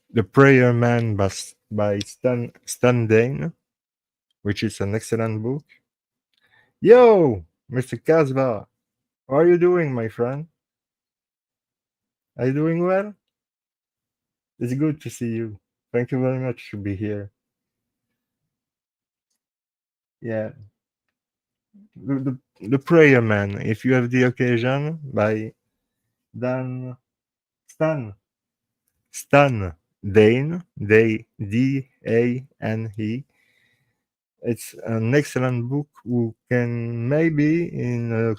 The Prayer Man by Stan Dane, which is an excellent book. Yo, Mr. Kasbah, how are you doing, my friend? Are you doing well? It's good to see you. Thank you very much to be here. Yeah, the Prayer Man, if you have the occasion, by Dan Stan Stan Dane, Dane. It's an excellent book who can maybe in a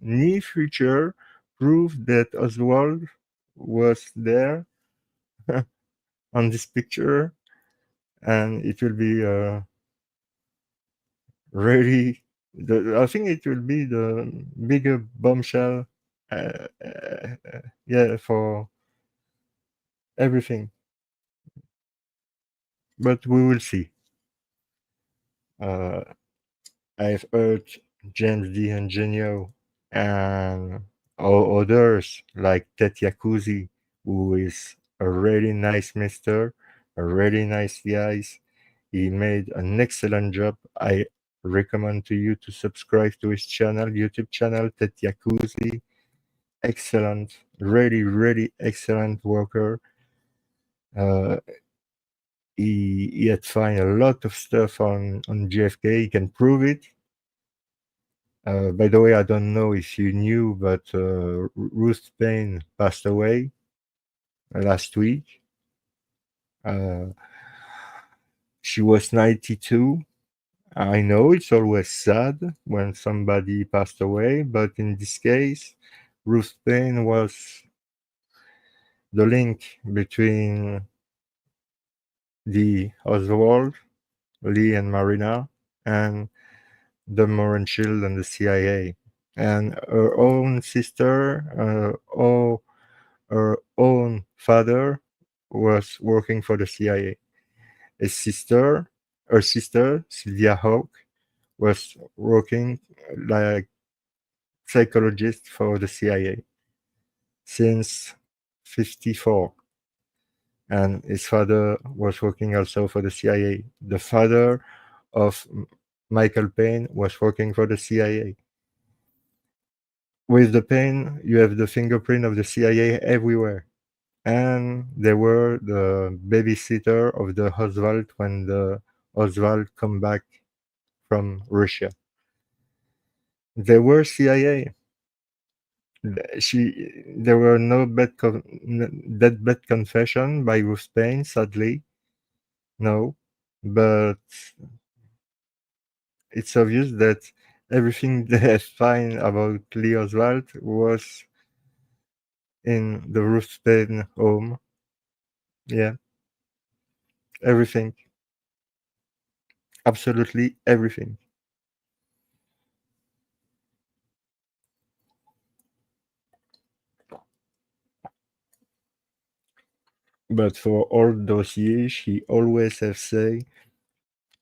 near future prove that Oswald was there on this picture, and it will be really. I think it will be the bigger bombshell, yeah, for everything. But we will see. Uh, I've heard James D. Eugenio and others like Ted Yakuzi, who is a really nice mister, a really nice guy. He made an excellent job. I recommend to you to subscribe to his channel, YouTube channel, Ted Yakuzi. Excellent, really, really excellent worker. Uh, he had find a lot of stuff on JFK. He can prove it. By the way, I don't know if you knew, but Ruth Payne passed away last week. Uh, She was 92. I know it's always sad when somebody passed away, but in this case, Ruth Payne was the link between the Oswald, Lee and Marina, and the Moran Shield and the CIA. And her own sister, or her own father was working for the CIA. His sister, her sister, Sylvia Hawke, was working like psychologist for the CIA since 54. And his father was working also for the CIA. The father of Michael Payne was working for the CIA. With the Payne, you have the fingerprint of the CIA everywhere. And they were the babysitter of the Oswald when the Oswald come back from Russia. They were CIA. There were no deathbed confession by Ruth Payne, sadly, no, but it's obvious that everything they find about Lee Oswald was in the Ruth Payne home. Yeah, everything, absolutely everything. But for all those years, she always have say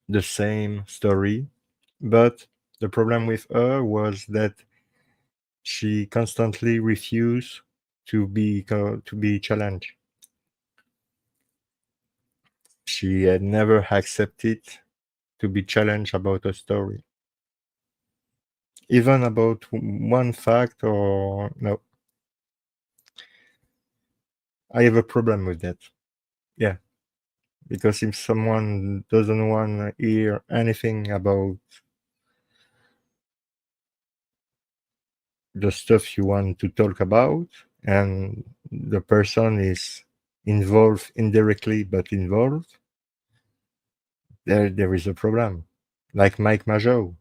the same story. But the problem with her was that she constantly refused to be challenged. She had never accepted to be challenged about a story, even about one fact or no. I have a problem with that. Yeah, because if someone doesn't want to hear anything about the stuff you want to talk about, and the person is involved indirectly but involved, there is a problem. Like Mike Mageau,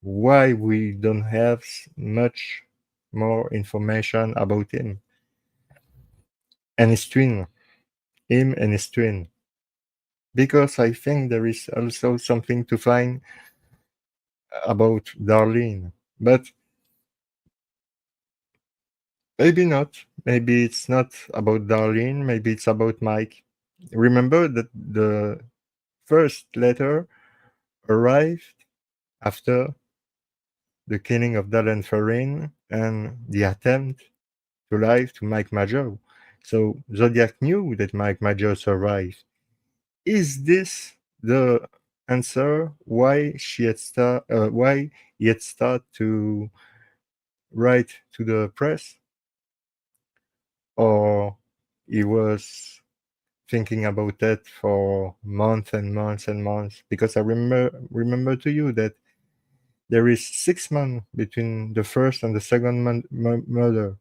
why we don't have much more information about him and his twin, him and his twin, because I think there is also something to find about Darlene, but maybe not. Maybe it's not about Darlene. Maybe it's about Mike. Remember that the first letter arrived after the killing of Darlene Ferrin and the attempt to lie to Mike Mageau. So Zodiac knew that Mike Mageau survived. Is this the answer why he had started to write to the press, or he was thinking about that for months and months and months? Because I remember to you that there is 6 months between the first and the second murder.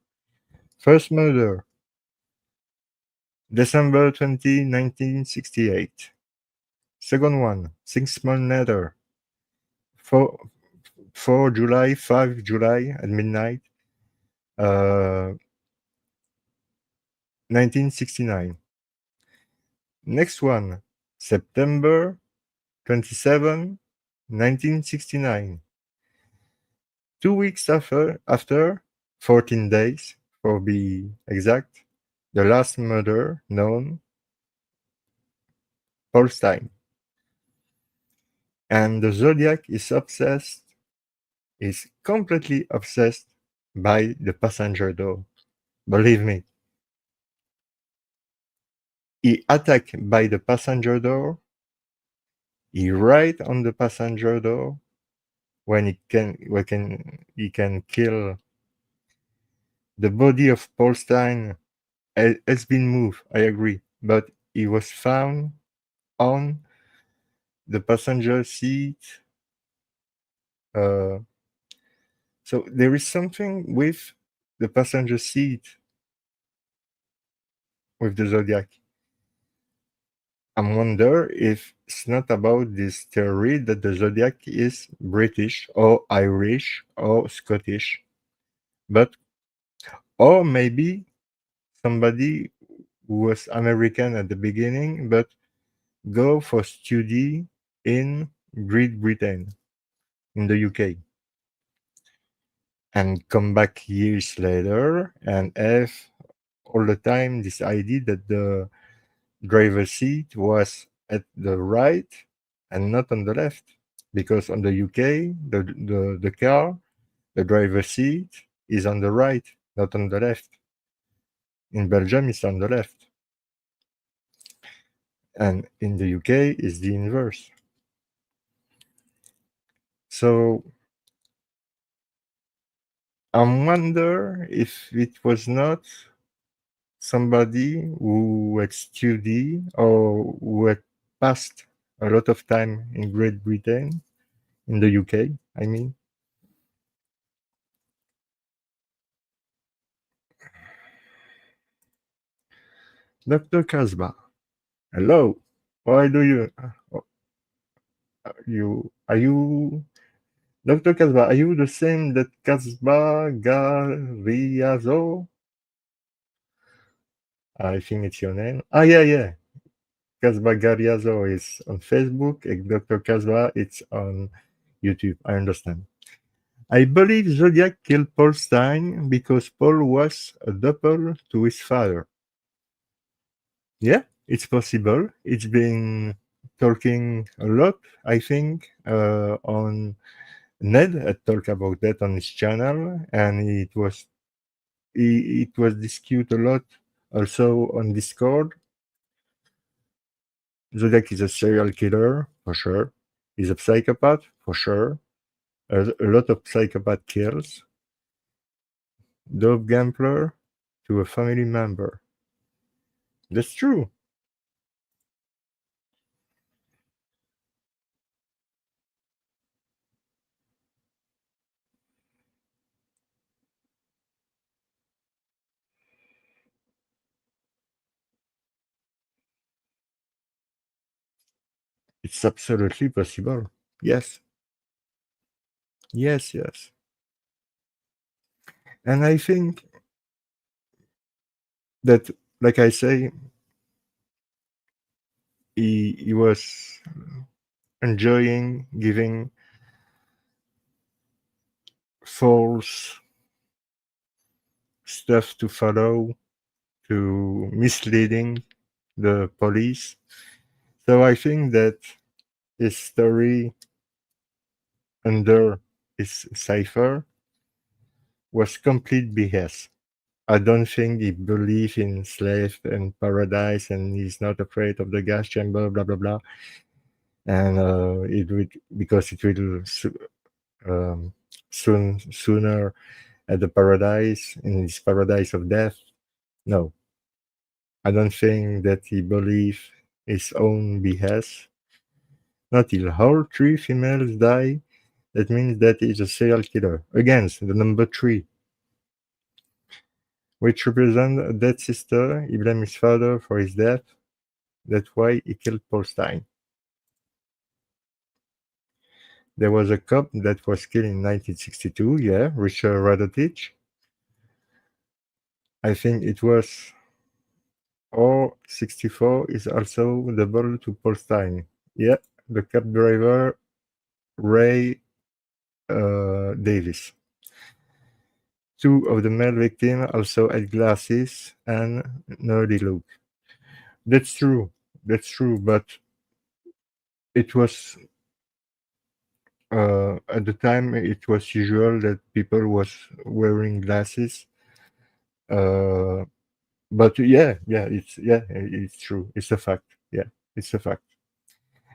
First murder, December 20, 1968. Second one, 6 months later, 4, 4 July, 5 July at midnight, 1969. Next one, September 27, 1969. 2 weeks after 14 days, for be exact, the last murder known, Paul Stein. And the Zodiac is completely obsessed by the passenger door. Believe me. He attacked by the passenger door. He right on the passenger door when he can kill. The body of Paul Stein has been moved, I agree, but he was found on the passenger seat. Uh, so there is something with the passenger seat with the Zodiac. I wonder if it's not about this theory that the zodiac is British or Irish or Scottish, but or maybe somebody who was American at the beginning, but go for study in Great Britain, in the UK, and come back years later and have all the time this idea that the driver's seat was at the right and not on the left. Because on the UK, the car, the driver's seat is on the right, not on the left. In Belgium, it's on the left. And in the UK, it's the inverse. So I wonder if it was not somebody who had studied or who had passed a lot of time in Great Britain, in the UK, I mean. Dr. Kasba, hello. Why do you Dr. Kasba, are you the same that Kasba Gariazo? I think it's your name. Ah, yeah, yeah. Kasba Gariazo is on Facebook, and Dr. Kasba it's on YouTube. I understand. I believe Zodiac killed Paul Stein because Paul was a double to his father. Yeah, it's possible. It's been talking a lot, I think, on Ned had talked about that on his channel, and it was discussed a lot also on Discord. Zodiac is a serial killer for sure. He's a psychopath for sure. A lot of psychopath kills. Dope gambler to a family member. That's true. It's absolutely possible. Yes, yes, yes. And I think that, like I say, he was enjoying giving false stuff to follow, to misleading the police. So I think that his story under his cipher was complete BS. I don't think he believes in slave and paradise, and he's not afraid of the gas chamber, blah blah blah. And it would because it will um, sooner at the paradise in this paradise of death. No, I don't think that he believes his own BS. Not till all three females die. That means that he's a serial killer. Against the number three, which represents a dead sister. He blamed his father for his death. That's why he killed Paul Stein. There was a cop that was killed in 1962, yeah, Richard Radotich. I think it was, or 64 is also double to Paul Stein. Yeah, the cab driver, Ray Davis. Two of the male victims also had glasses and nerdy look. That's true. That's true. But it was at the time it was usual that people was wearing glasses. Uh, but it's true. It's a fact. Yeah, it's a fact.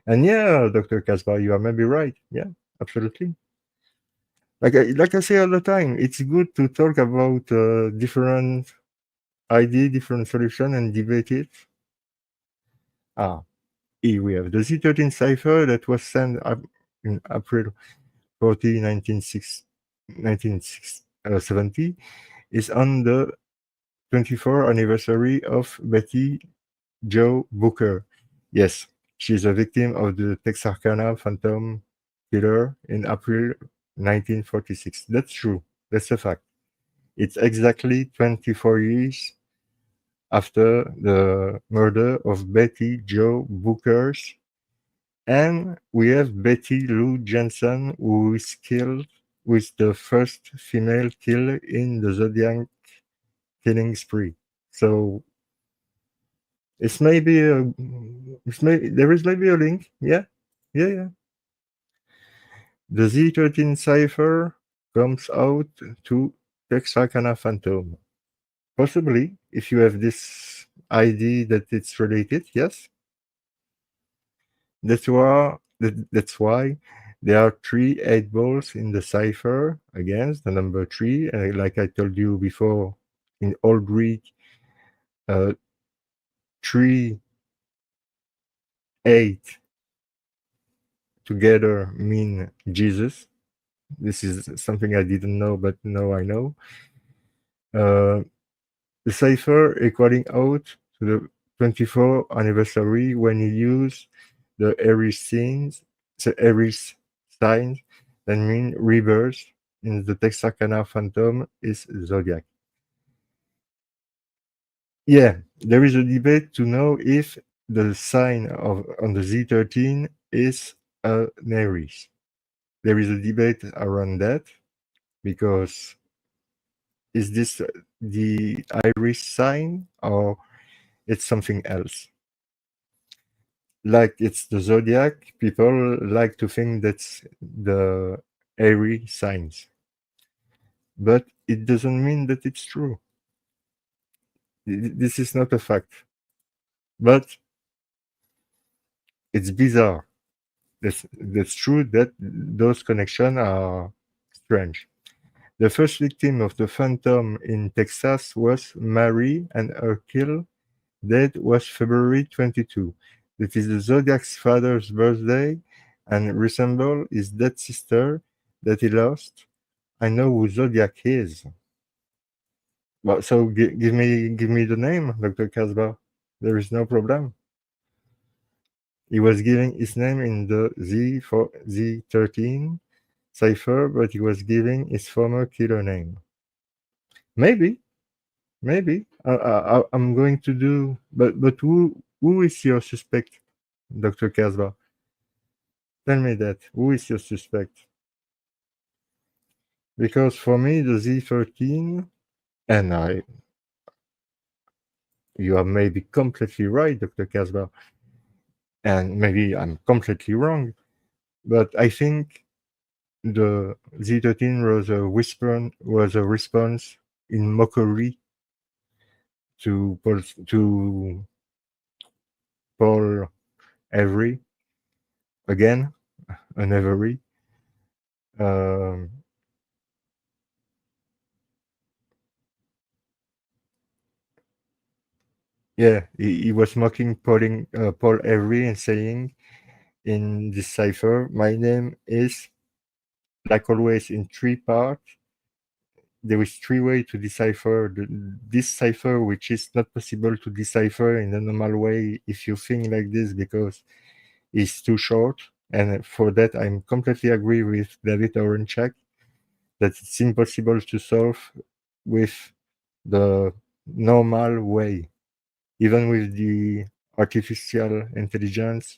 And yeah, Dr. Kaspar, you are maybe right. Yeah, absolutely. Like I say all the time, it's good to talk about different idea, different solution, and debate it. Ah, here we have the Z13 cipher that was sent up in April 14, 1970 is on the 24th anniversary of Betty Joe Booker. Yes, she's a victim of the Texarkana Phantom Killer in April 1946. That's true. That's a fact. It's exactly 24 years after the murder of Betty Jo Bookers. And we have Betty Lou Jensen, who is killed with the first female kill in the Zodiac killing spree. So it's maybe there is maybe a link. Yeah, yeah, yeah. The Z13 cipher comes out to Texarkana Phantom. Possibly, if you have this ID that it's related, yes. That's why there are three 8 balls in the cipher against the number three. Like I told you before, in Old Greek, uh, 3, 8 together mean Jesus. This is something I didn't know, but now I know. Uh, the cipher equaling out to the 24th anniversary when he used the Aries signs that mean rebirth in the Texarkana Phantom is Zodiac. Yeah, there is a debate to know if the sign on the Z13 is an Aries. There is a debate around that because is this the Irish sign or it's something else? Like it's the zodiac, people like to think that's the Aries signs, but it doesn't mean that it's true. This is not a fact, but it's bizarre. That's true that those connections are strange. The first victim of the phantom in Texas was Mary, and her kill date was February 22. That is the Zodiac's father's birthday and resemble his dead sister that he lost. I know who Zodiac is. Well, so give me the name, Dr. Casbah. There is no problem. He was giving his name in the Z13 cipher, but he was giving his former killer name. Maybe, maybe. I'm going to do. But who is your suspect, Dr. Casbah? Tell me that. Who is your suspect? Because for me, the Z13, and you are maybe completely right, Dr. Casbah, and maybe I'm completely wrong, but I think the Z13 was a response in mockery to Paul Avery again, an Avery. Um, yeah, he was mocking Paul Avery and saying in this cipher, my name is, like always, in three parts. There is three ways to decipher this cipher, which is not possible to decipher in a normal way if you think like this because it's too short. And for that, I'm completely agree with David Orenchak that it's impossible to solve with the normal way. Even with the artificial intelligence,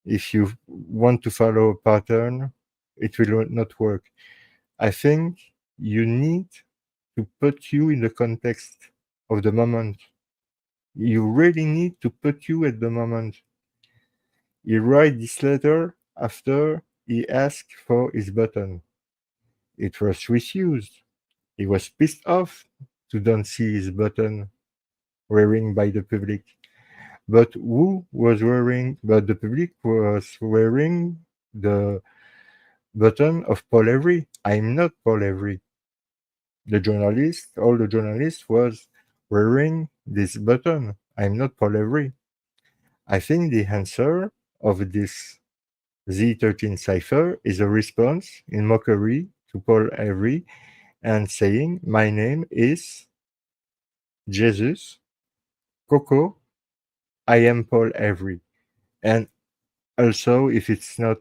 if you want to follow a pattern, it will not work. I think you need to put you in the context of the moment. You really need to put you at the moment. He write this letter after he asked for his button. It was refused. He was pissed off to don't see his button wearing by the public. But who was wearing? But the public was wearing the button of Paul Avery. I'm not Paul Avery. All the journalists was wearing this button. I'm not Paul Avery. I think the answer of this Z13 cipher is a response in mockery to Paul Avery and saying, my name is Jesus Coco I am Paul Avery. And also, if it's not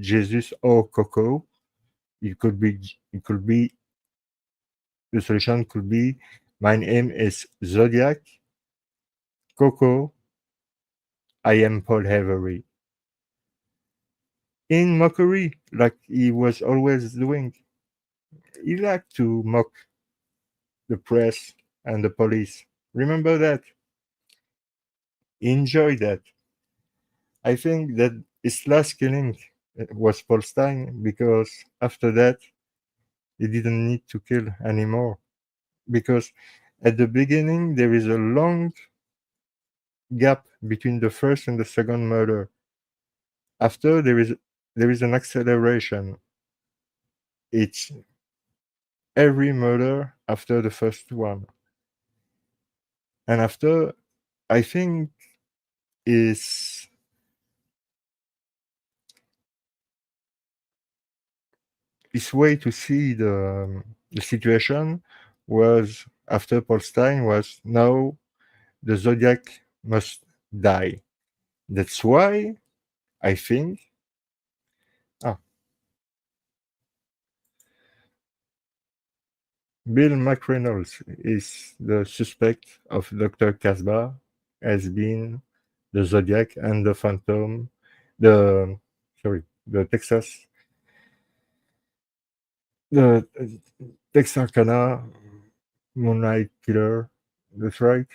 Jesus or Coco, it could be it could be the solution could be my name is Zodiac Coco. I am Paul Avery. In mockery, like he was always doing, he liked to mock the press and the police. Remember that. Enjoy that. I think that his last killing was Paul Stein because after that he didn't need to kill anymore. Because at the beginning there is a long gap between the first and the second murder. After there is an acceleration. It's every murder after the first one. And after I think is his way to see the situation was after Paul Stein was now the Zodiac must die. That's why I think ah, Bill McReynolds is the suspect of Dr. Casbah has been the Zodiac and the Phantom, the the the Texarkana Moonlight Killer. That's right.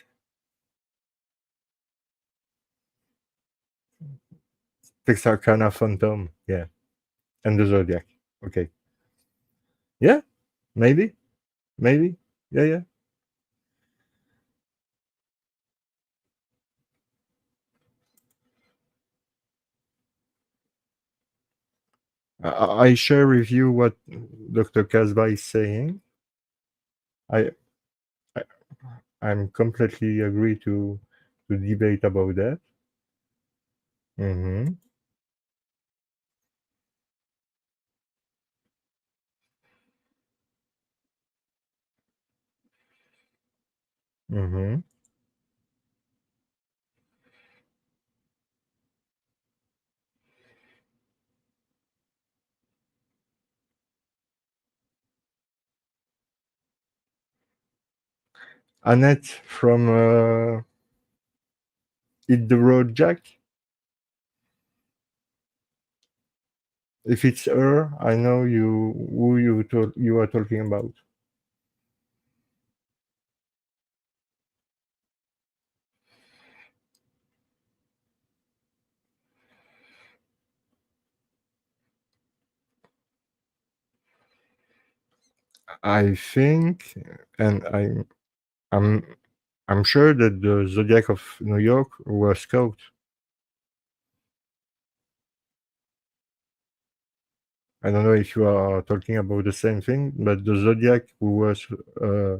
Texarkana Phantom. Yeah, and the Zodiac. Okay. Yeah, maybe, maybe. Yeah, yeah. I share with you what Dr. Casbah is saying. I, I I'm completely agree to debate about that. Mm-hmm. Mm-hmm. Annette from Hit the Road Jack. If it's her, I know you are talking about. I think, and I'm I'm sure that the Zodiac of New York was Scout. I don't know if you are talking about the same thing, but the Zodiac who was uh,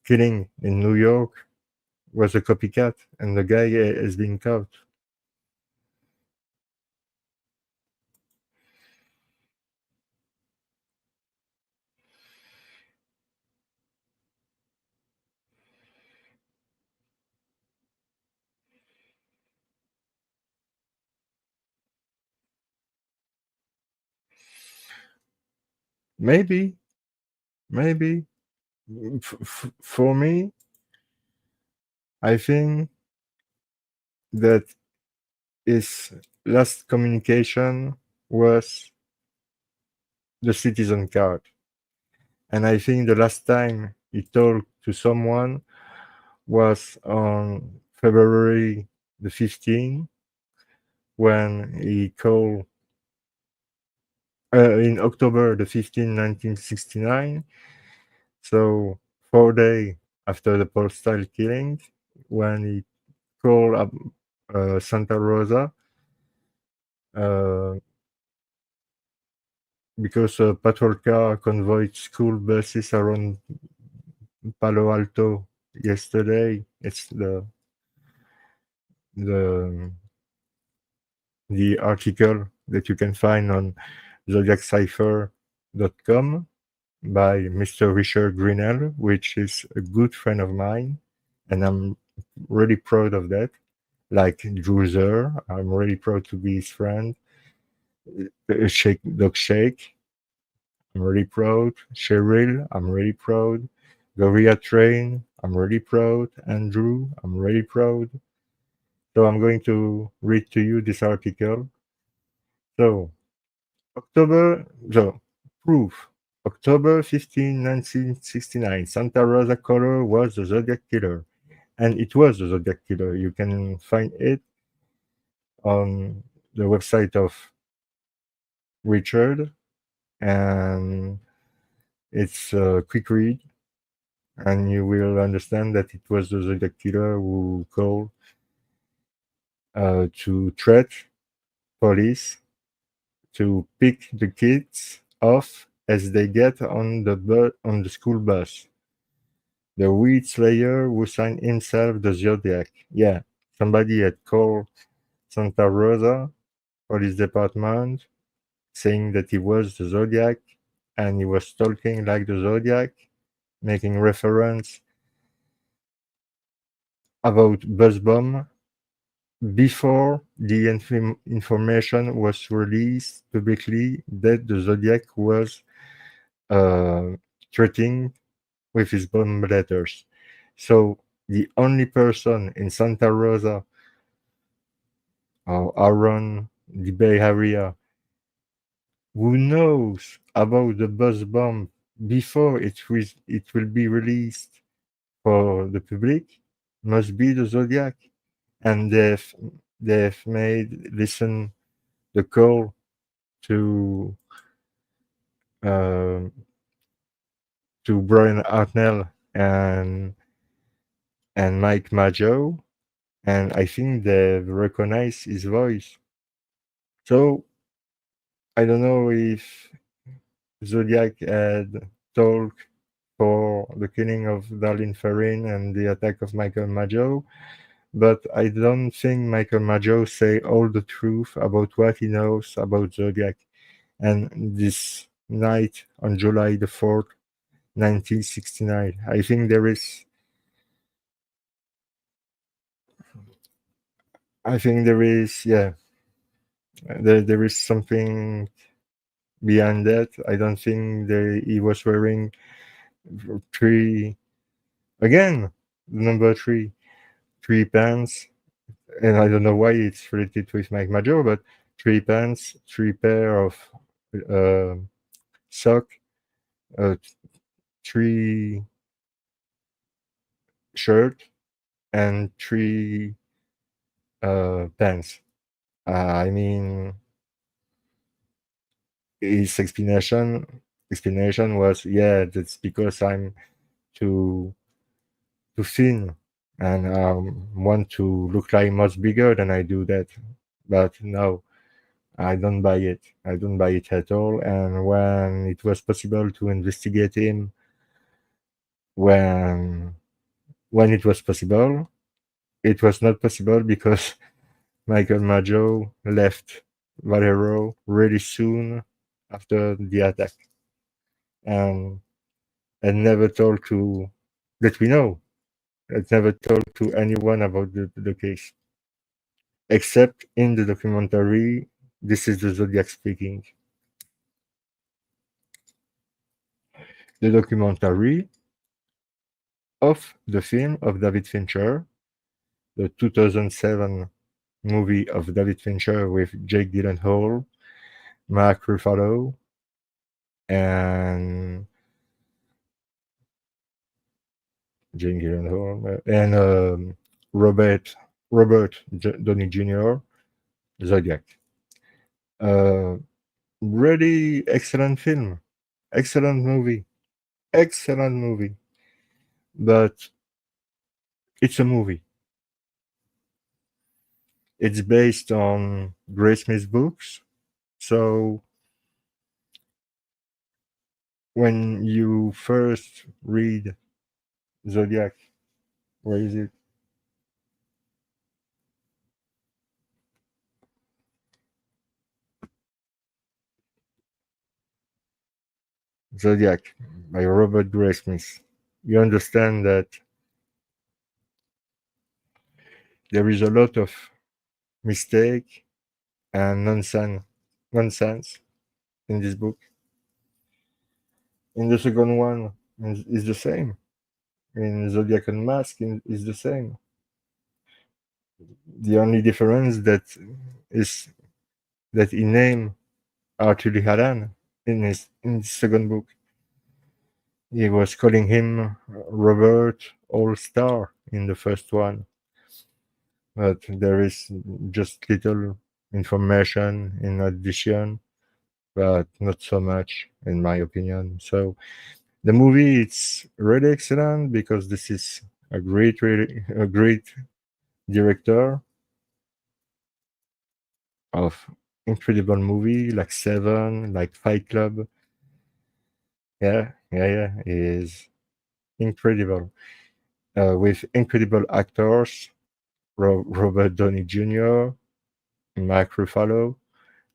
killing in New York was a copycat, and the guy has been caught. Maybe, maybe. For me, I think that his last communication was the citizen card. And I think the last time he talked to someone was on February the 15th when he called in October the 15th, 1969. So 4 days after the postal killing, when he called up Santa Rosa uh, because a patrol car convoyed school buses around Palo Alto yesterday. It's the the article that you can find on zodiaccipher.com by Mr. Richard Grinnell, which is a good friend of mine, and I'm really proud of that. Like Druser, I'm really proud to be his friend. Shake Dog Shake, I'm really proud. Cheryl, I'm really proud. Gloria Train, I'm really proud. Andrew, I'm really proud. So I'm going to read to you this article. So October, so proof. October 15, 1969, Santa Rosa Color was the Zodiac Killer. And it was the Zodiac Killer. You can find it on the website of Richard, and it's a quick read, and you will understand that it was the Zodiac Killer who called to threat police to pick the kids off as they get on on the school bus. The weed slayer who signed himself the Zodiac. Yeah, somebody had called Santa Rosa Police Department saying that he was the Zodiac and he was talking like the Zodiac, making reference about bus bomb before the information was released publicly that the Zodiac was uh, threatening with his bomb letters. So the only person in Santa Rosa or around the Bay Area who knows about the bus bomb before it will be released for the public must be the Zodiac. And they've made listen the call to um Brian Hartnell and Mike Maggio, and I think they've recognized his voice. So I don't know if Zodiac had talked for the killing of Darlene Ferrin and the attack of Michael Maggio, but I don't think Michael Maggio say all the truth about what he knows about Zodiac. And this night on July the 4th, 1969, I think there is, yeah, there is something beyond that. I don't think he was wearing three, again, number three pants, and I don't know why it's related with Mike Major, but three pants, three pair of uh, sock, uh, three shirt, and three pants. I mean, his explanation was, yeah, that's because I'm too thin and want to look like much bigger than I do that. But no, I don't buy it. I don't buy it at all. And when it was possible to investigate him, when when it was possible, it was not possible because Michael Maggio left Valero really soon after the attack, and never told to that we know. It never told to anyone about the case, except in the documentary. This is the Zodiac speaking. The documentary of the film of David Fincher, the 2007 movie of David Fincher with Jake Gyllenhaal, Mark Ruffalo, and Jake Gyllenhaal, and Robert Downey Jr. Zodiac. Uh, really excellent movie. But it's a movie. It's based on Grace Smith's books. So when you first read Zodiac, where is it? Zodiac by Robert Graysmith. You understand that There is a lot of mistake and nonsense in this book. In the second one is the same. In Zodiac Unmasked is the same. The only difference is that he named Arthur Haran in his second book. He was calling him Robert All Star in the first one, but there is just little information in addition, but not so much in my opinion. So the movie it's really excellent because this is a great director of incredible movie like Seven, like Fight Club. Yeah, is incredible with incredible actors: Robert Downey Jr., Mark Ruffalo,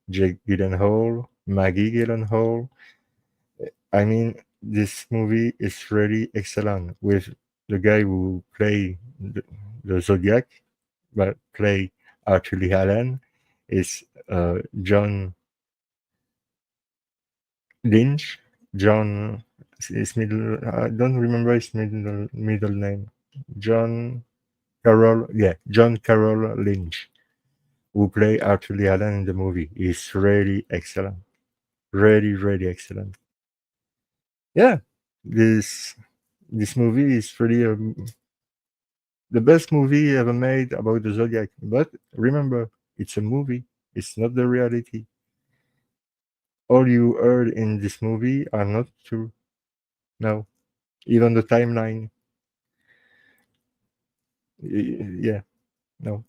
Jake Gyllenhaal, Maggie Gyllenhaal. I mean, this movie is really excellent with the guy who play the Zodiac, but play Arthur Lee Allen is John Lynch. John, his middle, I don't remember his middle name. John Carroll, yeah, John Carroll Lynch, who play Arthur Lee Allen in the movie, is really excellent. Really, really excellent. Yeah, this this movie is really the best movie ever made about the Zodiac. But remember, it's a movie. It's not the reality. All you heard in this movie are not true. No, even the timeline. Yeah, no.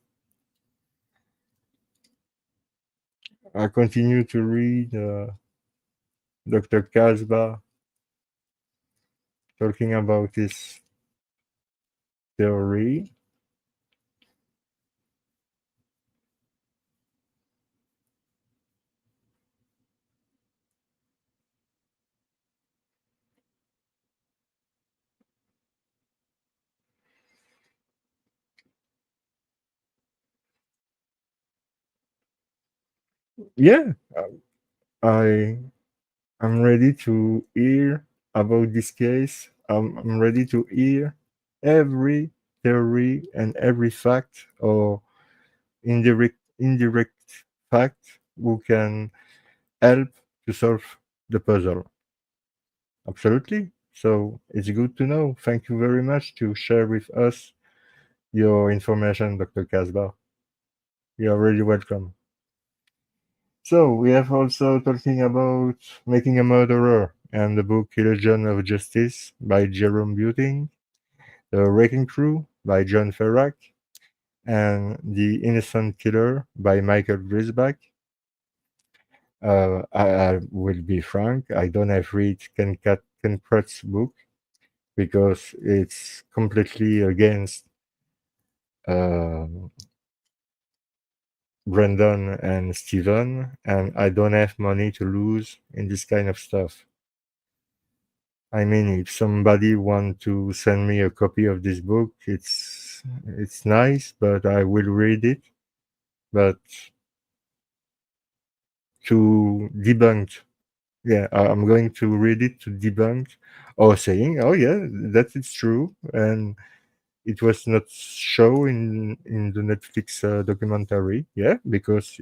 I continue to read Dr. Casbah talking about his theory. Yeah, I I'm ready to hear about this case. I'm ready to hear every theory and every fact or indirect fact who can help to solve the puzzle. Absolutely. So it's good to know. Thank you very much to share with us your information, Dr. Kasbah. You are really welcome. So we have also talking about Making a Murderer and the book Illusion of Justice by Jerome Buting, The Wrecking Crew by John Ferrack, and The Innocent Killer by Michael Grisback. I will be frank, I don't have read Ken Pratt's book because it's completely against uh, Brandon and Steven, and I don't have money to lose in this kind of stuff. I mean, if somebody want to send me a copy of this book, it's nice, but I will read it. But to debunk, yeah, I'm going to read it to debunk or saying, oh yeah, that is true, and it was not shown in the Netflix documentary, yeah, because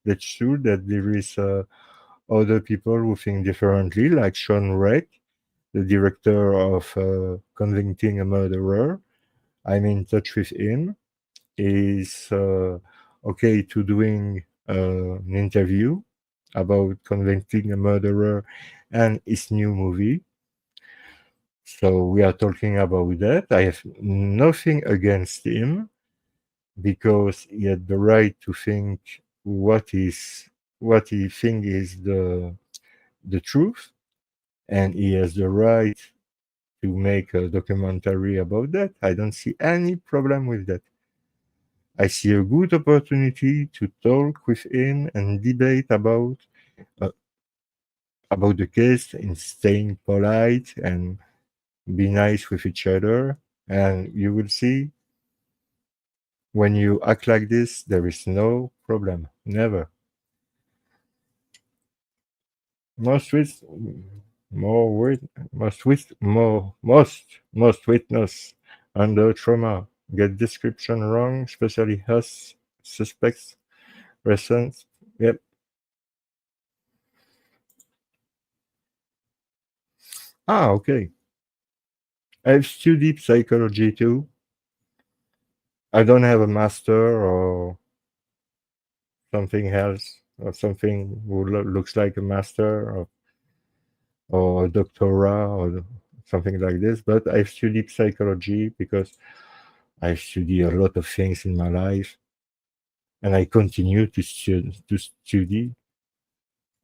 that's true that there is other people who think differently, like Sean Reck, the director of Convicting a Murderer. I'm in touch with him. He's okay to doing an interview about Convicting a Murderer and his new movie. So we are talking about that. I have nothing against him because he had the right to think what he think is the truth, and he has the right to make a documentary about that. I don't see any problem with that. I see a good opportunity to talk with him and debate uh, about the case and staying polite and be nice with each other. And you will see When you act like this, there is no problem. Never. Most with more with most witness under trauma get description wrong, especially us suspects recent. Yep. Ah, okay. I've studied psychology too. I don't have a master or something else or something who looks like a master or a doctorate or something like this, but I've studied psychology because I study a lot of things in my life and I continue to study.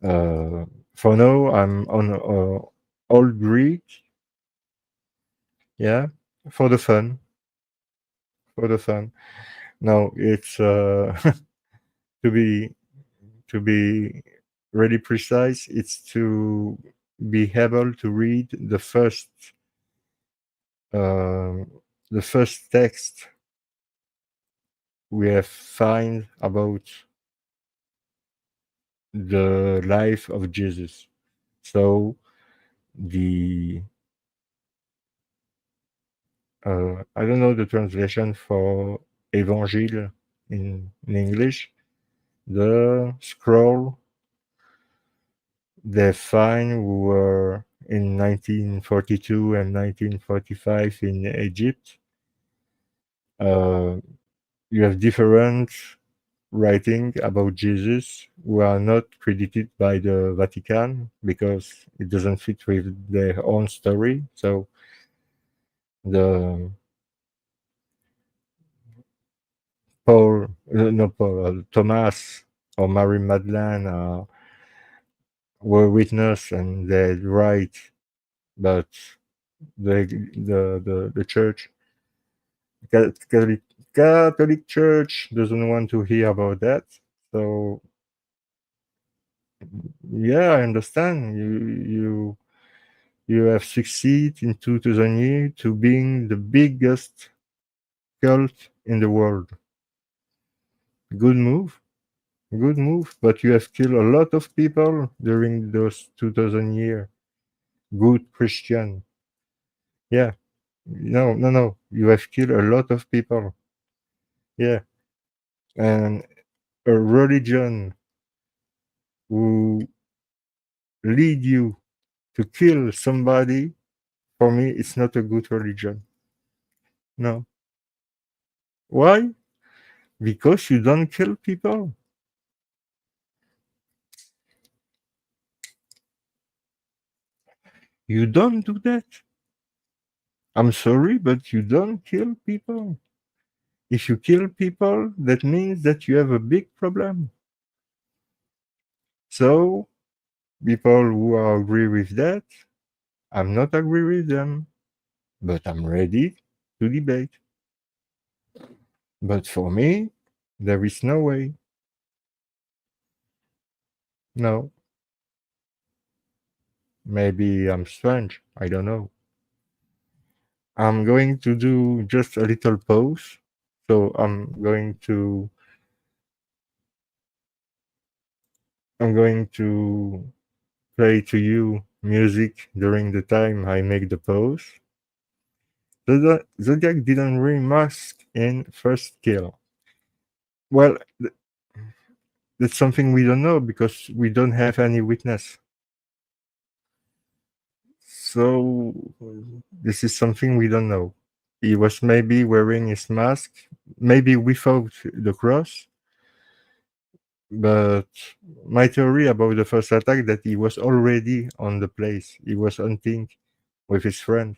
Uh, for now, I'm on old Greek, yeah, for the fun, for the fun. No, it's to be to be really precise. It's to be able to read uh, the first text we have find about the life of Jesus. So the I don't know the translation for Evangel in English. The scroll they find were in 1942 and 1945 in Egypt. Uh, you have different writing about Jesus who are not credited by the Vatican because it doesn't fit with their own story. So the Thomas or Mary Magdalene were witness and they write, but the church, Catholic, Catholic Church doesn't want to hear about that. So yeah, I understand you have succeeded in 2000 years to being the biggest cult in the world. Good move. Good move, but you have killed a lot of people during those 2000 years. Good Christian. Yeah. No, no, no. You have killed a lot of people. Yeah. And a religion who lead you to kill somebody, for me, it's not a good religion. No. Why? Because you don't kill people. You don't do that. I'm sorry, but you don't kill people. If you kill people, that means that you have a big problem. So, people who are agree with that, I'm not agree with them, but I'm ready to debate. But for me, there is no way. No. Maybe I'm strange. I don't know. I'm going to do just a little pause. So I'm going to play to you music during the time I make the pause. Zodiac didn't really mask in first kill. Well, that's something we don't know because we don't have any witness. So this is something we don't know. He was maybe wearing his mask, maybe without the cross. But my theory about the first attack that he was already on the place. He was hunting with his friend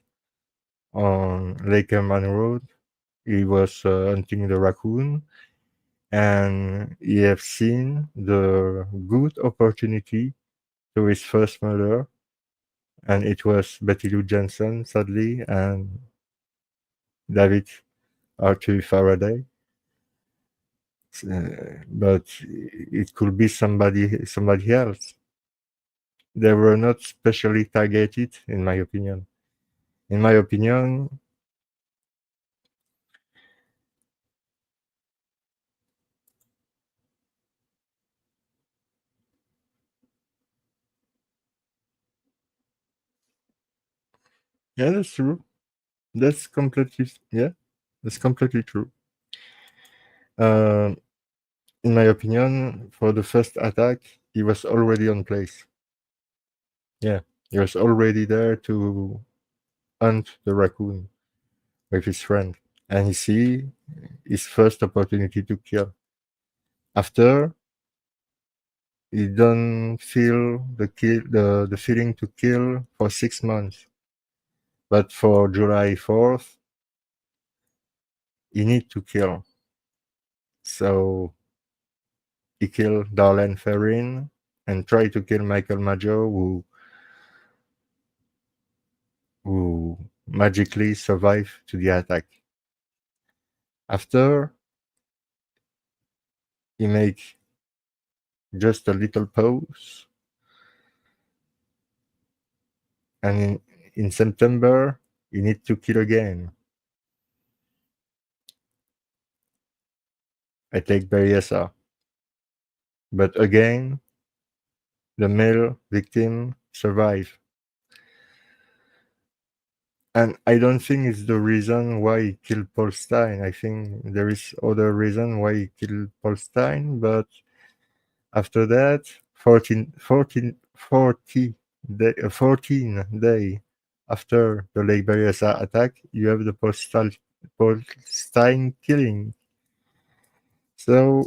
on Lake Herman Road. He was hunting the raccoon, and he have seen the good opportunity to his first murder, and it was Betty Lou Jensen, sadly, and David Arthur Faraday. But it could be somebody else. They were not specially targeted, in my opinion. In my opinion, Yeah, that's true. That's completely yeah, that's completely true. Um, in my opinion, for the first attack, he was already on place. Yeah, he was already there to hunt the raccoon with his friend, and he see his first opportunity to kill. After he don't feel the feeling to kill for 6 months, but for July 4th, he need to kill. So he killed Darlene Ferrin and tried to kill Michael Maggio, who magically survived to the attack. After he make just a little pause, and in September he need to kill again. I take Berryessa, but again the male victim survive. And I don't think it's the reason why he killed Paul Stein. I think there is other reason why he killed Paul Stein, but after that, 14 day after the Lake Berryessa attack, you have the Paul Stein killing. So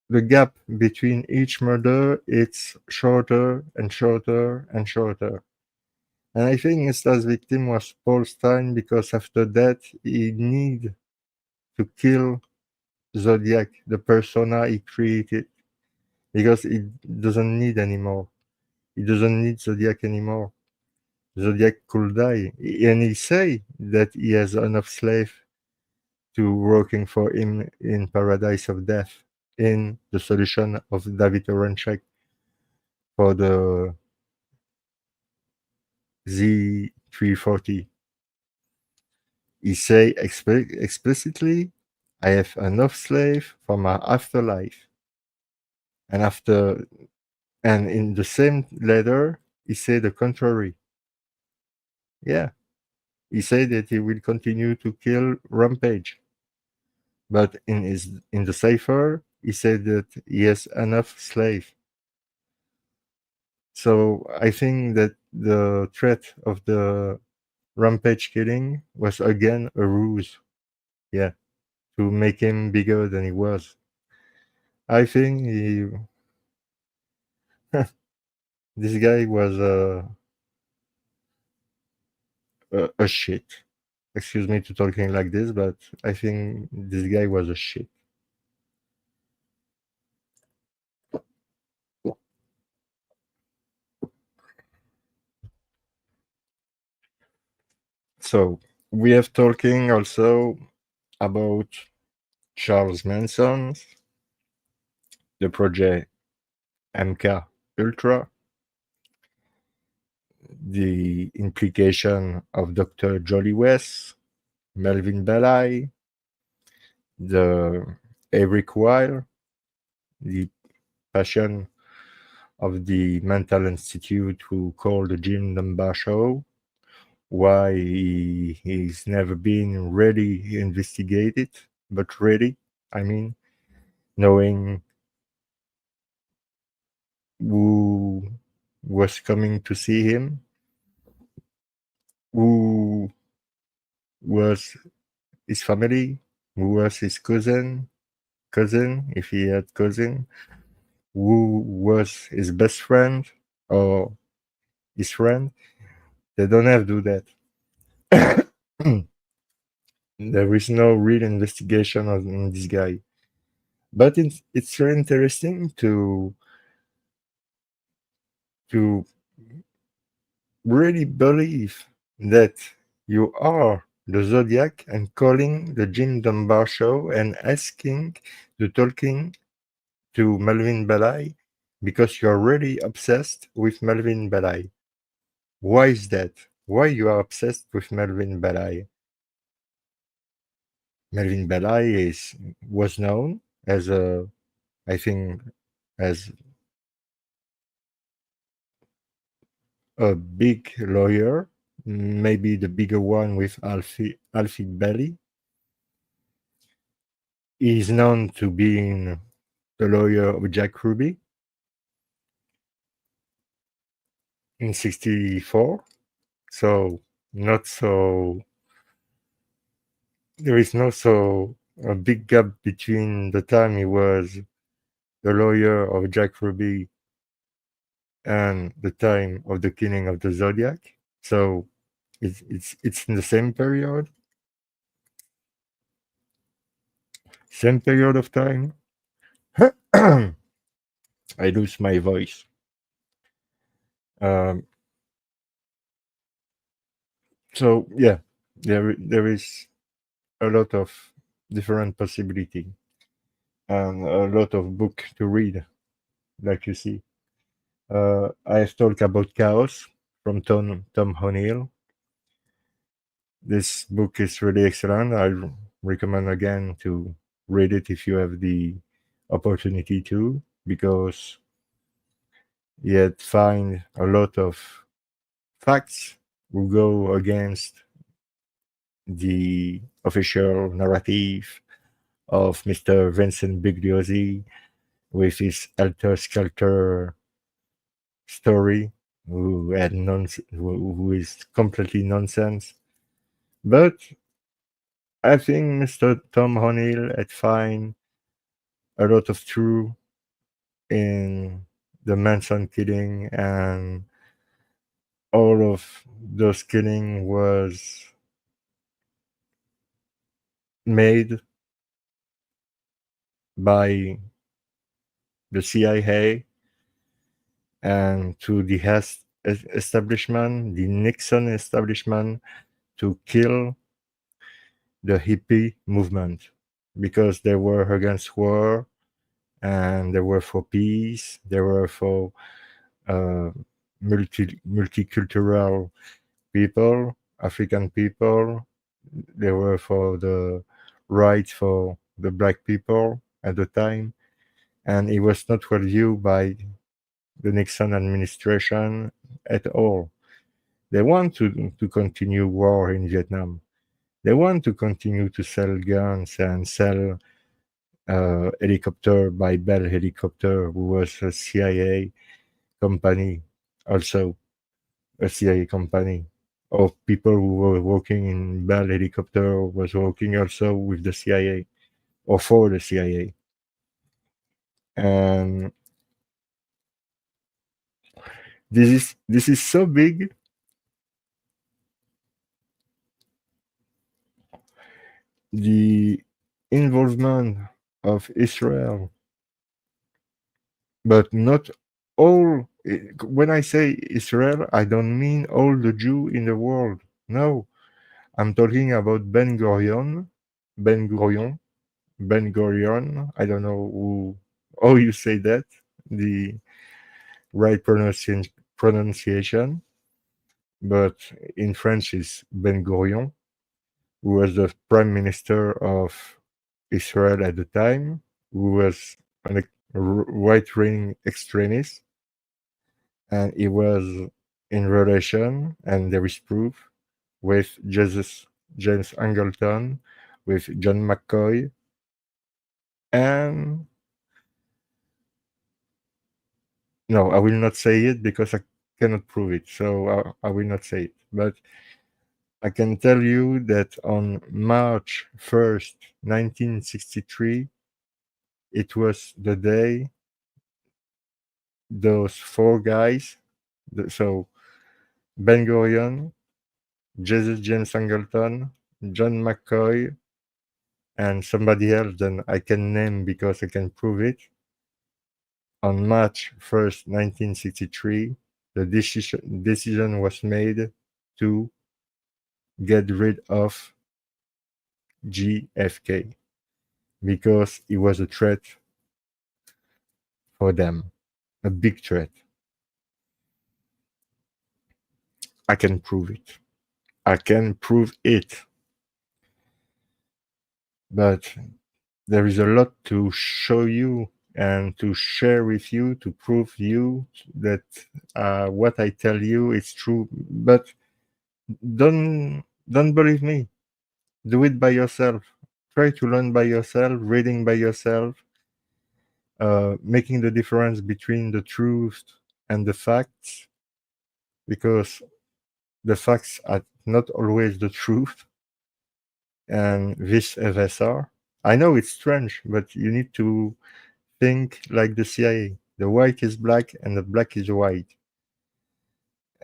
the gap between each murder it's shorter and shorter and shorter. And I think his last victim was Paul Stein because after that he need to kill Zodiac, the persona he created, because he doesn't need anymore. He doesn't need Zodiac anymore. Zodiac could die, and he say that he has enough slave to working for him in Paradise of Death, in the solution of David Orenchek for the Z340. He say explicitly, I have enough slave for my afterlife. And after and in the same letter, he said the contrary. Yeah, he said that he will continue to kill Rampage, but in the cipher, he said that he has enough slave. So I think that the threat of the Rampage killing was again a ruse. Yeah, to make him bigger than he was. I think this guy was a shit. Excuse me to talking like this, but I think this guy was a shit. So we have talking also about Charles Manson, the project MK Ultra, the implication of Dr. Jolly West, Melvin Belli, the Eric Weil, the passion of the mental institute who called the Jim Dunbar show, why he's never been really investigated, but ready, I mean, knowing who was coming to see him, who was his family, who was his cousin, if he had cousin, who was his best friend or his friend. They don't have to do that. There is no real investigation on this guy. But it's very interesting to really believe that you are the Zodiac and calling the Jim Dunbar show and asking to talking to Melvin Belli because you're really obsessed with Melvin Belli. Why is that? Why you are obsessed with Melvin Belli? Melvin Belli was known as I think as a big lawyer maybe the bigger one with Alfie Bailey. He is known to being the lawyer of Jack Ruby in '64. So not so there is not so a big gap between the time he was the lawyer of Jack Ruby and the time of the killing of the Zodiac. So it's in the same period of time. I lose my voice. Um, so yeah, there is a lot of different possibility and a lot of book to read, like you see. I have talked about Chaos from Tom O'Neill. This book is really excellent. I recommend again to read it if you have the opportunity to, because yet find a lot of facts who go against the official narrative of Mr. Vincent Bigliosi with his Helter Skelter story, who is completely nonsense. But I think Mr. Tom O'Neill had find a lot of truth in the Manson killing, and all of those killing was made by the CIA and to the establishment, the Nixon establishment, to kill the hippie movement because they were against war and they were for peace. They were for uh, multicultural people, African people. They were for the rights for the black people at the time, and it was not well viewed by the Nixon administration at all. They want to continue war in Vietnam. They want to continue to sell guns and sell helicopter by Bell Helicopter, who was a CIA company, also a CIA company. Of people who were working in Bell Helicopter was working also with the CIA or for the CIA. And this is so big. The involvement of Israel, but not all. When I say Israel, I don't mean all the Jew in the world. No, I'm talking about Ben Gurion, Ben Gurion. I don't know how you say that, the right pronunciation, but in French is Ben Gurion, who was the prime minister of Israel at the time, who was a right-wing extremist, and he was in relation, and there is proof, with James Angleton, with John McCoy, and no, I will not say it because I cannot prove it, so I will not say it. But I can tell you that on March 1st, 1963, it was the day those four guys, so Ben Gurion, Jesus James Angleton, John McCoy, and somebody else that I can name because I can prove it. On March 1st, 1963, the decision was made to get rid of JFK because he was a threat for them, a big threat. I can prove it. I can prove it. But there is a lot to show you and to share with you to prove you that what I tell you is true. But Don't believe me. Do it by yourself. Try to learn by yourself, reading by yourself, making the difference between the truth and the facts, because the facts are not always the truth, and vice versa. I know it's strange, but you need to think like the CIA. The white is black and the black is white.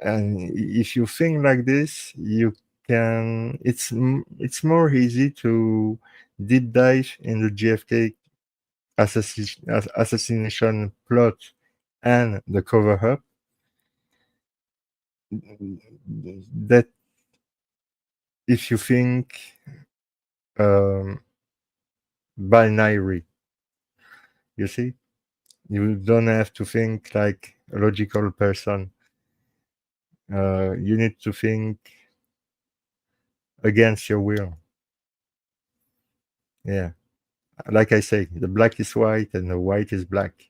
And if you think like this, you can. It's more easy to deep dive in the JFK assassination plot and the cover up that if you think um, binary. You see, you don't have to think like a logical person. You need to think against your will. Yeah, like I say, the black is white and the white is black.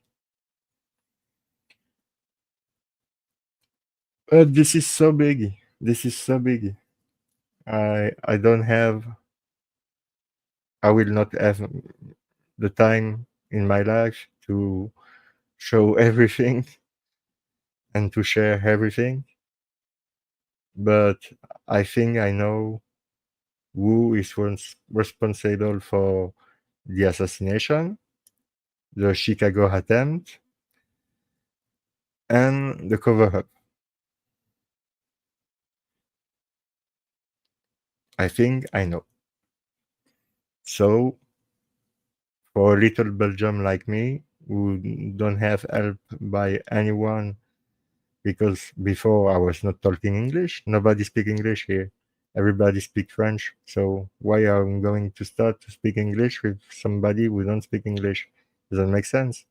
This is so big. This is so big. I don't have. I will not have the time in my life to show everything and to share everything. But I think I know who is responsible for the assassination, the Chicago attempt, and the cover up. I think I know. So, for a little Belgium like me, who don't have help by anyone, because before I was not talking English, nobody speak English here. Everybody speak French. So why I'm going to start to speak English with somebody who don't speak English? Does that make sense?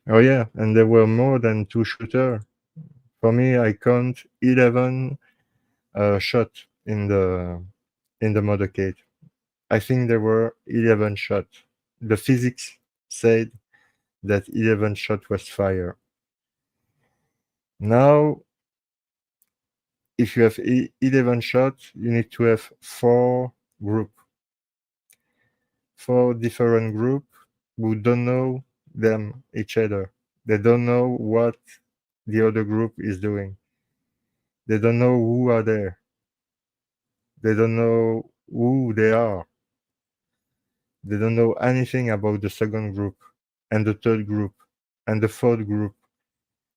Oh yeah, and there were more than two shooters. For me, I count 11 shots in the motorcade. I think there were 11 shots. The physics said that 11 shot was fired. Now, if you have 11 shots, you need to have group, four different group who don't know them each other. They don't know what the other group is doing. They don't know who are there. They don't know who they are. They don't know anything about the second group and the third group and the fourth group.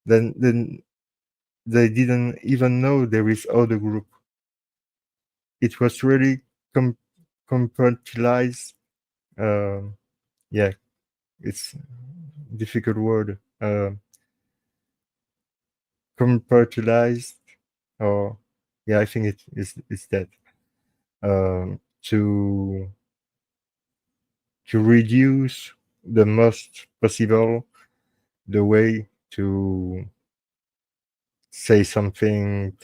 Then they didn't even know there is other group. It was really com- compartmentalized. Um, yeah, it's difficult word. Compartmentalized, or yeah, I think it's that. To reduce the most possible the way to say something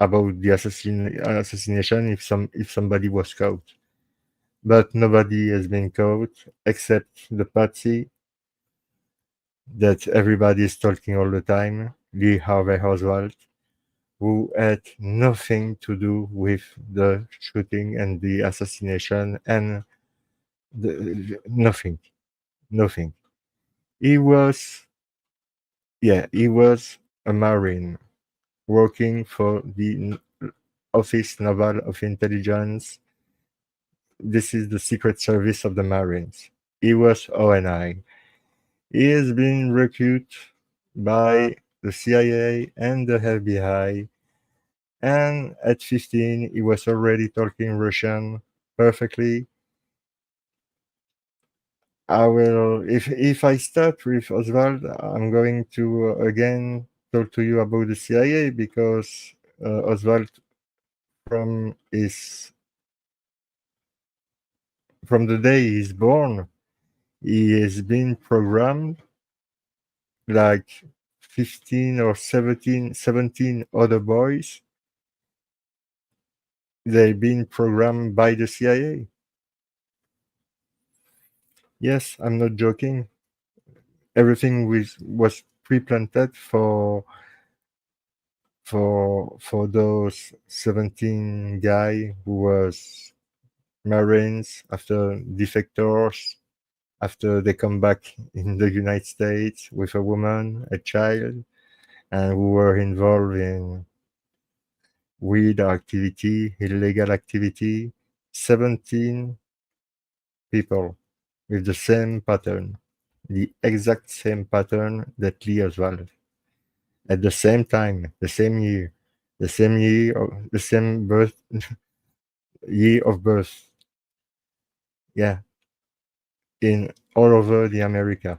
about the assassination if somebody was caught. But nobody has been caught except the patsy that everybody is talking all the time, Lee Harvey Oswald, who had nothing to do with the shooting and the assassination and nothing, nothing. He was, yeah, he was a Marine working for the Office Naval of Intelligence. This is the Secret Service of the Marines. He was ONI. He has been recruited by the CIA and the FBI, and at 15, he was already talking Russian perfectly. I will, if I start with Oswald, I'm going to again talk to you about the CIA because Oswald, from his from the day he's born, he has been programmed like 15 or 17 other boys. They've been programmed by the CIA. Yes, I'm not joking. Everything was pre-planted for those 17 guy who was Marines after defectors after they come back in the United States with a woman, a child, and who were involved in weed activity, illegal activity. 17 people with the same pattern, the exact same pattern that Lee as well. At the same time, the same birth year of birth. Yeah, in all over the America,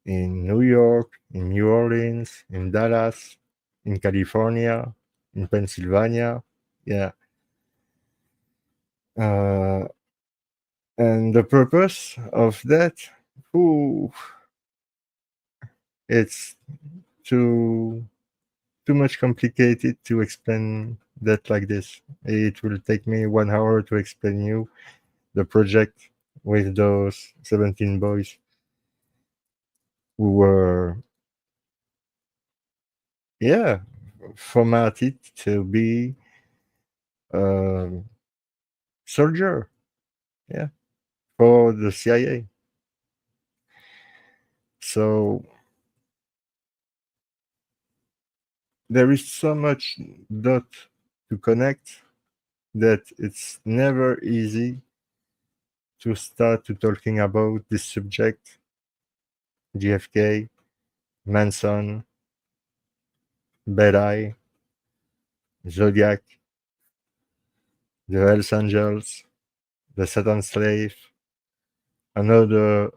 in New York, in New Orleans, in Dallas, in California, in Pennsylvania. Yeah, uh, and the purpose of that, ooh, it's too too much complicated to explain that like this. It will take me 1 hour to explain you the project with those 17 boys who were, yeah, formatted to be um, soldier, yeah, for the CIA. So there is so much dot to connect that it's never easy to start to talking about this subject, JFK, Manson, Bad Eye, Zodiac, the Hells Angels, the Satan Slave, another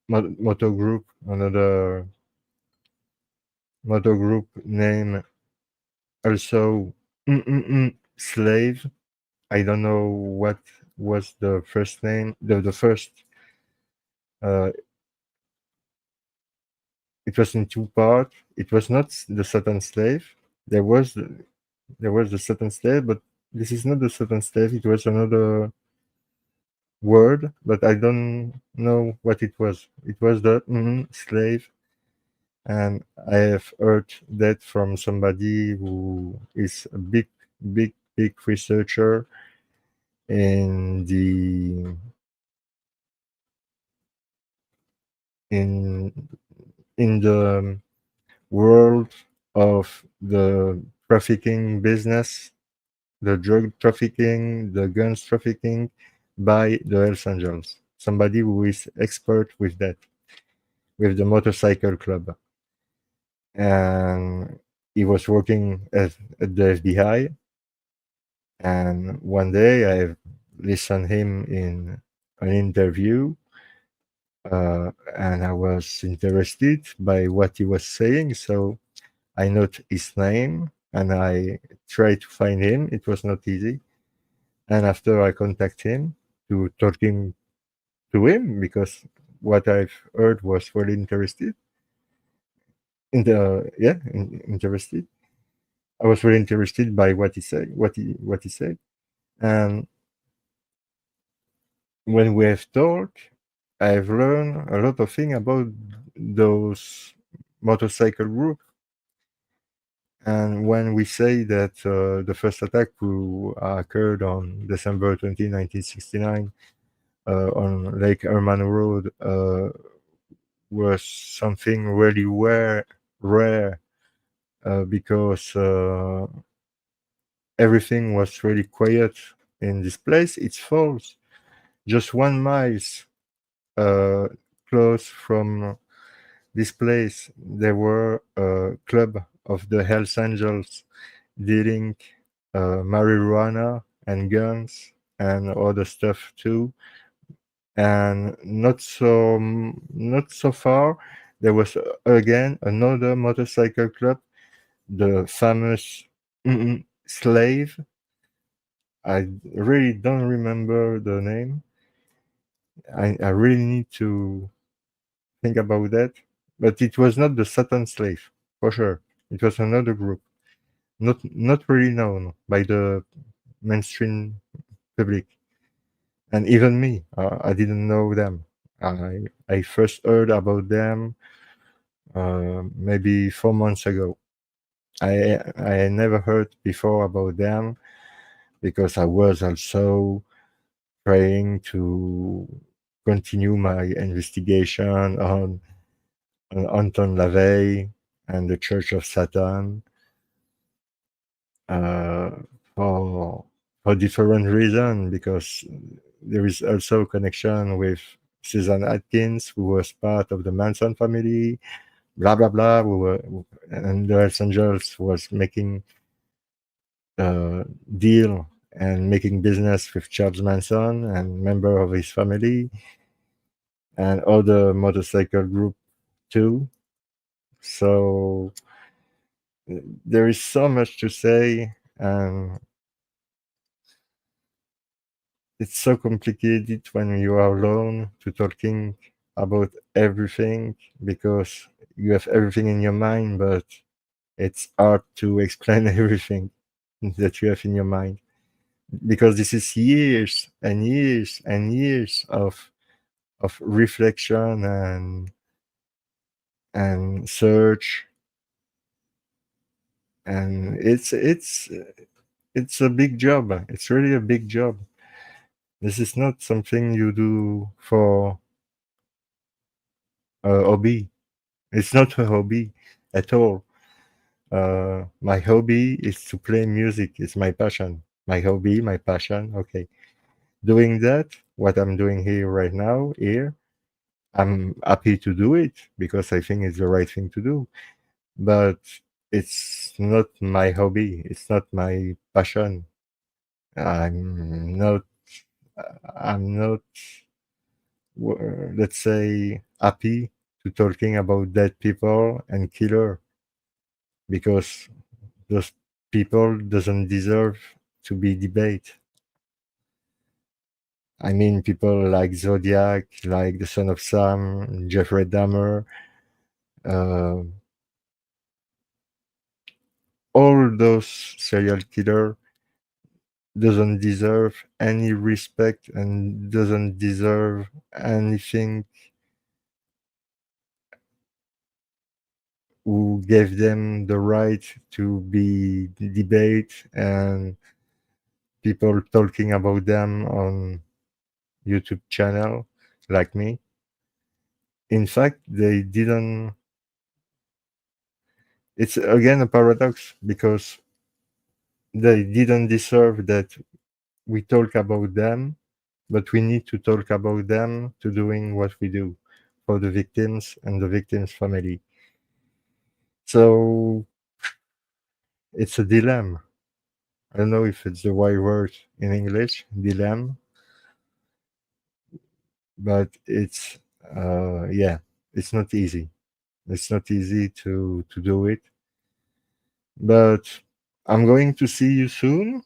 another moto group name also Slave. I don't know what was the first name. The first. Uh, it was in two parts. It was not the Satan Slave. There was there was the Satan Slave, but this is not the Satan Slave. It was another word, but I don't know what it was. It was the slave, and I have heard that from somebody who is a big researcher in the in in the world of the trafficking business, the drug trafficking, the guns trafficking by the Hells Angels. Somebody who is expert with that, with the motorcycle club. And he was working at the FBI. And one day I listened him in an interview, and I was interested by what he was saying. So I note his name and I tried to find him. It was not easy. And after I contact him to talking to him because what I've heard was very interested in the interested. I was very interested by what he said, what he said. And when we have talked, I've learned a lot of things about those motorcycle group. And when we say that the first attack occurred on December 20, 1969, on Lake Herman Road, was something really rare because everything was really quiet in this place. It's false. Just 1 mile uh, close from this place, there were a club of the Hells Angels dealing marijuana and guns and other stuff too. And not so far, there was again another motorcycle club, the famous Slave. I really don't remember the name. I really need to think about that. But it was not the Satan Slave, for sure. It was another group, not really known by the mainstream public. and even me, I didn't know them. I first heard about them maybe 4 months ago. I never heard before about them because I was also trying to continue my investigation on Anton LaVey and the Church of Satan uh, for different reasons, because there is also a connection with Susan Atkins, who was part of the Manson family, blah blah blah. And the Hells Angels was making deal and making business with Charles Manson and member of his family and other motorcycle group too. So there is so much to say, and it's so complicated when you are alone to talking about everything, because you have everything in your mind, but it's hard to explain everything that you have in your mind, because this is years and years and years of reflection and search, and it's a big job. It's really a big job. This is not something you do for a hobby. It's not a hobby at all. My hobby is to play music. It's my passion. My hobby, my passion. Okay. Doing that, what I'm doing here right now, here, I'm happy to do it because I think it's the right thing to do. But it's not my hobby. It's not my passion. I'm not. I'm not. Let's say happy to talking about dead people and killer, because those people doesn't deserve to be debate. I mean, people like Zodiac, like the Son of Sam, Jeffrey Dahmer, uh, all those serial killer doesn't deserve any respect and doesn't deserve anything who gave them the right to be debate and people talking about them on YouTube channel like me. In fact, they didn't. It's again a paradox because they didn't deserve that we talk about them, but we need to talk about them to doing what we do for the victims and the victims' family. So it's a dilemma. I don't know if it's the right word in English, dilemma, but it's yeah, it's not easy. It's not easy to do it, but I'm going to see you soon,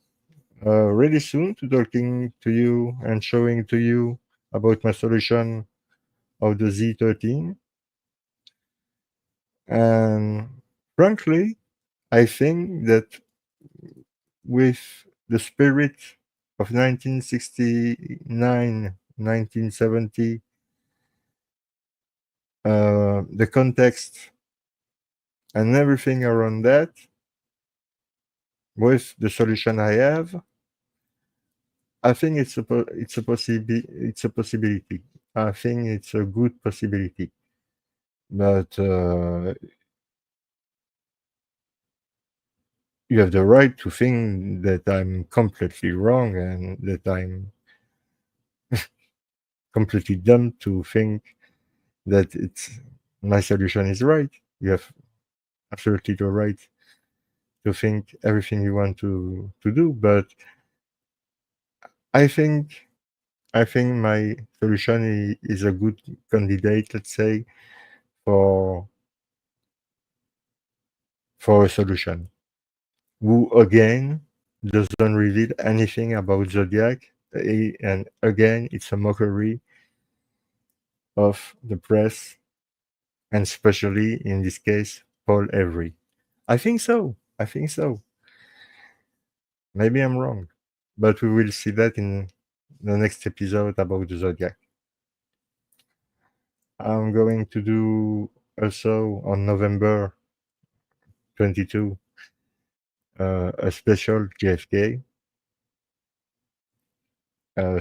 really soon, to talking to you and showing to you about my solution of the Z13. And frankly, I think that with the spirit of 1969, 1970, the context and everything around that, with the solution I have, I think it's a possibility. I think it's a good possibility. But you have the right to think that I'm completely wrong and that I'm completely dumb to think that it's my solution is right. You have absolutely the right to think everything you want to do. But I think I think my solution is a good candidate, let's say, for a solution. Who again doesn't reveal anything about Zodiac, and again it's a mockery of the press, and especially in this case, Paul Avery. I think so. I think so. Maybe I'm wrong, but we will see that in the next episode about the Zodiac. I'm going to do also on November 22 a special JFK.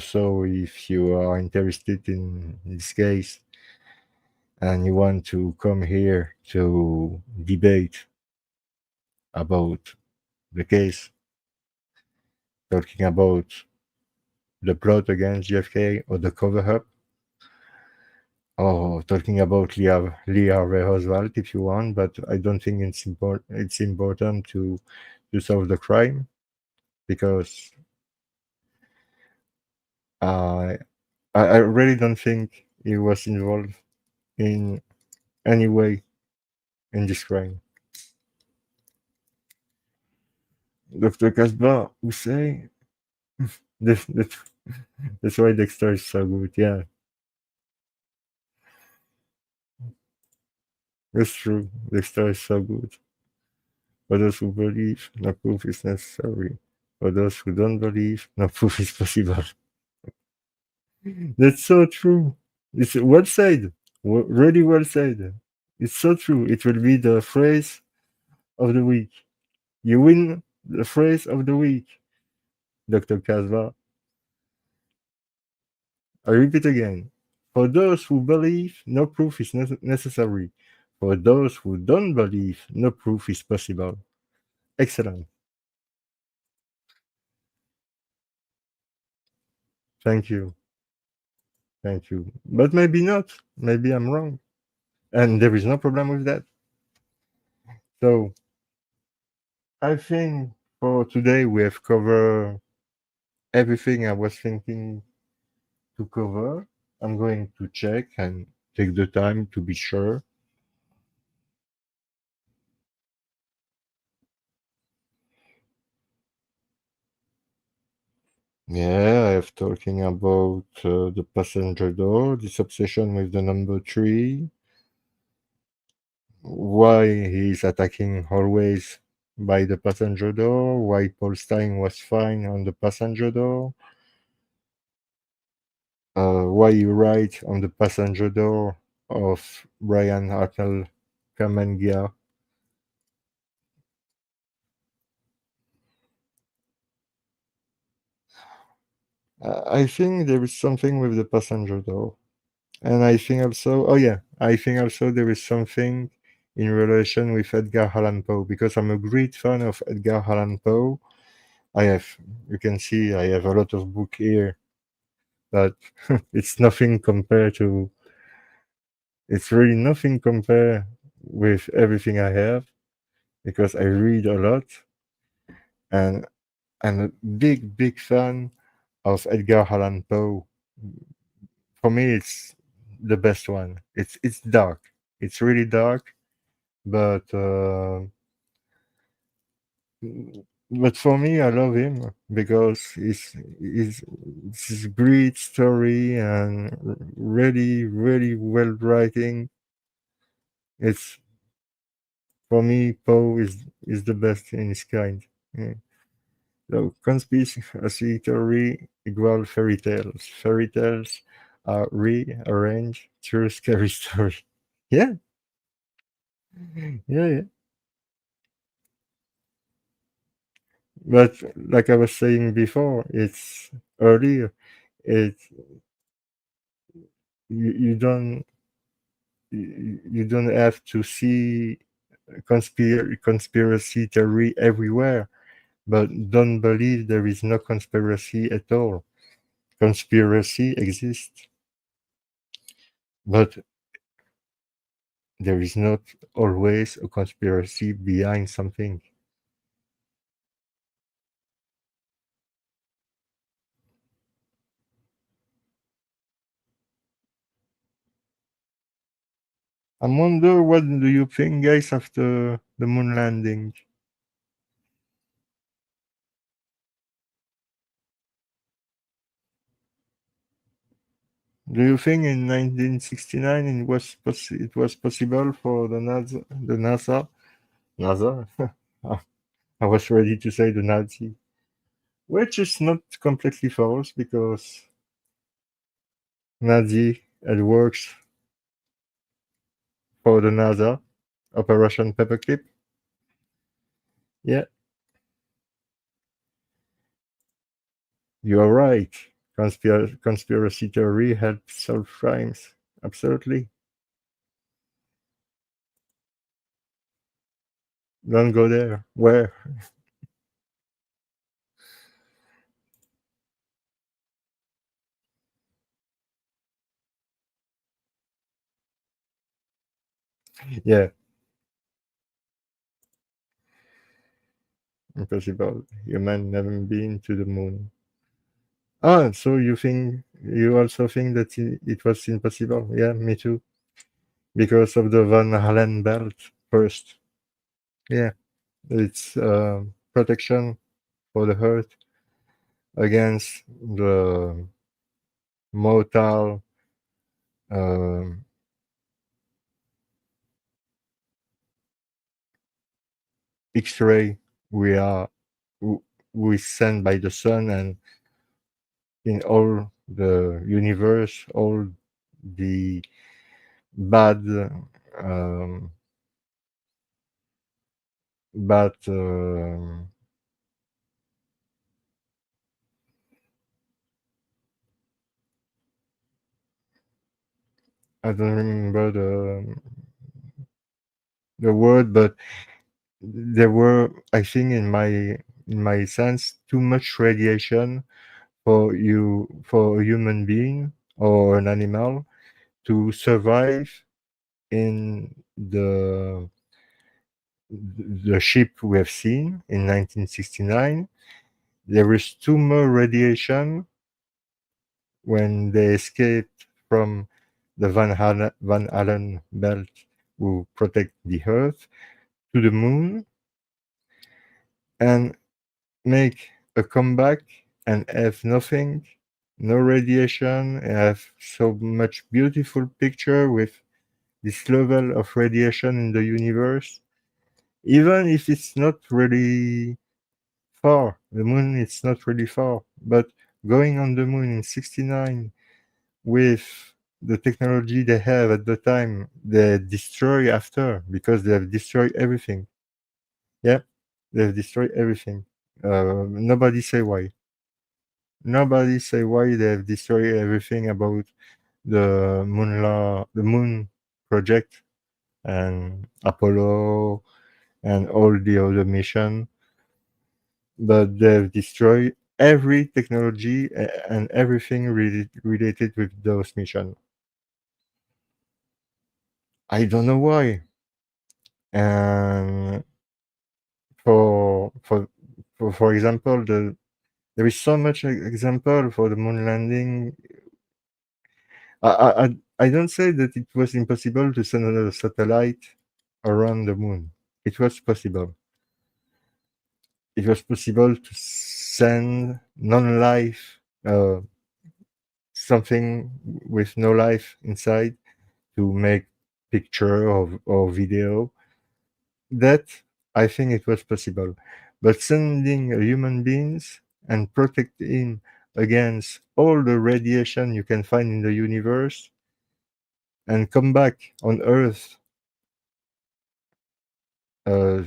So if you are interested in this case and you want to come here to debate about the case, talking about the plot against JFK or the cover up, or talking about Lee Harvey Oswald if you want, but I don't think it's important to solve the crime because I I really don't think he was involved in any way in this crime. Dr. Casbah, who say this, that's why Dexter is so good. Yeah, that's true. Dexter is so good. For those who believe, no proof is necessary. For those who don't believe, no proof is possible. That's so true. It's well said. Really well said. It's so true. It will be the phrase of the week. You win the phrase of the week, Dr. Casbah. I repeat again. For those who believe, no proof is necessary. For those who don't believe, no proof is possible. Excellent. Thank you. Thank you. But maybe not. Maybe I'm wrong. And there is no problem with that. So I think for today we have covered everything I was thinking to cover. I'm going to check and take the time to be sure. Yeah, I have talking about the passenger door, this obsession with the number three, why he's attacking always by the passenger door, why Paul Stein was fine on the passenger door, why you write on the passenger door of Brian Hartnell Kamengia. I think there is something with the passenger door. And I think also, oh yeah, I think also there is something in relation with Edgar Allan Poe because I'm a great fan of Edgar Allan Poe. I have, you can see, I have a lot of book here, but it's nothing compared to, it's really nothing compared with everything I have because I read a lot and I'm a big fan of Edgar Allan Poe. For me, it's the best one. It's dark. It's really dark, but for me, I love him because it's his great story and really well writing. It's for me, Poe is the best in his kind. Yeah. So conspiracy theory equal fairy tales. Fairy tales are rearranged through scary story. Yeah, yeah. But like I was saying before, it's earlier. It you don't you don't have to see conspiracy theory everywhere, but don't believe there is no conspiracy at all. Conspiracy exists, but there is not always a conspiracy behind something. I wonder what do you think, guys, after the moon landing? Do you think in 1969 it was possible for NASA? I was ready to say the Nazi, which is not completely false because Nazi and works for the NASA, Operation Paperclip. Yeah, you are right. Conspiracy theory helps solve crimes. Absolutely. Don't go there. Where? Yeah, impossible. Human never been to the moon. Ah, so you also think that it was impossible? Yeah, me too. Because of the Van Halen belt first. Yeah, it's protection for the Earth against the mortal um X-ray we are we sent by the sun, and in all the universe, all the bad um, bad I don't remember the word, but there were, I think, in my sense, too much radiation for a human being or an animal to survive in the ship we have seen in 1969. There is too much radiation when they escaped from the Van Allen belt who protect the Earth to the moon and make a comeback and have nothing, no radiation, and have so much beautiful picture with this level of radiation in the universe. Even if it's not really far, the moon is not really far, but going on the moon in 69 with the technology they have at the time, they destroy after because they have destroyed everything. Yeah, they've destroyed everything. Nobody say why. Nobody say why they have destroyed everything about the moon project and Apollo and all the other mission, but they've destroyed every technology and everything related with those missions. I don't know why. And for for for example, there is so much example for the moon landing. I don't say that it was impossible to send another satellite around the moon. It was possible. It was possible to send non-life, something with no life inside, to make picture or video. That I think it was possible. But sending a human beings and protect him against all the radiation you can find in the universe and come back on Earth uh,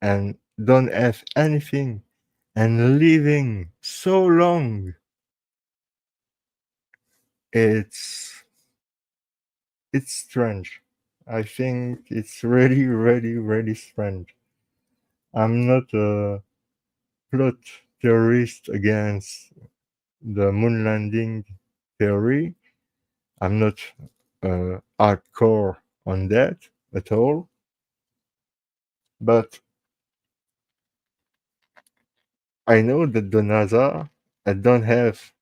and don't have anything and living so long, it's it's strange. I think it's really, really, really strange. I'm not a plot theorist against the moon landing theory. I'm not hardcore on that at all. But I know that the NASA don't have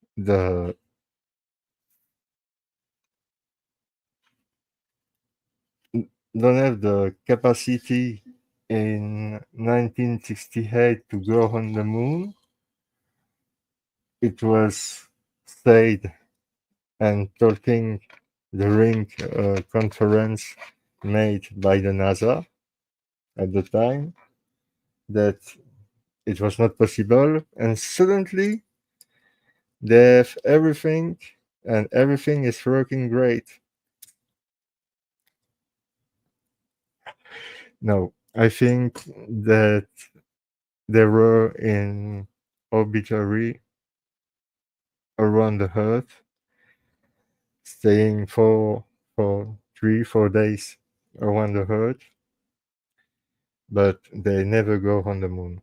the capacity in 1968 to go on the moon. It was said and talking during a conference made by the NASA at the time that it was not possible, and suddenly they have everything and everything is working great. No, I think that they were in orbitary around the Earth, staying for 3 4 days around the Earth, but they never go on the moon.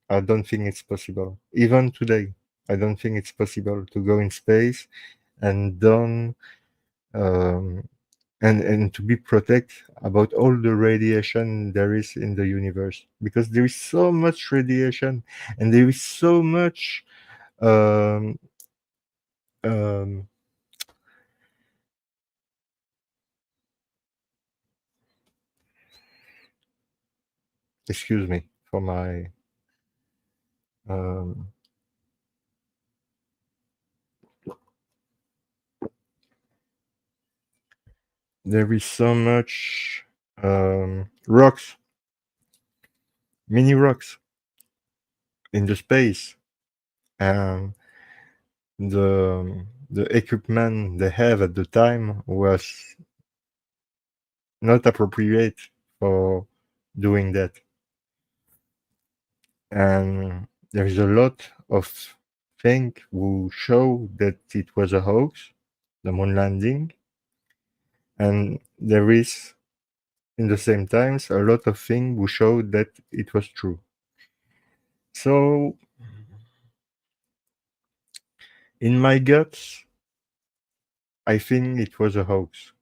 I don't think it's possible. Even today, I don't think it's possible to go in space and don't um, and to be protect about all the radiation there is in the universe, because there is so much radiation and there is so much um, um, excuse me for my um, there is so much rocks, mini rocks in the space, and the equipment they have at the time was not appropriate for doing that. And there's a lot of things who show that it was a hoax, the moon landing, and there is in the same times a lot of things who show that it was true. So in my guts, I think it was a hoax.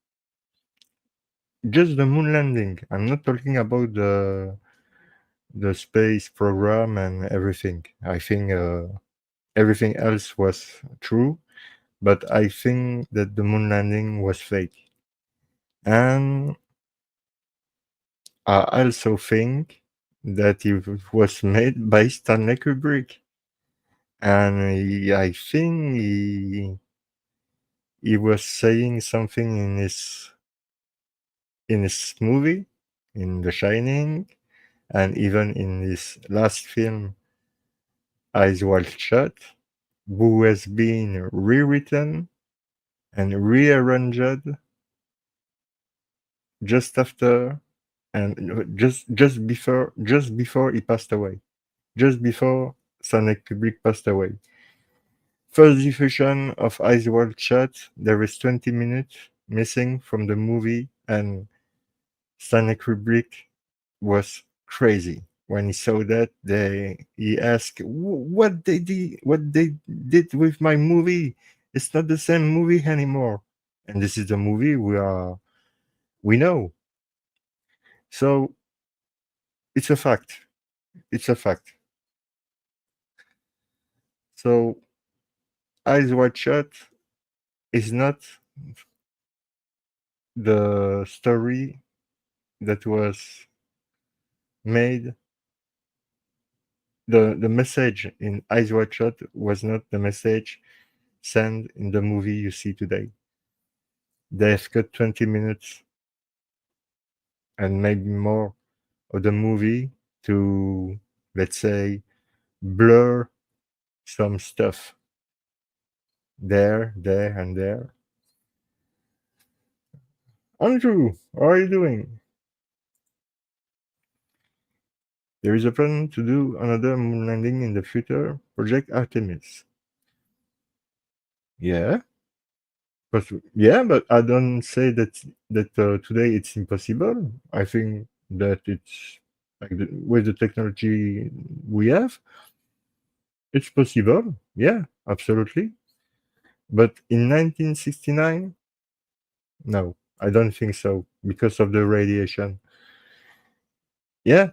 Just the moon landing. I'm not talking about the space program and everything. I think everything else was true, but I think that the moon landing was fake. And I also think that it was made by Stanley Kubrick. And I think he was saying something in his movie, in The Shining, and even in his last film, Eyes Wide Shut, who has been rewritten and rearranged just after and just before he passed away, just before Stanley Kubrick passed away. First diffusion of Eyes Wide Shut, there is 20 minutes missing from the movie, and Stanley Kubrick was crazy when he saw that. He asked, what they did with my movie? It's not the same movie anymore." And this is the movie we know. So it's a fact. It's a fact. So Eyes Wide Shut is not the story that was made. The message in Eyes Wide Shut was not the message sent in the movie you see today. They've cut 20 minutes and maybe more of the movie to, let's say, blur some stuff there, and there. Andrew, how are you doing? There is a plan to do another moon landing in the future, Project Artemis. Yeah, but but I don't say that today it's impossible. I think that it's like with the technology we have, it's possible. Yeah, absolutely. But in 1969, no, I don't think so because of the radiation. Yeah,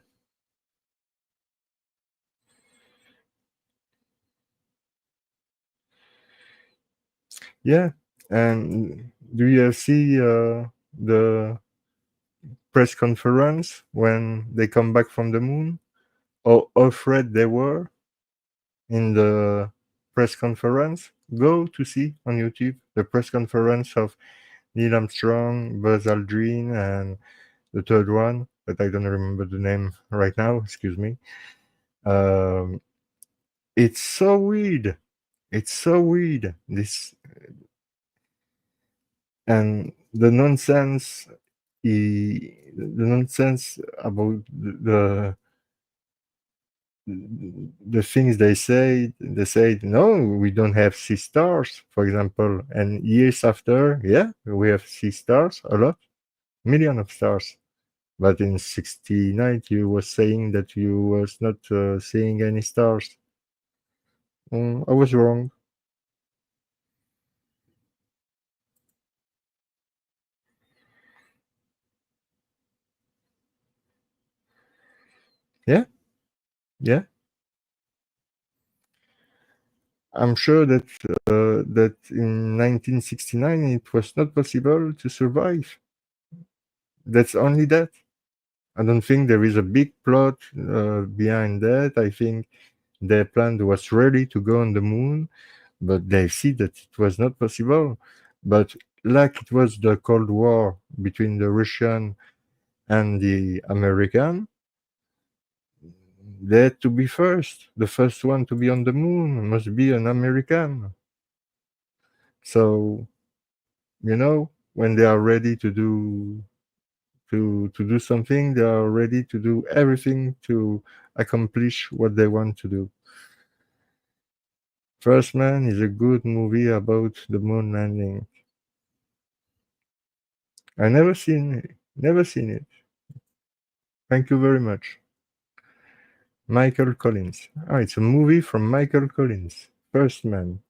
yeah. And do you see the press conference when they come back from the moon? How afraid they were in the press conference? Go to see on YouTube the press conference of Neil Armstrong, Buzz Aldrin, and the third one, but I don't remember the name right now. Excuse me. Um, it's so weird. It's so weird. This and the nonsense, the nonsense about the things they say. They say no, we don't have sea stars, for example, and years after, yeah, we have sea stars, a lot, million of stars. But in '69, you were saying that you was not seeing any stars. I was wrong. Yeah, yeah. I'm sure that that in 1969 it was not possible to survive. That's only that. I don't think there is a big plot behind that. I think their plan was really to go on the moon, but they see that it was not possible. But like it was the Cold War between the Russian and the American, they had to be first. The first one to be on the moon must be an American. So, when they are ready to do something, they are ready to do everything to accomplish what they want to do. First Man is a good movie about the moon landing. I never seen it. Never seen it. Thank you very much. Michael Collins. Oh, it's a movie from Michael Collins. First Man.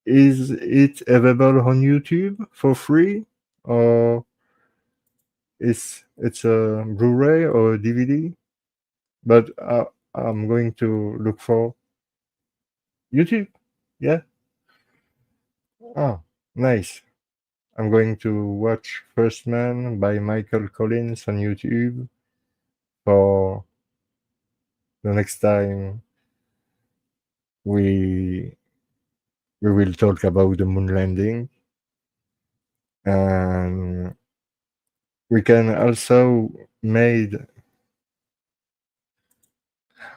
Is it available on YouTube for free, or it's a Blu-ray or a DVD? But I'm going to look for YouTube. Yeah. Oh, nice. I'm going to watch First Man by Michael Collins on YouTube for the next time we we will talk about the moon landing, and we can also made.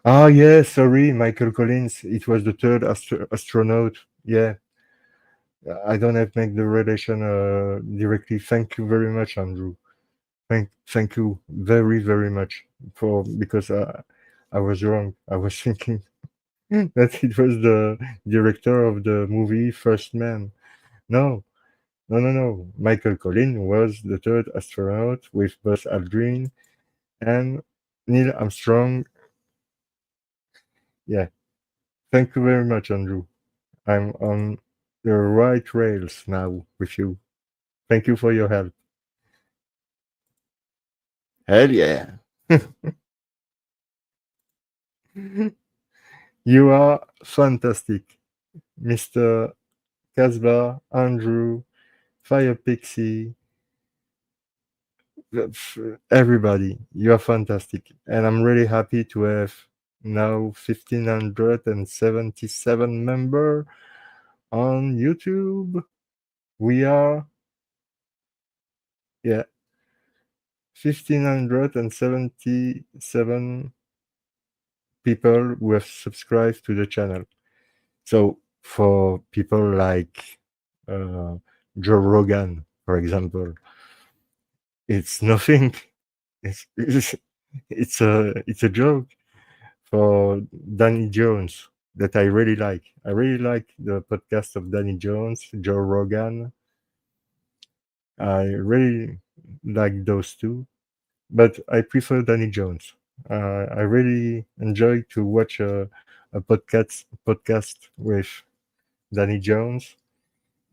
Ah, yeah, sorry, Michael Collins. It was the third astronaut. Yeah, I don't have make the relation directly. Thank you very much, Andrew. Thank you very very much for because I was wrong. I was thinking that it was the director of the movie First Man. No, no. Michael Collins was the third astronaut with Buzz Aldrin and Neil Armstrong. Yeah, thank you very much, Andrew. I'm on the right rails now with you. Thank you for your help. Hell yeah. You are fantastic, Mr. Casbah, Andrew, Fire Pixie, everybody. You are fantastic. And I'm really happy to have now 1,577 member on YouTube. We are, yeah, 1,577 people who have subscribed to the channel. So for people like uh, Joe Rogan, for example, it's nothing. It's a joke. For Danny Jones that I really like. I really like the podcast of Danny Jones, Joe Rogan. I really like those two, but I prefer Danny Jones. I really enjoy to watch a podcast with Danny Jones.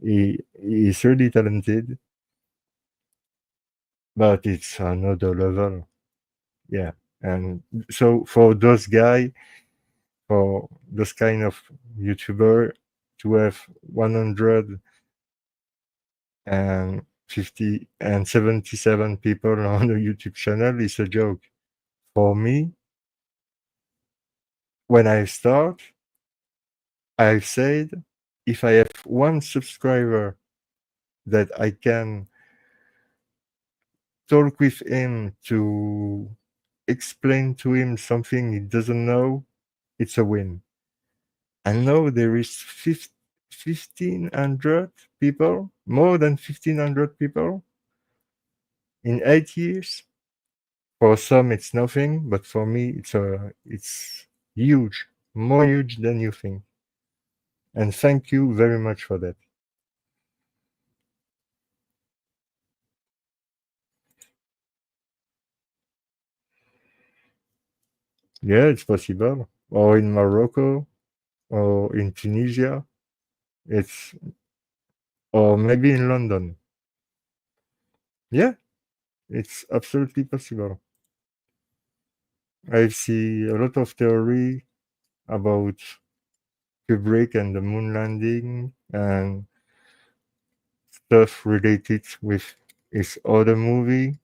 He is really talented, but it's another level. Yeah, and so for those kind of YouTuber to have 150 and 77 people on the YouTube channel is a joke. For me, when I start, I said if I have one subscriber that I can talk with him to explain to him something he doesn't know, it's a win. And now there is 1,500 people, more than 1,500 people in 8 years. For some, it's nothing, but for me, it's huge, more huge than you think. And thank you very much for that. Yeah, it's possible. Or in Morocco, or in Tunisia, it's or maybe in London. Yeah, it's absolutely possible. I see a lot of theory about Kubrick and the moon landing and stuff related with his other movie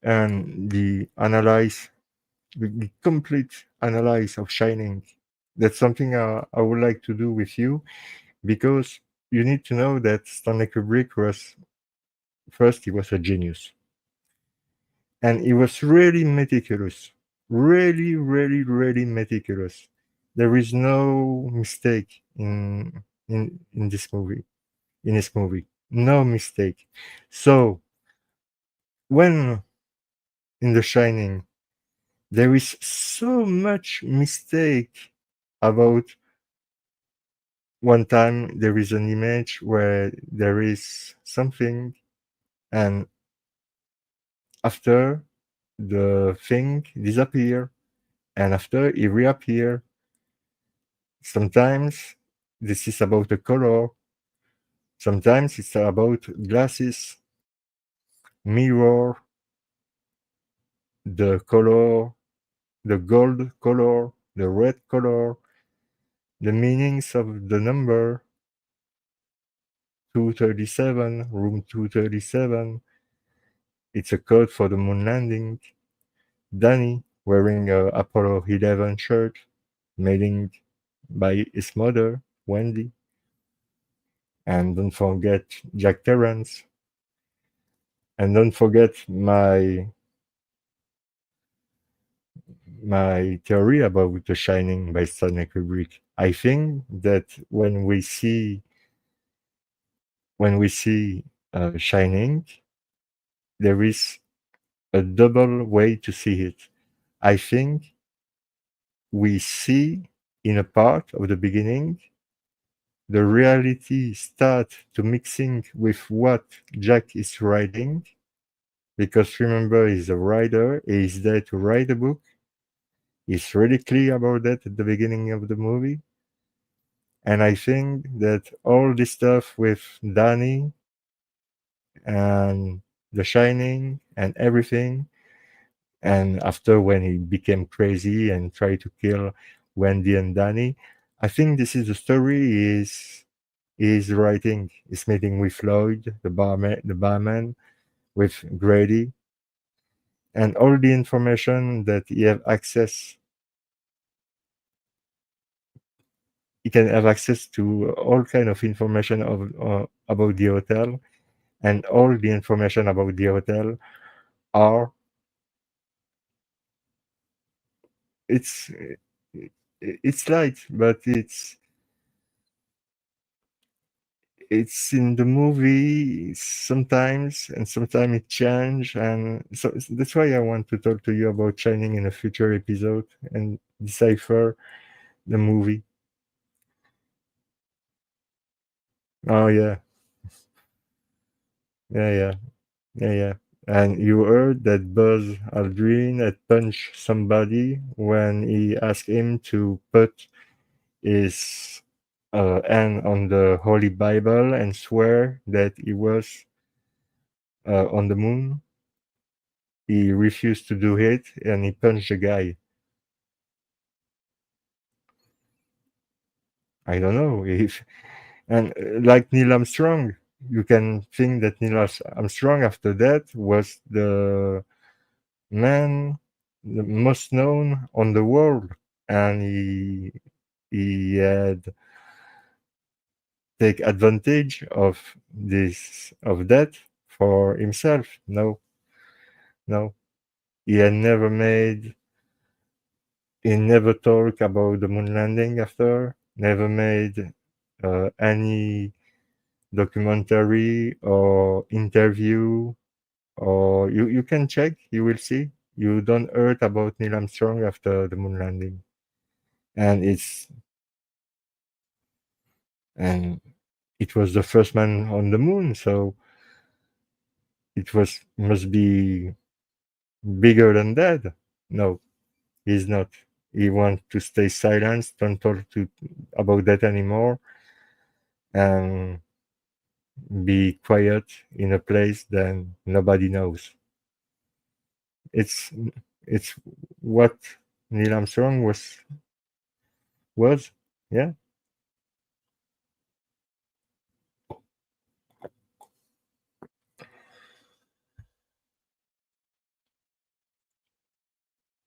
and the complete analyze of Shining. That's something I would like to do with you because you need to know that Stanley Kubrick was first he was a genius and he was really meticulous, really meticulous. There is no mistake in this movie, in his movie, no mistake. So when in The Shining there is so much mistake about one time there is an image where there is something and after the thing disappear and after it reappear. Sometimes this is about the color, sometimes it's about glasses, mirror, the color, the gold color, the red color, the meanings of the number 237, room 237. It's a code for the moon landing. Danny wearing a Apollo 11 shirt, made by his mother, Wendy. And don't forget Jack Terrance. And don't forget my theory about The Shining by Stanley Kubrick. I think that when we see Shining, there is a double way to see it. I think we see in a part of the beginning the reality start to mixing with what Jack is writing, because remember he's a writer, he's there to write a book. He's really clear about that at the beginning of the movie. And I think that all this stuff with Danny and The Shining and everything, and after when he became crazy and tried to kill Wendy and Danny, I think this is the story is writing. Is meeting with Lloyd, the barman, with Grady, and all the information that he have access. He can have access to all kind of information about the hotel, and all the information about the hotel are it's it's light, but it's in the movie sometimes, and sometimes it change, and so that's why I want to talk to you about Shining in a future episode and decipher the movie. Oh yeah, yeah, yeah. And you heard that Buzz Aldrin had punched somebody when he asked him to put his hand on the Holy Bible and swear that he was on the moon. He refused to do it and he punched the guy. I don't know if, and like Neil Armstrong, you can think that Neil Armstrong after that was the man the most known on the world, and he had take advantage of that for himself. No, no, he had never made he never talked about the moon landing after, never made any documentary or interview, or you can check, you will see. You don't heard about Neil Armstrong after the moon landing. And and it was the first man on the moon, so it was must be bigger than that. No, he's not. He wants to stay silent, don't talk about that anymore, and be quiet in a place that nobody knows. It's it's what Neil Armstrong was. Yeah.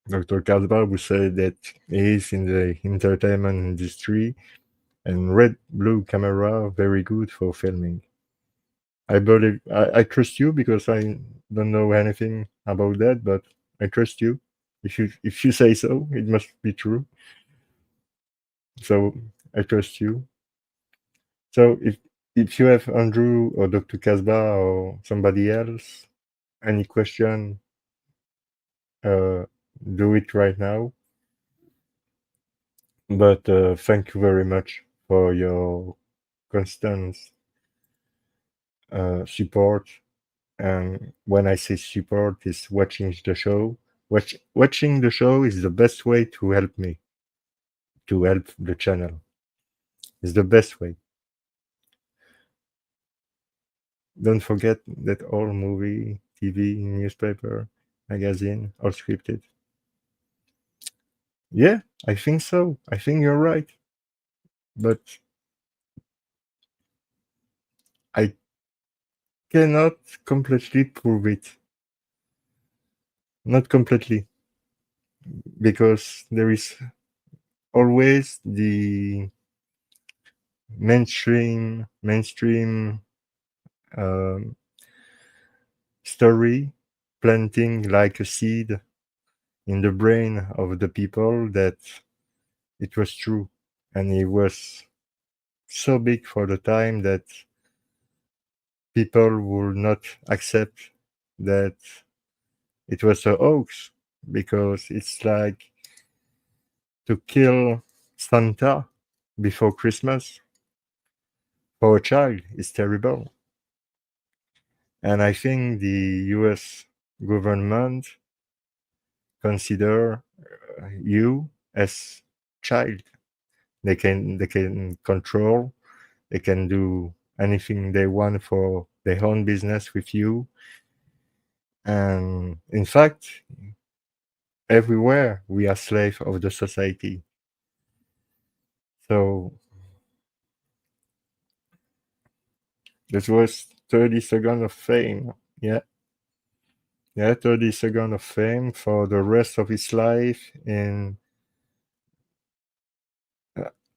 Dr. Kasbar would say that he is in the entertainment industry and red blue camera very good for filming. I believe I trust you because I don't know anything about that, but I trust you. If you say so, it must be true. So I trust you. So if you have Andrew or Dr. Kasba or somebody else any question, uh, do it right now. But thank you very much for your constant support. And when I say support, is watching the show. Watching the show is the best way to help me, to help the channel. It's the best way. Don't forget that all movie, TV, newspaper, magazine, all scripted. Yeah, I think so. I think you're right. But I cannot completely prove it. Not completely. Because there is always the mainstream um, story planting like a seed in the brain of the people that it was true, and it was so big for the time that people would not accept that it was a hoax, because it's like to kill Santa before Christmas for a child is terrible. And I think the US government consider you as child. They can control, they can do anything they want for their own business with you. And in fact, everywhere we are slave of the society. So this was 30 seconds of fame. Yeah. Yeah, 30 seconds of fame for the rest of his life in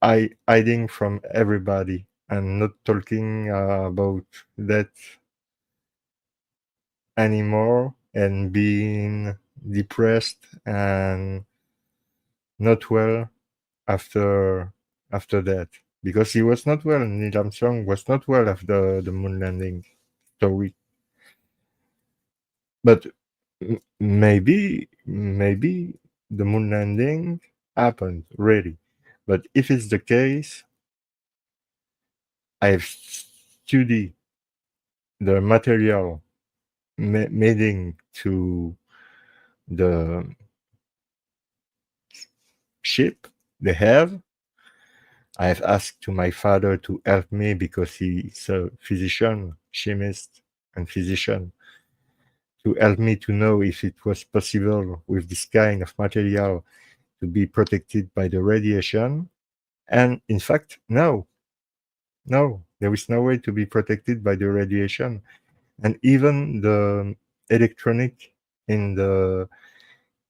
hiding from everybody and not talking about that anymore, and being depressed and not well after that, because he was not well. Neil Armstrong was not well after the moon landing story. But maybe the moon landing happened really. But if it's the case, I've studied the material mating to the ship they have. I have asked to my father to help me because he's a physician, chemist, and physician, to help me to know if it was possible with this kind of material to be protected by the radiation. And in fact, no, there is no way to be protected by the radiation. And even the electronic in the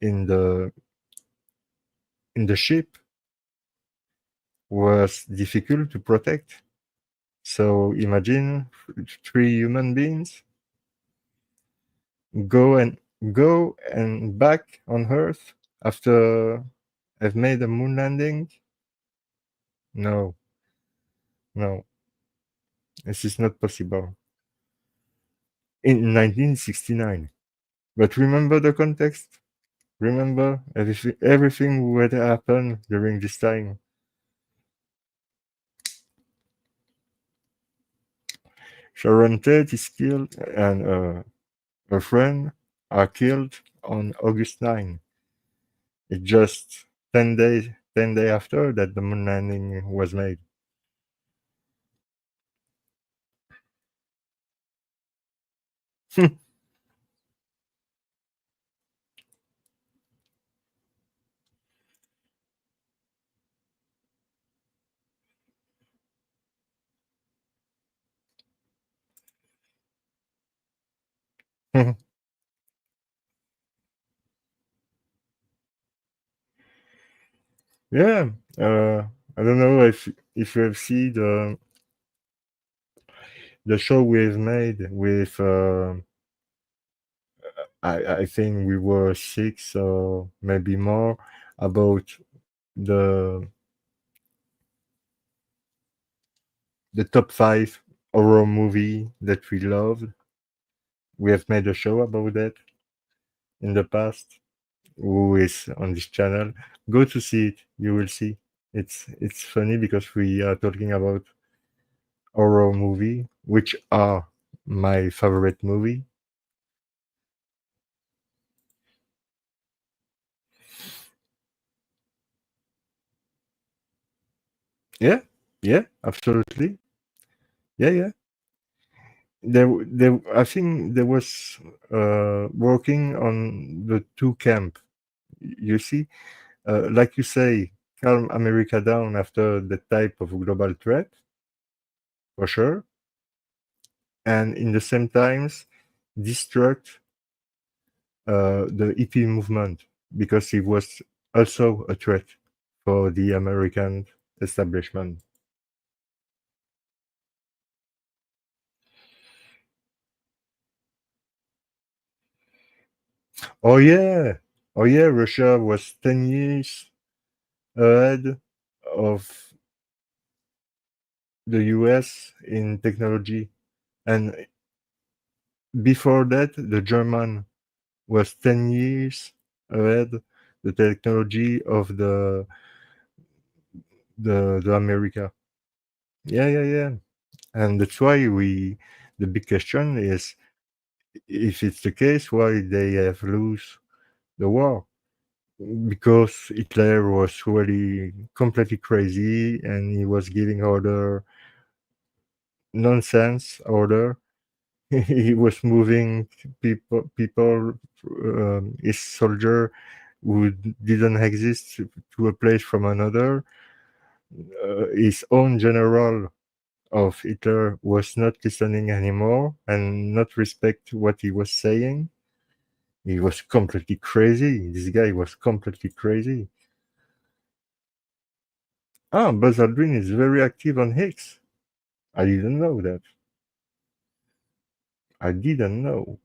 in the in the ship was difficult to protect. So imagine three human beings go and go and back on Earth after have made a moon landing? No, no, this is not possible. In 1969. But remember the context? Remember everything what happened during this time? Sharon Tate is killed and her friend are killed on August 9. It's just 10 days after that the moon landing was made. Yeah, I don't know if you have seen the show we've made with I think we were six or maybe more about the the top five horror movie that we loved. We have made a show about that in the past. Who is on this channel? Go to see it. You will see. It's funny because we are talking about horror movie, which are my favorite movie. Yeah, yeah, absolutely. Yeah, yeah. I think there was working on the two camp. You see, like you say, calm America down after the type of global threat, for sure, and in the same times, destruct the hippie movement because it was also a threat for the American establishment. Oh yeah, oh yeah, Russia was 10 years ahead of the US in technology, and before that, the German was 10 years ahead the technology of the America. Yeah, yeah, yeah. And that's why the big question is if it's the case, why they have lose the war? Because Hitler was really completely crazy and he was giving order nonsense order. He was moving people, his soldier who didn't exist to a place from another. His own general of Hitler was not listening anymore and not respect what he was saying. He was completely crazy. This guy was completely crazy. Ah, Buzz Aldrin is very active on X. I didn't know that. I didn't know.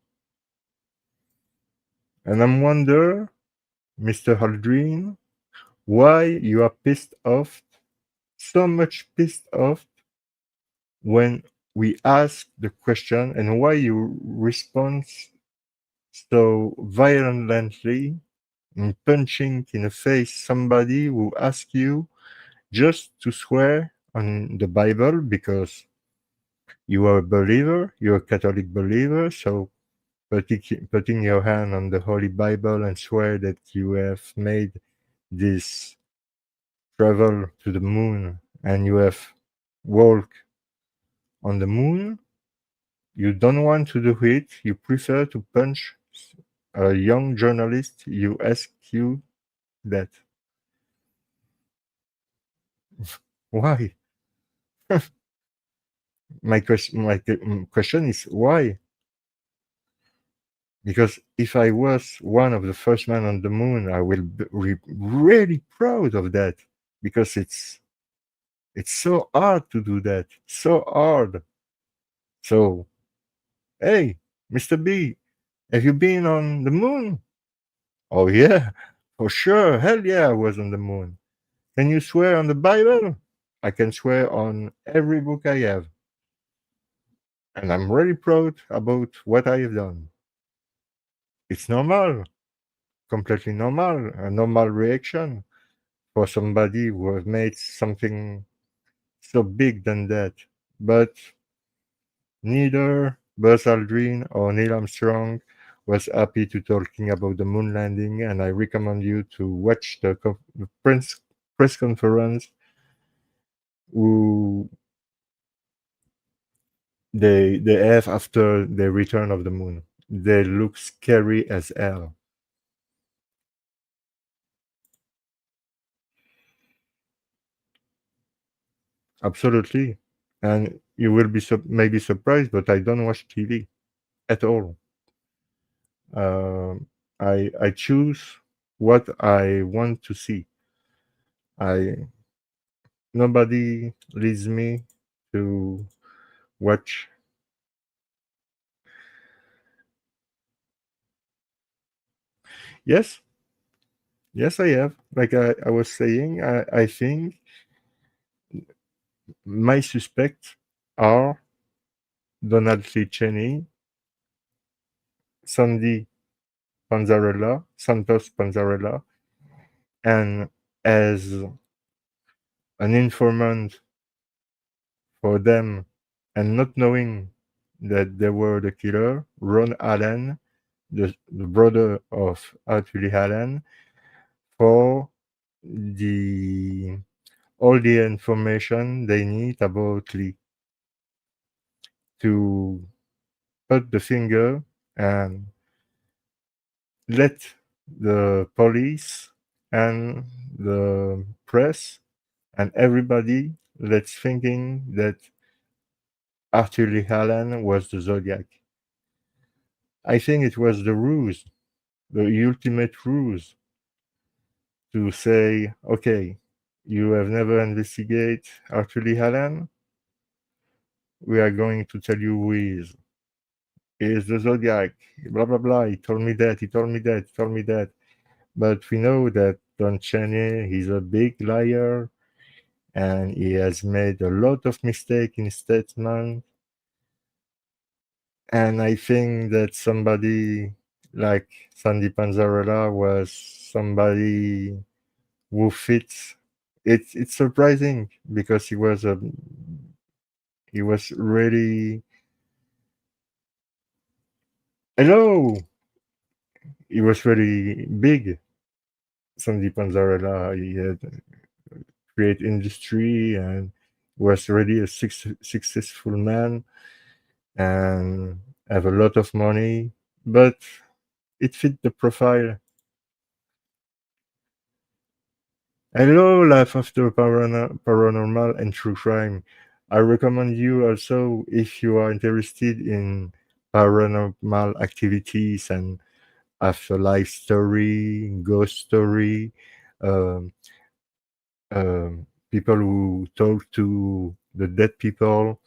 And I'm wonder, Mr. Aldrin, why you are pissed off, so much pissed off when we ask the question and why you respond so violently in punching in the face somebody who asks you just to swear on the Bible because you are a believer, you're a Catholic believer, so putting your hand on the Holy Bible and swear that you have made this travel to the moon and you have walked on the moon, you don't want to do it, you prefer to punch a young journalist you ask you that. Why? My question is why? Because if I was one of the first men on the moon, I will be really proud of that because it's so hard to do that, so hard. So, hey, Mr. B, have you been on the moon? Oh yeah, For sure, hell yeah, I was on the moon. Can you swear on the Bible? I can swear on every book I have. And I'm really proud about what I have done. It's normal, completely normal, a normal reaction for somebody who has made something so big than that. But neither Buzz Aldrin or Neil Armstrong was happy to talking about the moon landing, and I recommend you to watch the press conference who they have after the return of the moon. They look scary as hell. Absolutely. And you will be maybe surprised, but I don't watch TV at all. Um, I choose what I want to see. I Nobody leads me to watch. Yes, yes, I have. Like I was saying, I think my suspects are Donald Lee Cheney, Sandy Santos Panzarella, and as an informant for them and not knowing that they were the killer, Ron Allen, the brother of Arthur Allen, for the all the information they need about Lee to put the finger and let the police and the press and everybody let's thinking that Arthur Lee Allen was the Zodiac. I think it was the ruse, the ultimate ruse to say, okay, you have never investigated Arthur Lee Allen. We are going to tell you who he is. He is the Zodiac. Blah blah blah. He told me that. He told me that. He told me that. But we know that Don Cheney, he's a big liar, and he has made a lot of mistake in statement. And I think that somebody like Sandy Panzarella was somebody who fits. It's surprising because he was really hello. He was really big. Sandy Panzarella. He had create industry and was really a successful man and have a lot of money, but it fit the profile. Hello, life after paranormal and true crime. I recommend you also if you are interested in paranormal activities and afterlife story, ghost story, um, people who talk to the dead people,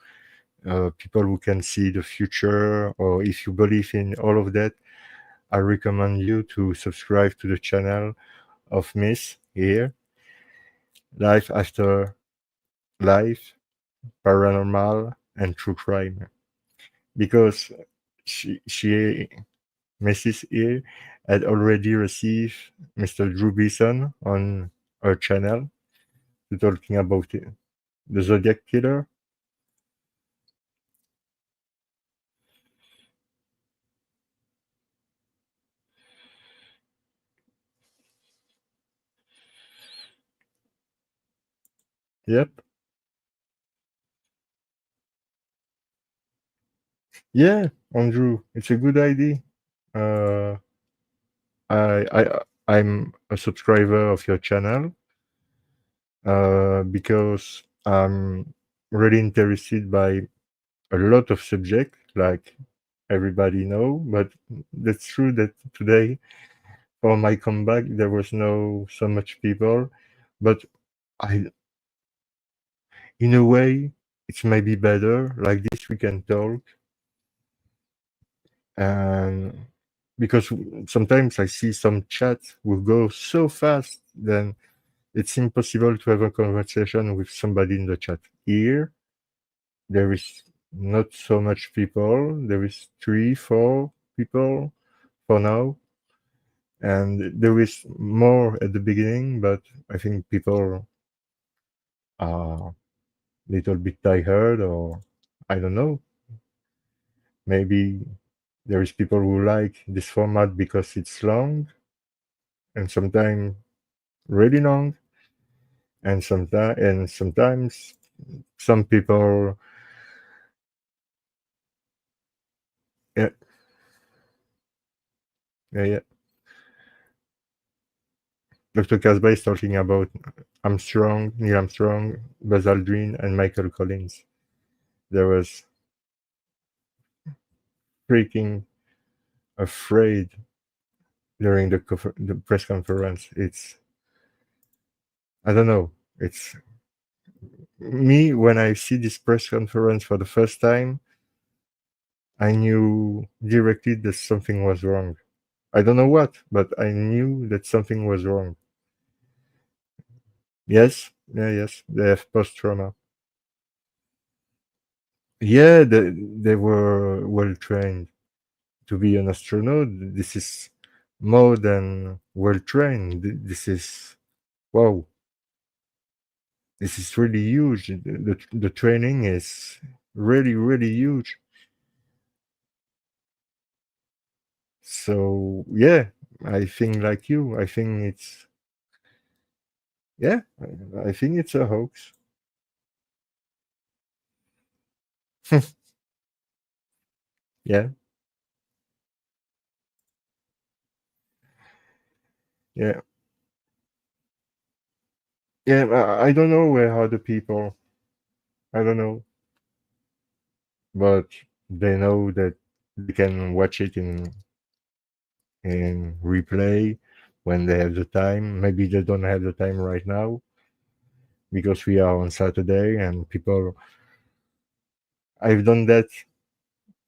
people who can see the future, or if you believe in all of that, I recommend you to subscribe to the channel of Miss here, Life After Life, Paranormal, and True Crime. Because she Mrs. here, had already received Mr. Drew Beeson on her channel to talking about it. The Zodiac Killer. Yep. Yeah, Andrew, it's a good idea. Uh, I'm a subscriber of your channel because I'm really interested by a lot of subjects, like everybody know. But that's true that today, for my comeback, there was no so much people. But I, in a way, it's maybe better. Like this, we can talk and because sometimes I see some chat will go so fast, then it's impossible to have a conversation with somebody in the chat. Here, there is not so much people. There is 3, 4 people for now, and there is more at the beginning, but I think people are a little bit tired, or I don't know. Maybe there is people who like this format because it's long, and sometimes really long, and sometimes some people, yeah, yeah, yeah. Dr. Casbah is talking about Armstrong, Neil Armstrong, Buzz Aldrin, and Michael Collins. There was freaking afraid during the press conference. It's, I don't know. It's me when I see this press conference for the first time. I knew directly that something was wrong. I don't know what, but I knew that something was wrong. Yes, yeah, yes, they have post trauma. Yeah, they were well trained to be an astronaut. This is more than well trained. This is, wow. This is really huge. The training is really, really huge. So yeah, I think like you. I think it's, yeah. I think it's a hoax. Yeah, yeah, yeah. I don't know where other people. I don't know, but they know that they can watch it in replay when they have the time. Maybe they don't have the time right now because we are on Saturday and people. I've done that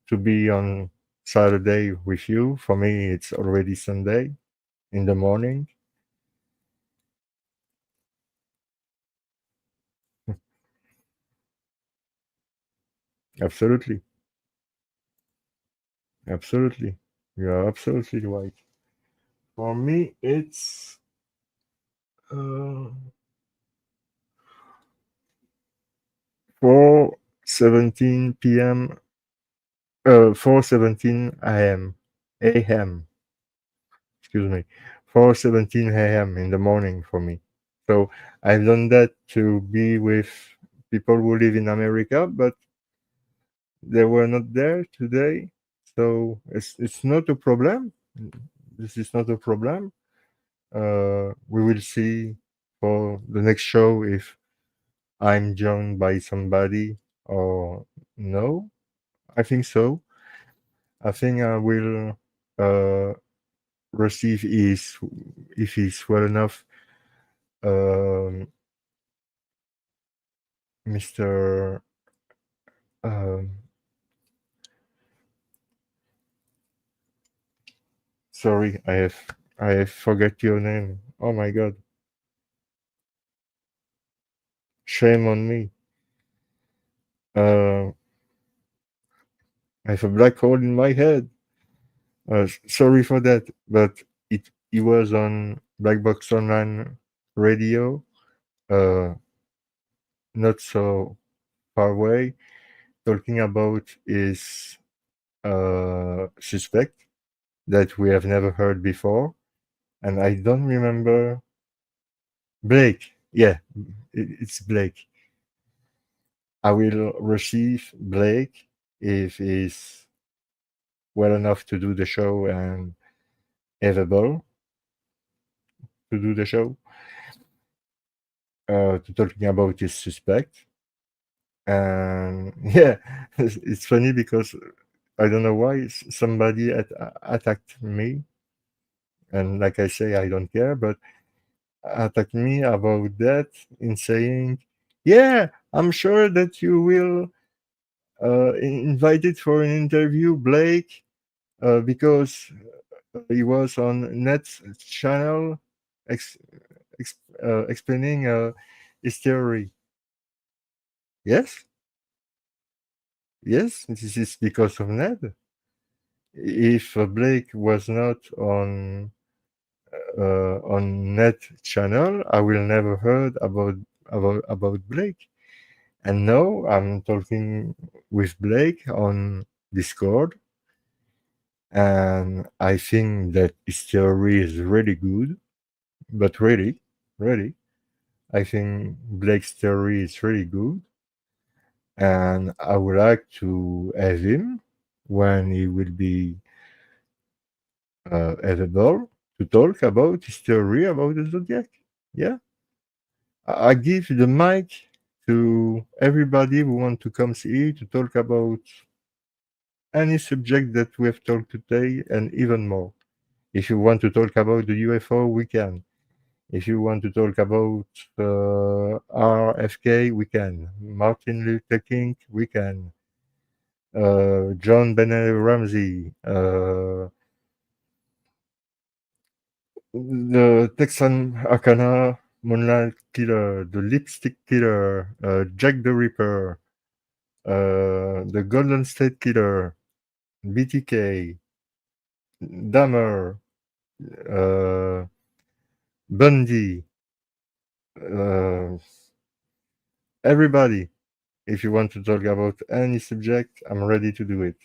to be on Saturday with you. For me, it's already Sunday in the morning. Absolutely, absolutely. You are absolutely right. For me, it's 4:17 p.m. 4:17 a.m. a.m. Excuse me, 4:17 a.m. in the morning for me. So I've done that to be with people who live in America, but they were not there today. So it's not a problem. This is not a problem. We will see for the next show if I'm joined by somebody or no. I think so. I think I will receive is if he's well enough, um, Mr. Um, sorry, I have forgot your name. Oh my god, shame on me. Uh, I have a black hole in my head. Sorry for that, but it was on Black Box Online radio, uh, not so far away, talking about his suspect that we have never heard before, and I don't remember Blake. Yeah, it's Blake. I will receive Blake if he's well enough to do the show and available to do the show. To talking about his suspect, and yeah, it's funny because I don't know why somebody attacked me, and like I say, I don't care, but attacked me about that in saying, "Yeah, I'm sure that you will invited for an interview, Blake, because He was on Net's channel ex, explaining his theory. Yes, yes, this is because of Ned. If Blake was not on Net channel, I will never heard about Blake. And now I'm talking with Blake on Discord, and I think that his theory is really good. But really, really, I think Blake's theory is really good, and I would like to have him when he will be available to talk about his theory about the Zodiac. Yeah, I give the mic to everybody who want to come here to talk about any subject that we have talked today and even more. If you want to talk about the UFO, we can. If you want to talk about RFK, we can. Martin Luther King, we can. John Benet Ramsey, the Texan Akana Moonlight Killer, the Lipstick Killer, Jack the Ripper, the Golden State Killer, BTK, Dahmer, uh, Bundy, uh, everybody. If you want to talk about any subject, I'm ready to do it.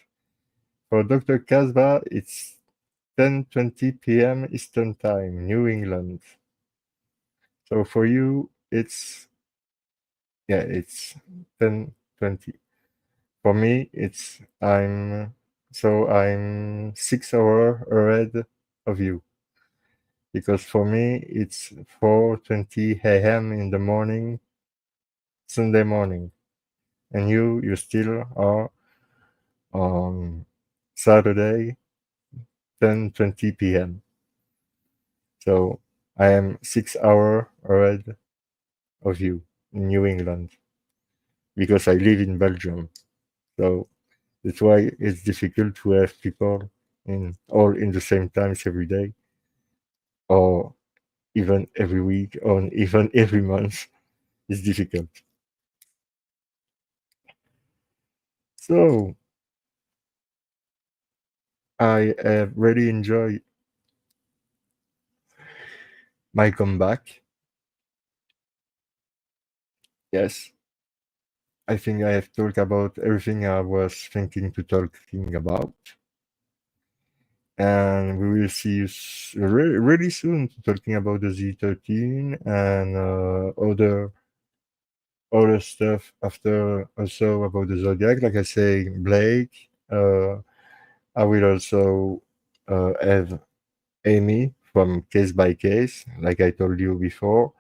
For Dr. Casbah, it's 10:20 p.m. Eastern Time, New England. So for you, it's 10:20. For me, I'm 6 hours ahead of you because for me it's 4:20 a.m. in the morning, Sunday morning, and you still are on Saturday, 10:20 p.m. So I am 6 hours ahead of you in New England because I live in Belgium. So that's why it's difficult to have people in all in the same times every day or even every week or even every month. It's difficult. So I have really enjoyed my comeback. Yes, I think I have talked about everything I was thinking to talking about. And we will see you really soon talking about the Z13 and other stuff after also about the Zodiac. Like I say, Blake. I will also have Amy from Case by Case, like I told you before,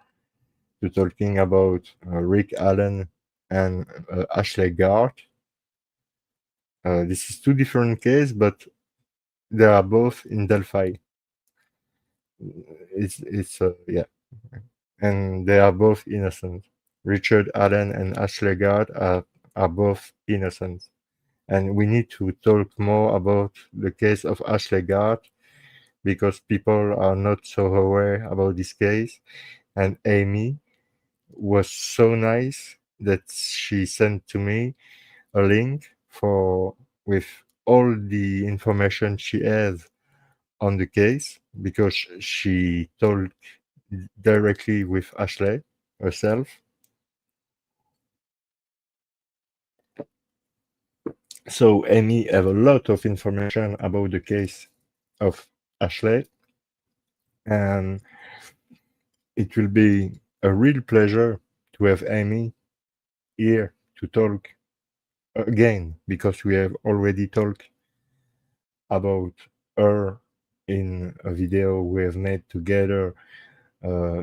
to talking about Rick Allen and Ashley Gart. This is two different cases, but they are both in Delphi. It's yeah, and they are both innocent. Richard Allen and Ashley Gard are both innocent. And we need to talk more about the case of Ashley Gard because people are not so aware about this case. And Amy was so nice that she sent to me a link for with all the information she has on the case because she told directly with Ashley herself. So Amy have a lot of information about the case of Ashley, and it will be a real pleasure to have Amy here to talk again because we have already talked about her in a video we have made together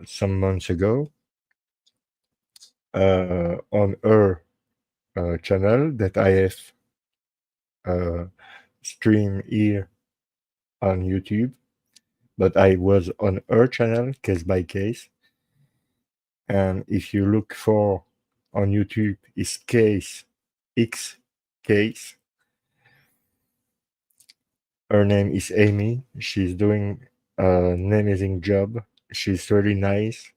some months ago on her channel that I have streamed here on YouTube, but I was on her channel case by case. And if you look for on YouTube, is case X case. Her name is Amy. She's doing an amazing job. She's really nice,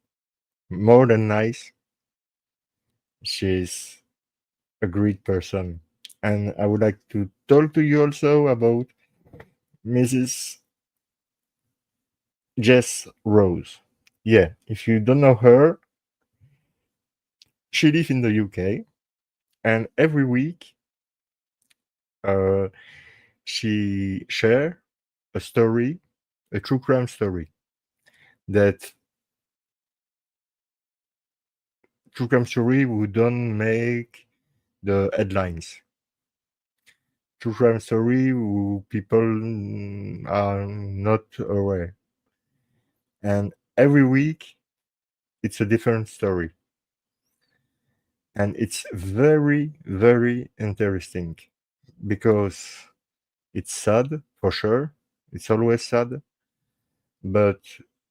more than nice. She's a great person. And I would like to talk to you also about Mrs. Jess Rose. Yeah, if you don't know her, she lives in the UK, and every week uh, she share a story, a true crime story that true crime story who don't make the headlines. True crime story who people are not aware. And every week it's a different story. And it's very, very interesting because it's sad for sure. It's always sad, but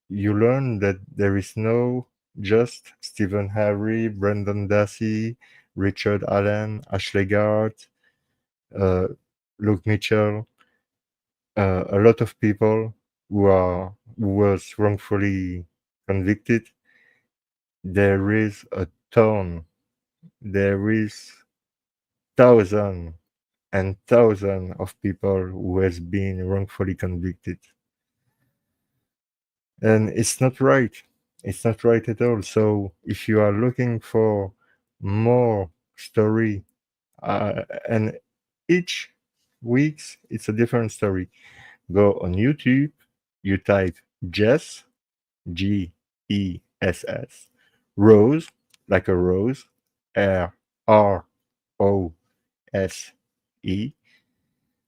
you learn that there is no just Stephen Harry, Brendan Dassey, Richard Allen, Ashley Gard, uh, Luke Mitchell, a lot of people who was wrongfully convicted. There is a ton. There is thousand and thousand of people who has been wrongfully convicted, and it's not right. It's not right at all. So if you are looking for more story, and each weeks it's a different story, go on YouTube. You type Jess, Gess, Rose, like a rose, Rose,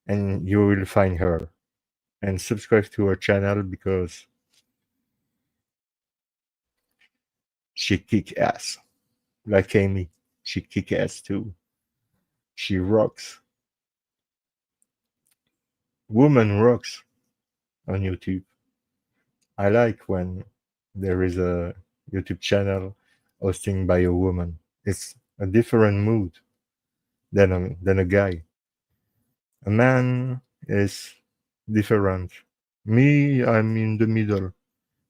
and you will find her. And subscribe to her channel because she kick ass. Like Amy, she kick ass too. She rocks. Woman rocks on YouTube. I like when there is a YouTube channel hosting by a woman. It's a different mood than a guy. A man is different. Me, I'm in the middle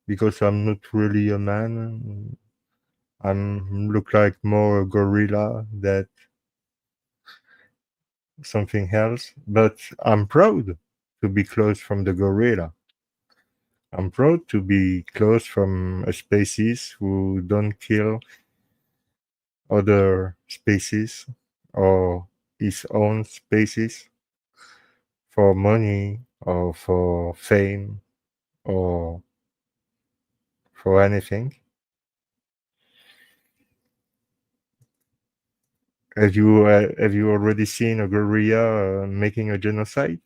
because I'm not really a man. I'm look like more a gorilla than something else. But I'm proud to be close from the gorilla. I'm proud to be close from a species who don't kill other species or his own species for money or for fame or for anything. Have you already seen a gorilla making a genocide?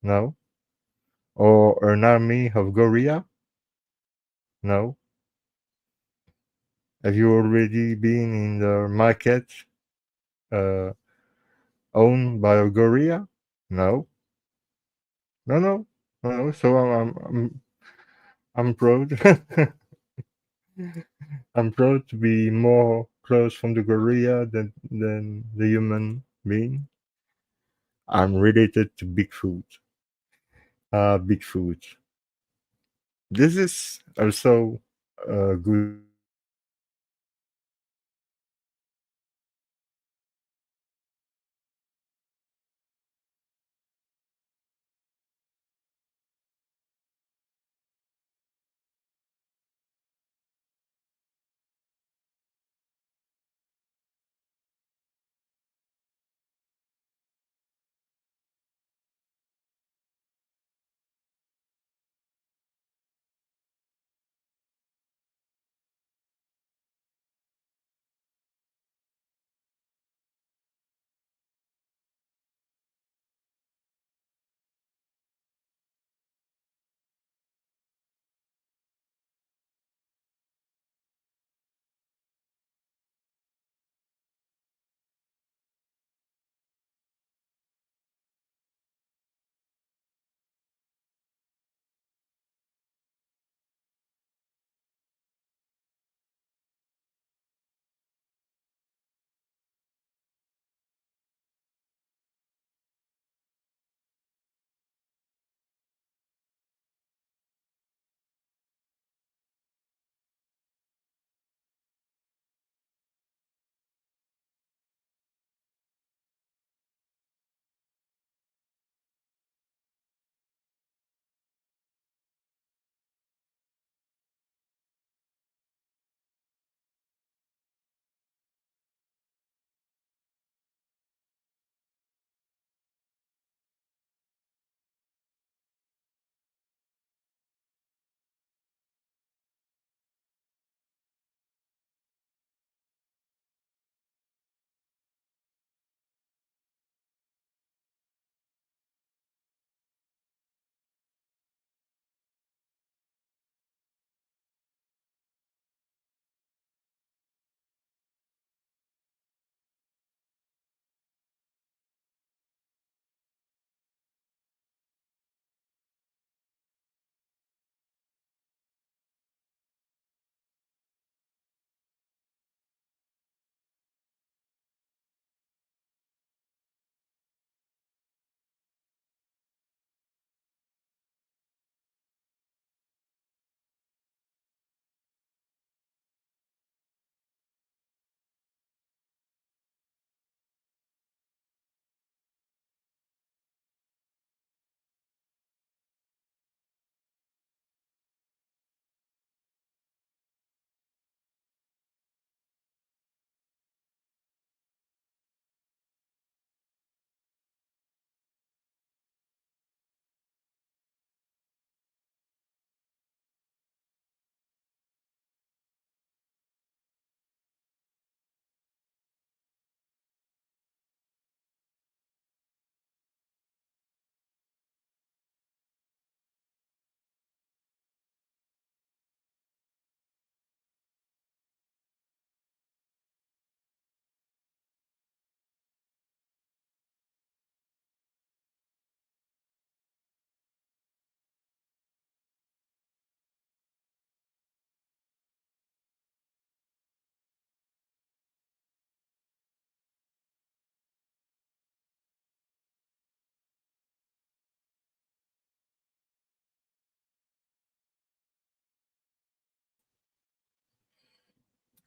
No. Or an army of gorilla? No. Have you already been in the market uh, owned by a gorilla? No. No, no, no, no. So I'm proud. I'm proud to be more close from the gorilla than the human being. I'm related to Bigfoot. Bigfoot. This is also a good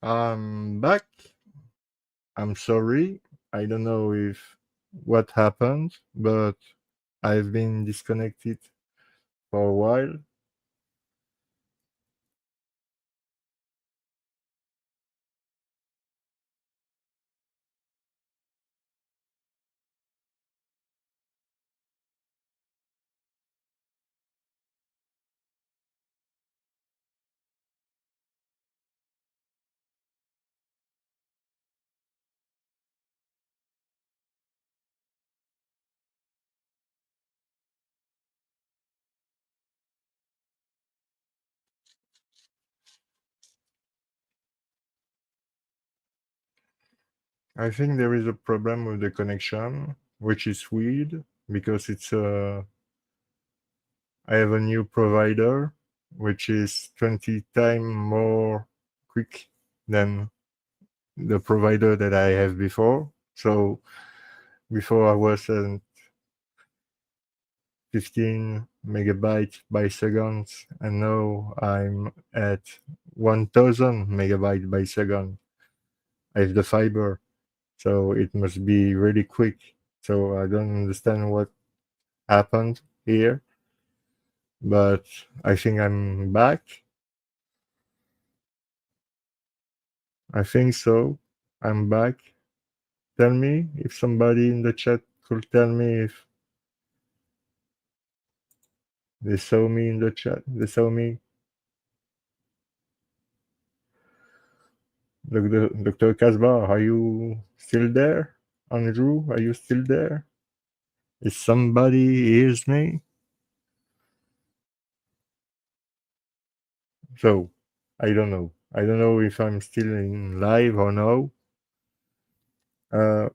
I'm back. I'm sorry. I don't know if what happened, but I've been disconnected for a while. I think there is a problem with the connection, which is weird because I have a new provider, which is 20 times more quick than the provider that I have before. So before I was at 15 megabytes by seconds, and now I'm at 1000 megabytes by second. I have the fiber, so it must be really quick. So I don't understand what happened here, but I think I'm back. I think so. I'm back. Tell me if somebody in the chat could tell me if they saw me in the chat. They saw me. Dr. Kasbar, are you still there? Andrew, are you still there? Is somebody hears me? So, I don't know. I don't know if I'm still in live or no. Uh,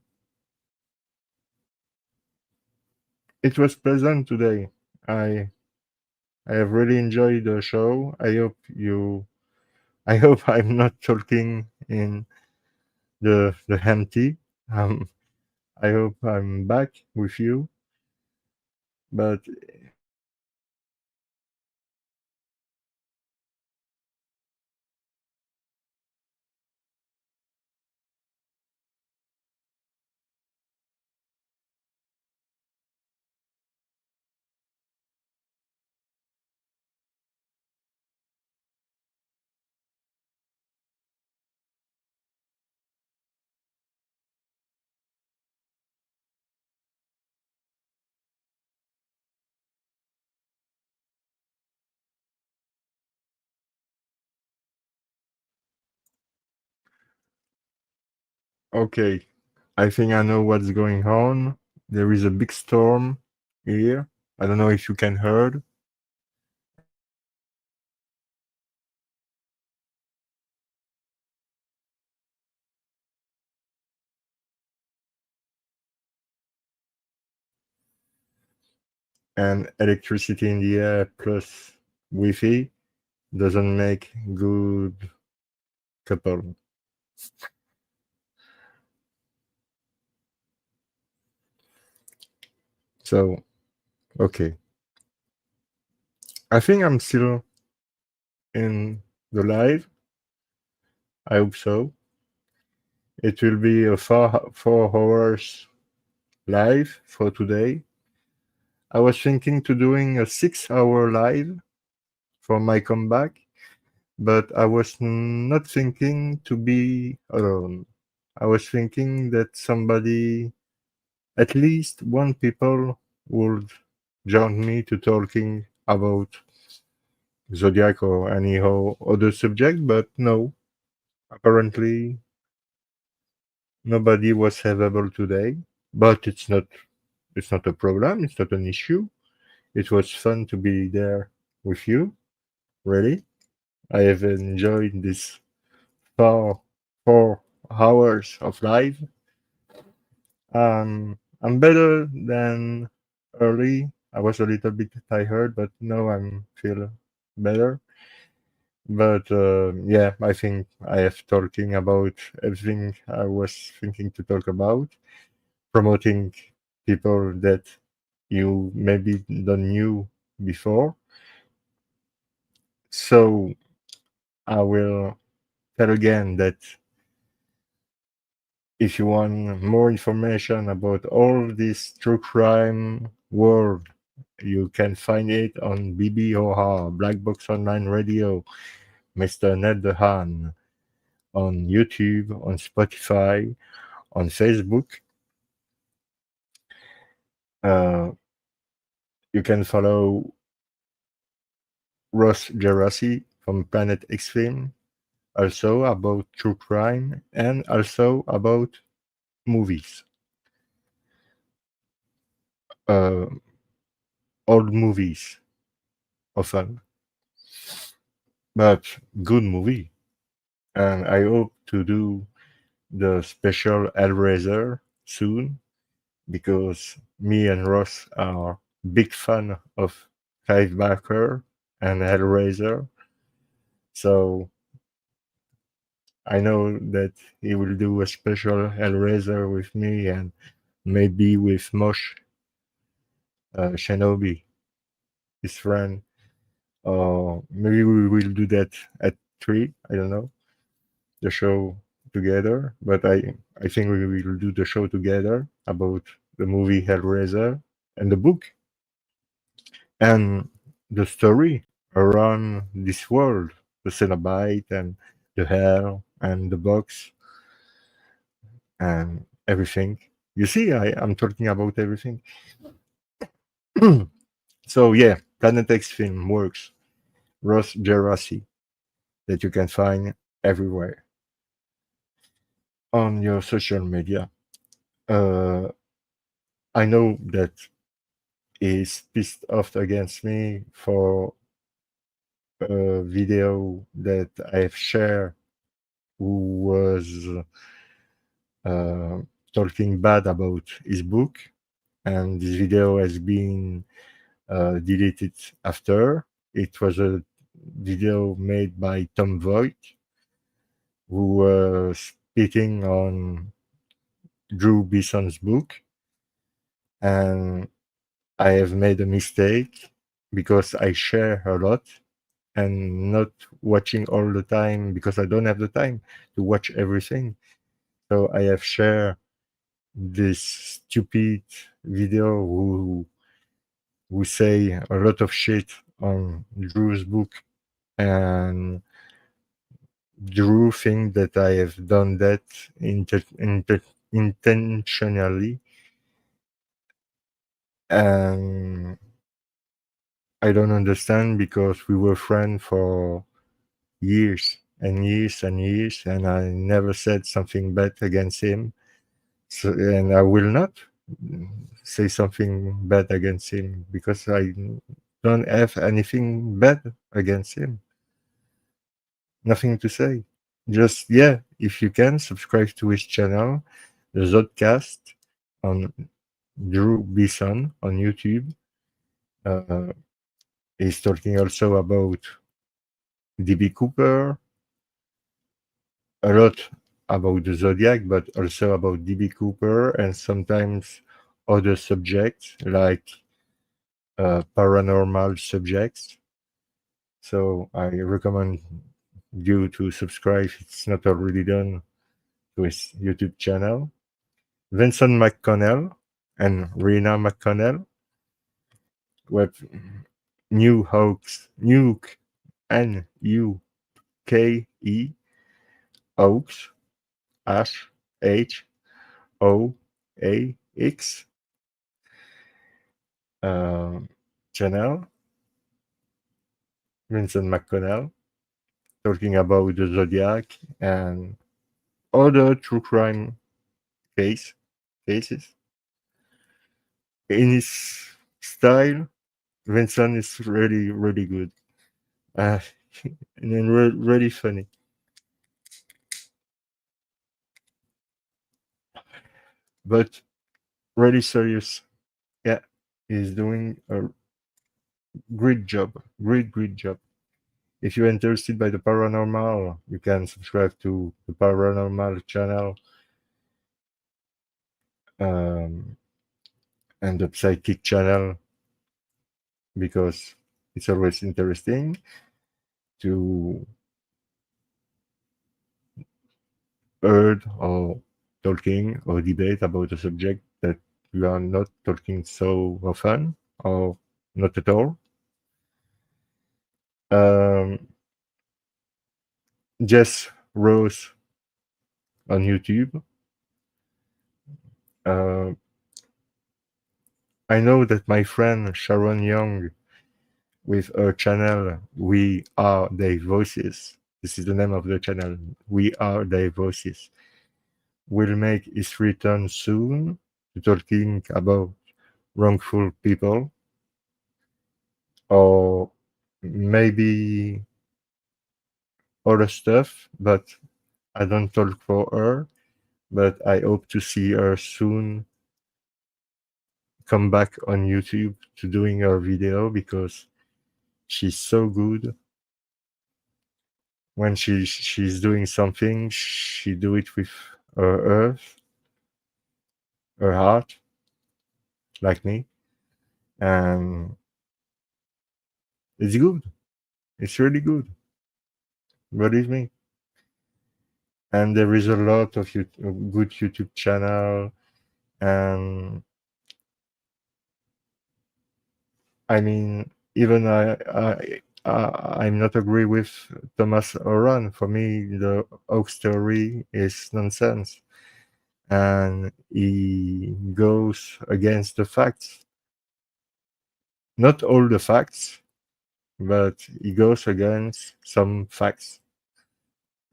it was pleasant today. I I have really enjoyed the show. I hope I'm not talking in the empty. Um, I hope I'm back with you. But okay, I think I know what's going on. There is a big storm here. I don't know if you can heard. And electricity in the air plus Wi-Fi doesn't make good couple. So okay, I think I'm still in the live. I hope so. It will be a 4 hours live for today. I was thinking to doing a 6 hour live for my comeback, but I was not thinking to be alone. I was thinking that somebody, at least one people, would join me to talking about Zodiac or any other subject, but no, apparently nobody was available today. But it's not a problem, it's not an issue. It was fun to be there with you, really. I have enjoyed this 4 hours of live. I'm better than early. I was a little bit tired, but now I'm feel better. But yeah, I think I have talking about everything I was thinking to talk about, promoting people that you maybe don't knew before. So I will tell again that if you want more information about all this true crime world, you can find it on BBOR, Black Box Online Radio, Mr. Ned Dehan, on YouTube, on Spotify, on Facebook. Uh, you can follow Ross Gerasi from Planet X Film, also about true crime and also about movies. Uh, Old movies, often, but good movie. And I hope to do the special Hellraiser soon because me and Ross are big fan of Clive Barker and Hellraiser. So I know that he will do a special Hellraiser with me and maybe with Mosh Shinobi, his friend. Or maybe we will do that at 3. I don't know. The show together. But I think we will do the show together about the movie Hellraiser and the book and the story around this world, the Cenobite and the hell and the box and everything. You see, I'm talking about everything. So yeah, Planet X film works. Ross Gerasi that you can find everywhere on your social media. Uh, I know that he's pissed off against me for a video that I have shared who was uh, talking bad about his book, and this video has been deleted after. It was a video made by Tom Voigt, who was spitting on Drew Bison's book, and I have made a mistake because I share a lot and not watching all the time because I don't have the time to watch everything. So I have shared this stupid video who say a lot of shit on Drew's book, and Drew think that I have done that intentionally, and I don't understand because we were friends for years and years and years, and I never said something bad against him. So, and I will not say something bad against him because I don't have anything bad against him. Nothing to say. Just yeah, if you can subscribe to his channel, the Zodcast on Drew Bison on YouTube. Uh, he's talking also about DB Cooper, a lot about the Zodiac, but also about DB Cooper and sometimes other subjects like paranormal subjects. So I recommend you to subscribe if it's not already done to his YouTube channel. Vincent McConnell and Rena McConnell with New Hoax, Nuke, Nuke, Oaks, Hoax uh, channel. Vincent McConnell talking about the Zodiac and other true crime cases. In his style, Vincent is really, really good. Uh, and then really funny. But really serious. Yeah, he's doing a great job. Great job. If you're interested by the paranormal, you can subscribe to the paranormal channel um, and the psychic channel because it's always interesting to heard or talking or debate about a subject that we are not talking so often or not at all. Um, Jess Rose on YouTube. Uh, I know that my friend Sharon Young, with her channel We Are Their Voices, this is the name of the channel, We Are Their Voices, will make his return soon to talking about wrongful people, or maybe other stuff, but I don't talk for her. But I hope to see her soon come back on YouTube to doing her video, because she's so good. When she's doing something, she do it with her earth, her heart, like me, and it's good. It's really good, believe me. And there is a lot of good YouTube channel, and I mean, even I'm not agree with Thomas Oran. For me, the Oak story is nonsense, and he goes against the facts. Not all the facts, but he goes against some facts.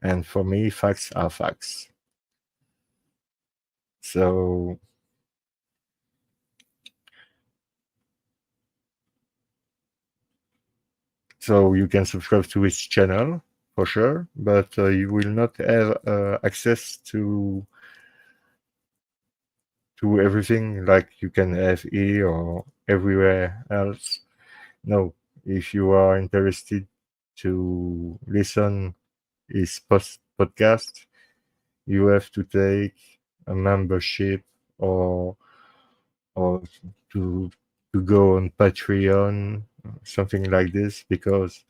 And for me, facts are facts. So, so you can subscribe to his channel for sure, but you will not have access to everything like you can have here or everywhere else. No, if you are interested to listen his podcast, you have to take a membership, or or to to go on Patreon, something like this, because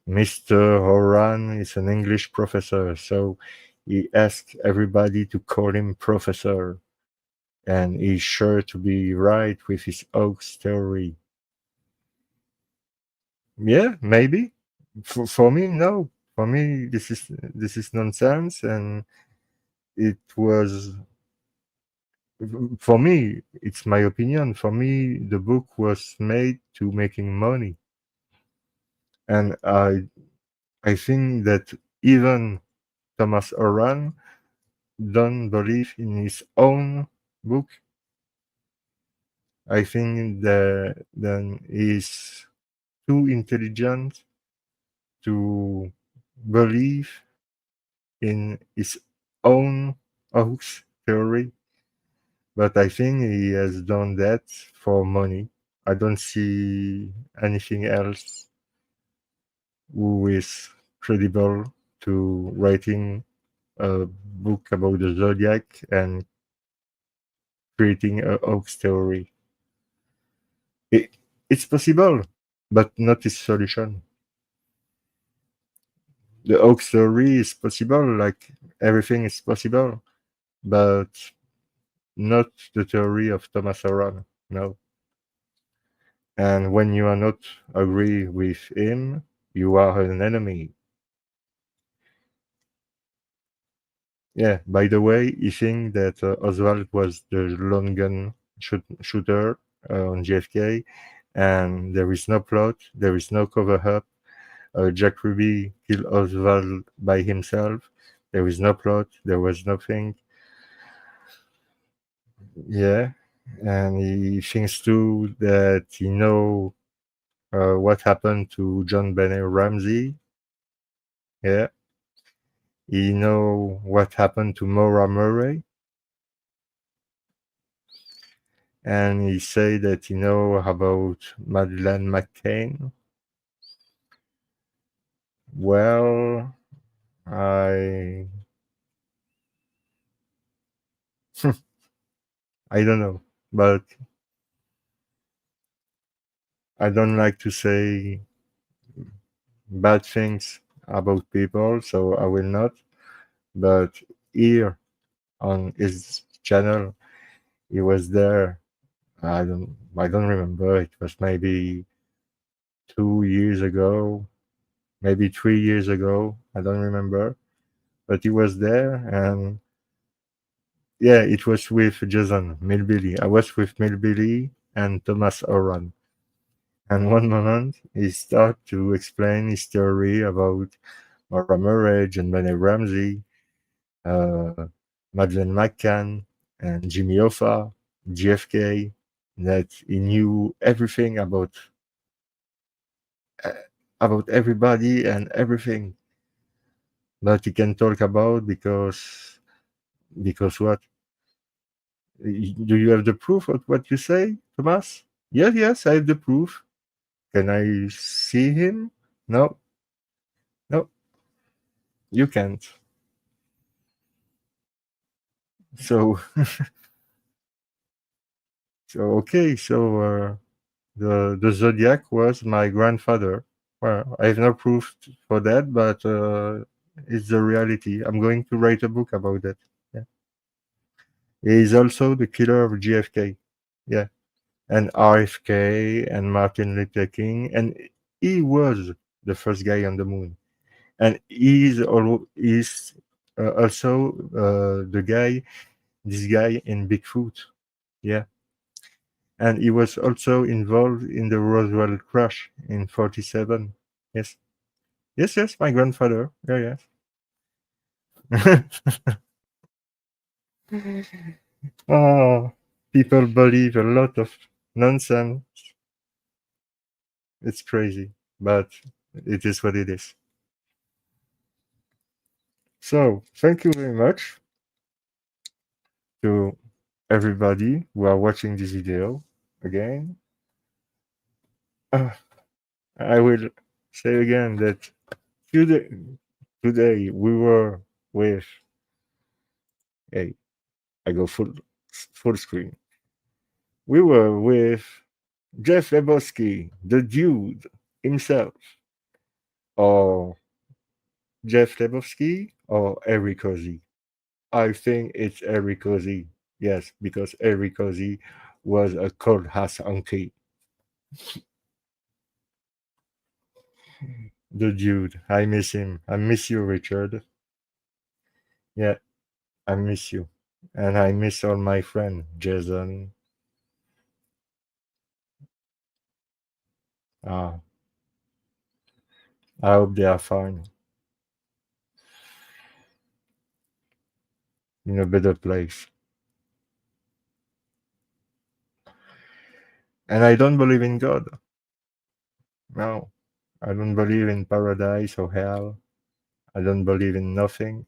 Mr. Horan is an English professor, so he asks everybody to call him professor, and he's sure to be right with his oak story. Yeah, maybe. For me, no. For me, this is nonsense, and it was. For me, it's my opinion. For me, the book was made to making money, and I think that even Thomas Oran don't believe in his own book. I think that then he's too intelligent to believe in his own hoax theory, but I think he has done that for money. I don't see anything else who is credible to writing a book about the zodiac and creating a hoax theory. It, it's possible, but not his solution. The hoax theory is possible, like everything is possible, but not the theory of Thomas Aran. No. And when you are not agree with him, you are an enemy. Yeah. By the way, he think that Oswald was the lone gun shooter on JFK, and there is no plot, there is no cover up. Jack Ruby killed Oswald by himself. There is no plot. There was nothing. Yeah, and he thinks too that he know what happened to John Benet Ramsey. Yeah, he know what happened to Maura Murray, and he say that he know about Madeleine McCain. Well, I I don't know, but I don't like to say bad things about people, so I will not. But here on his channel. He was there. I don't remember. It was maybe 2 years ago, maybe 3 years ago. I don't remember, but he was there, and yeah, it was with Jason Milbilly. I was with Milbilly and Thomas Oran. And one moment, he started to explain his story about Maura Murray, John Benet Ramsey, uh, Madeleine McCann, and Jimmy Hoffa, JFK, that he knew everything uh, about everybody and everything that he can talk about because what? Do you have the proof of what you say, Thomas? Yes, yes, I have the proof. Can I see him? No, no, you can't. So, so the Zodiac was my grandfather. Well, I have no proof for that, but it's the reality. I'm going to write a book about that. Yeah. He is also the killer of JFK. Yeah. And RFK and Martin Luther King. And he was the first guy on the moon. And he's also the guy, this guy in Bigfoot. Yeah. And he was also involved in the Roswell crash in 47. Yes. Yes, yes, my grandfather. Yeah, yes. Oh, people believe a lot of nonsense. It's crazy, but it is what it is. So, thank you very much to everybody who are watching this video again. Uh, I will say again that today, today we were with, hey, I go full screen. We were with Jeff Lebowski, the dude himself, or Jeff Lebowski, or Eric Ozzy. I think it's Eric Ozzy. Yes, because Eric Ozzy was a cold ass uncle. The dude, I miss him. I miss you, Richard. Yeah, I miss you. And I miss all my friends, Jason. Ah, I hope they are fine in a better place. And I don't believe in God. No, I don't believe in paradise or hell. I don't believe in nothing.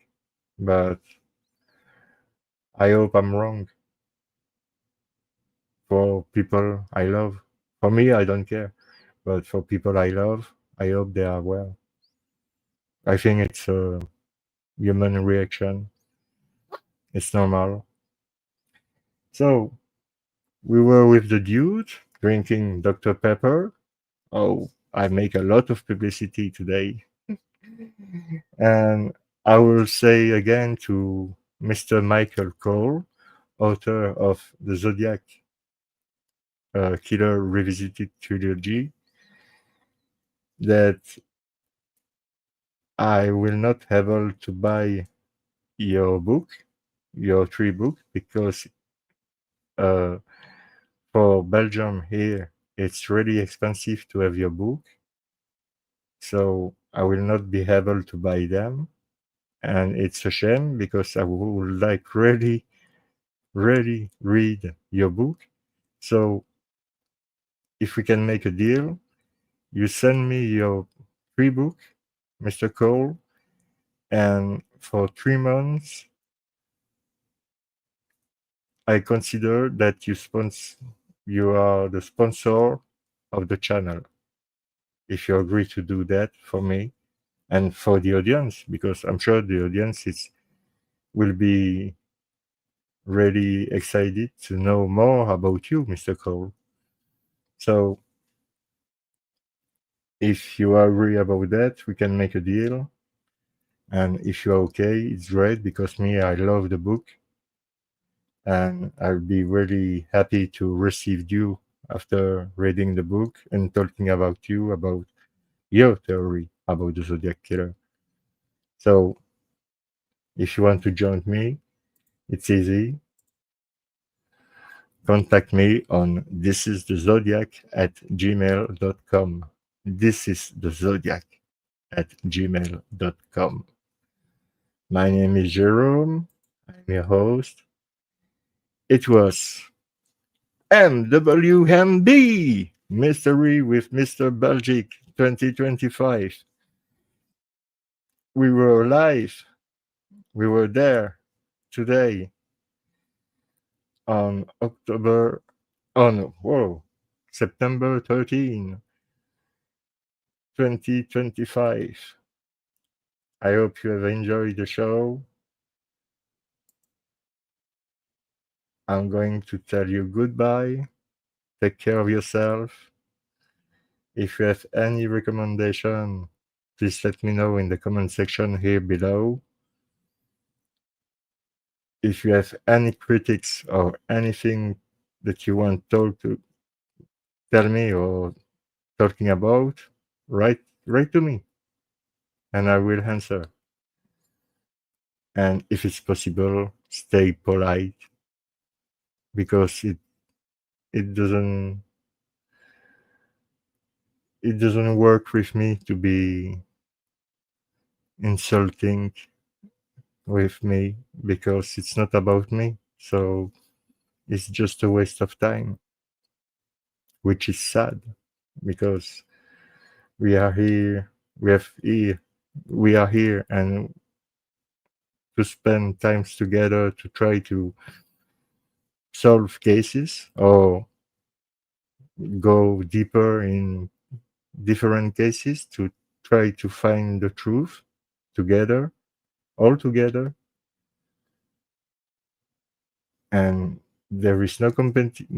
But I hope I'm wrong for people I love. For me, I don't care. But for people I love, I hope they are well. I think it's a human reaction. It's normal. So we were with the dude drinking Dr. Pepper. Oh, I make a lot of publicity today. And I will say again to Mr. Michael Cole, author of the Zodiac Killer Revisited Trilogy, that I will not able to buy your book, your three book, because uh, for Belgium here, it's really expensive to have your book. So I will not be able to buy them. And it's a shame because I would like really, really read your book. So if we can make a deal, you send me your free book, Mr. Cole, and for 3 months, I consider that you are the sponsor of the channel. If you agree to do that for me and for the audience, because I'm sure the audience will be really excited to know more about you, Mr. Cole. So if you agree about that, we can make a deal. And if you're okay, it's great because me, I love the book, and I'll be really happy to receive you after reading the book and talking about you about your theory about the Zodiac Killer. So if you want to join me, it's easy. Contact me on thisisthezodiac@gmail.com. This is the Zodiac at gmail.com. My name is Jerome. I'm your host. It was MWMB Mystery with Mr. Belgic 2025. We were live. We were there today on September 13, 2025. I hope you have enjoyed the show. I'm going to tell you goodbye. Take care of yourself. If you have any recommendation, please let me know in the comment section here below. If you have any critics or anything that you want to tell me or talking about, write to me and I will answer. And if it's possible, stay polite because it doesn't it doesn't work with me to be insulting with me because it's not about me. So it's just a waste of time, which is sad because we are here, we have here, we are here and to spend times together to try to solve cases or go deeper in different cases to try to find the truth together, all together. And there is no competition.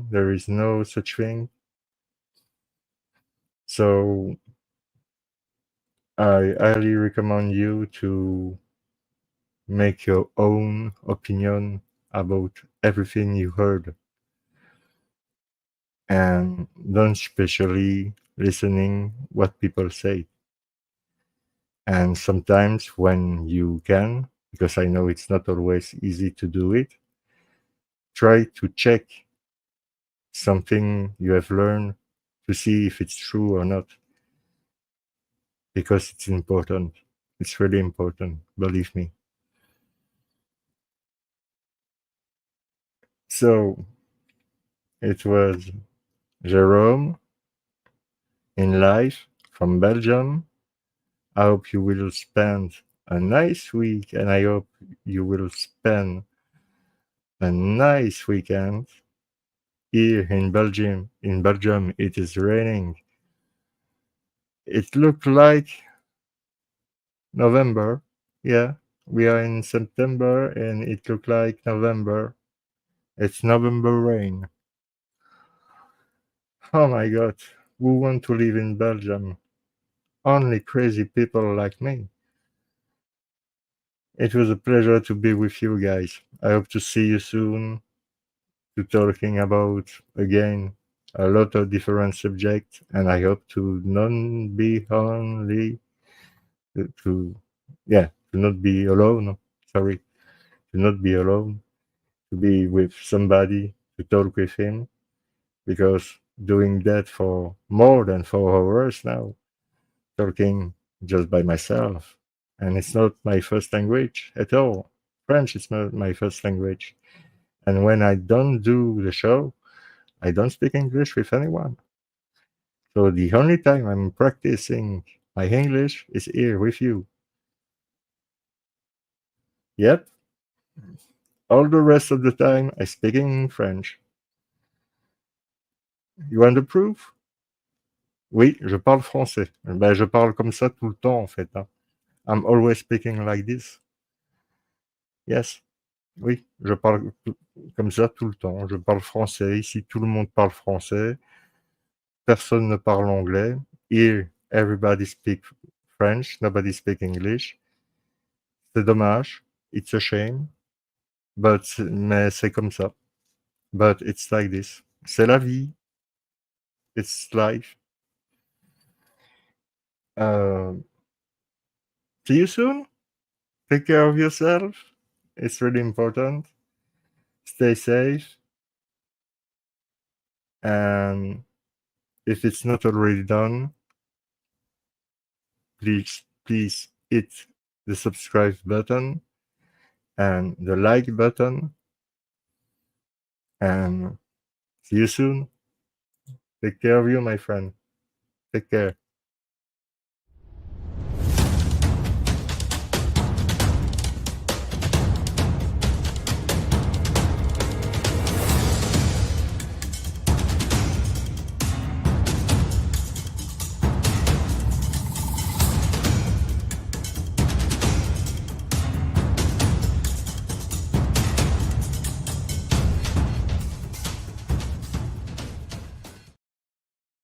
There is no such thing. So I highly recommend you to make your own opinion about everything you heard, and don't especially listening what people say. And sometimes when you can, because I know it's not always easy to do it, try to check something you have learned to see if it's true or not, because it's important. It's really important, believe me. So it was Jerome in live from Belgium. I hope you will spend a nice week, and I hope you will spend a nice weekend. Here in Belgium, it is raining. It looked like November. Yeah, we are in September, and it looked like November. It's November rain. Oh my God, who want to live in Belgium? Only crazy people like me. It was a pleasure to be with you guys. I hope to see you soon to talking about again a lot of different subjects, and I hope to not be only to yeah to not be alone. Sorry, to not be alone. To be with somebody to talk with him, because doing that for more than 4 hours now, talking just by myself, and it's not my first language at all. French is not my first language, and when I don't do the show, I don't speak English with anyone. So the only time I'm practicing my English is here with you. Yep, all the rest of the time I speak in French. You want the proof? Oui, je parle français. Ben, je parle comme ça tout le temps, en fait, hein. I'm always speaking like this. Yes. Oui, je parle comme ça tout le temps. Je parle français. Ici, tout le monde parle français. Personne ne parle anglais. Here, everybody speaks French, nobody speaks English. C'est dommage. It's a shame. Mais c'est comme ça. But it's like this. C'est la vie. It's life. See you soon. Take care of yourself. It's really important. Stay safe. And if it's not already done, please hit the subscribe button and the like button. And see you soon. Take care of you, my friend. Take care.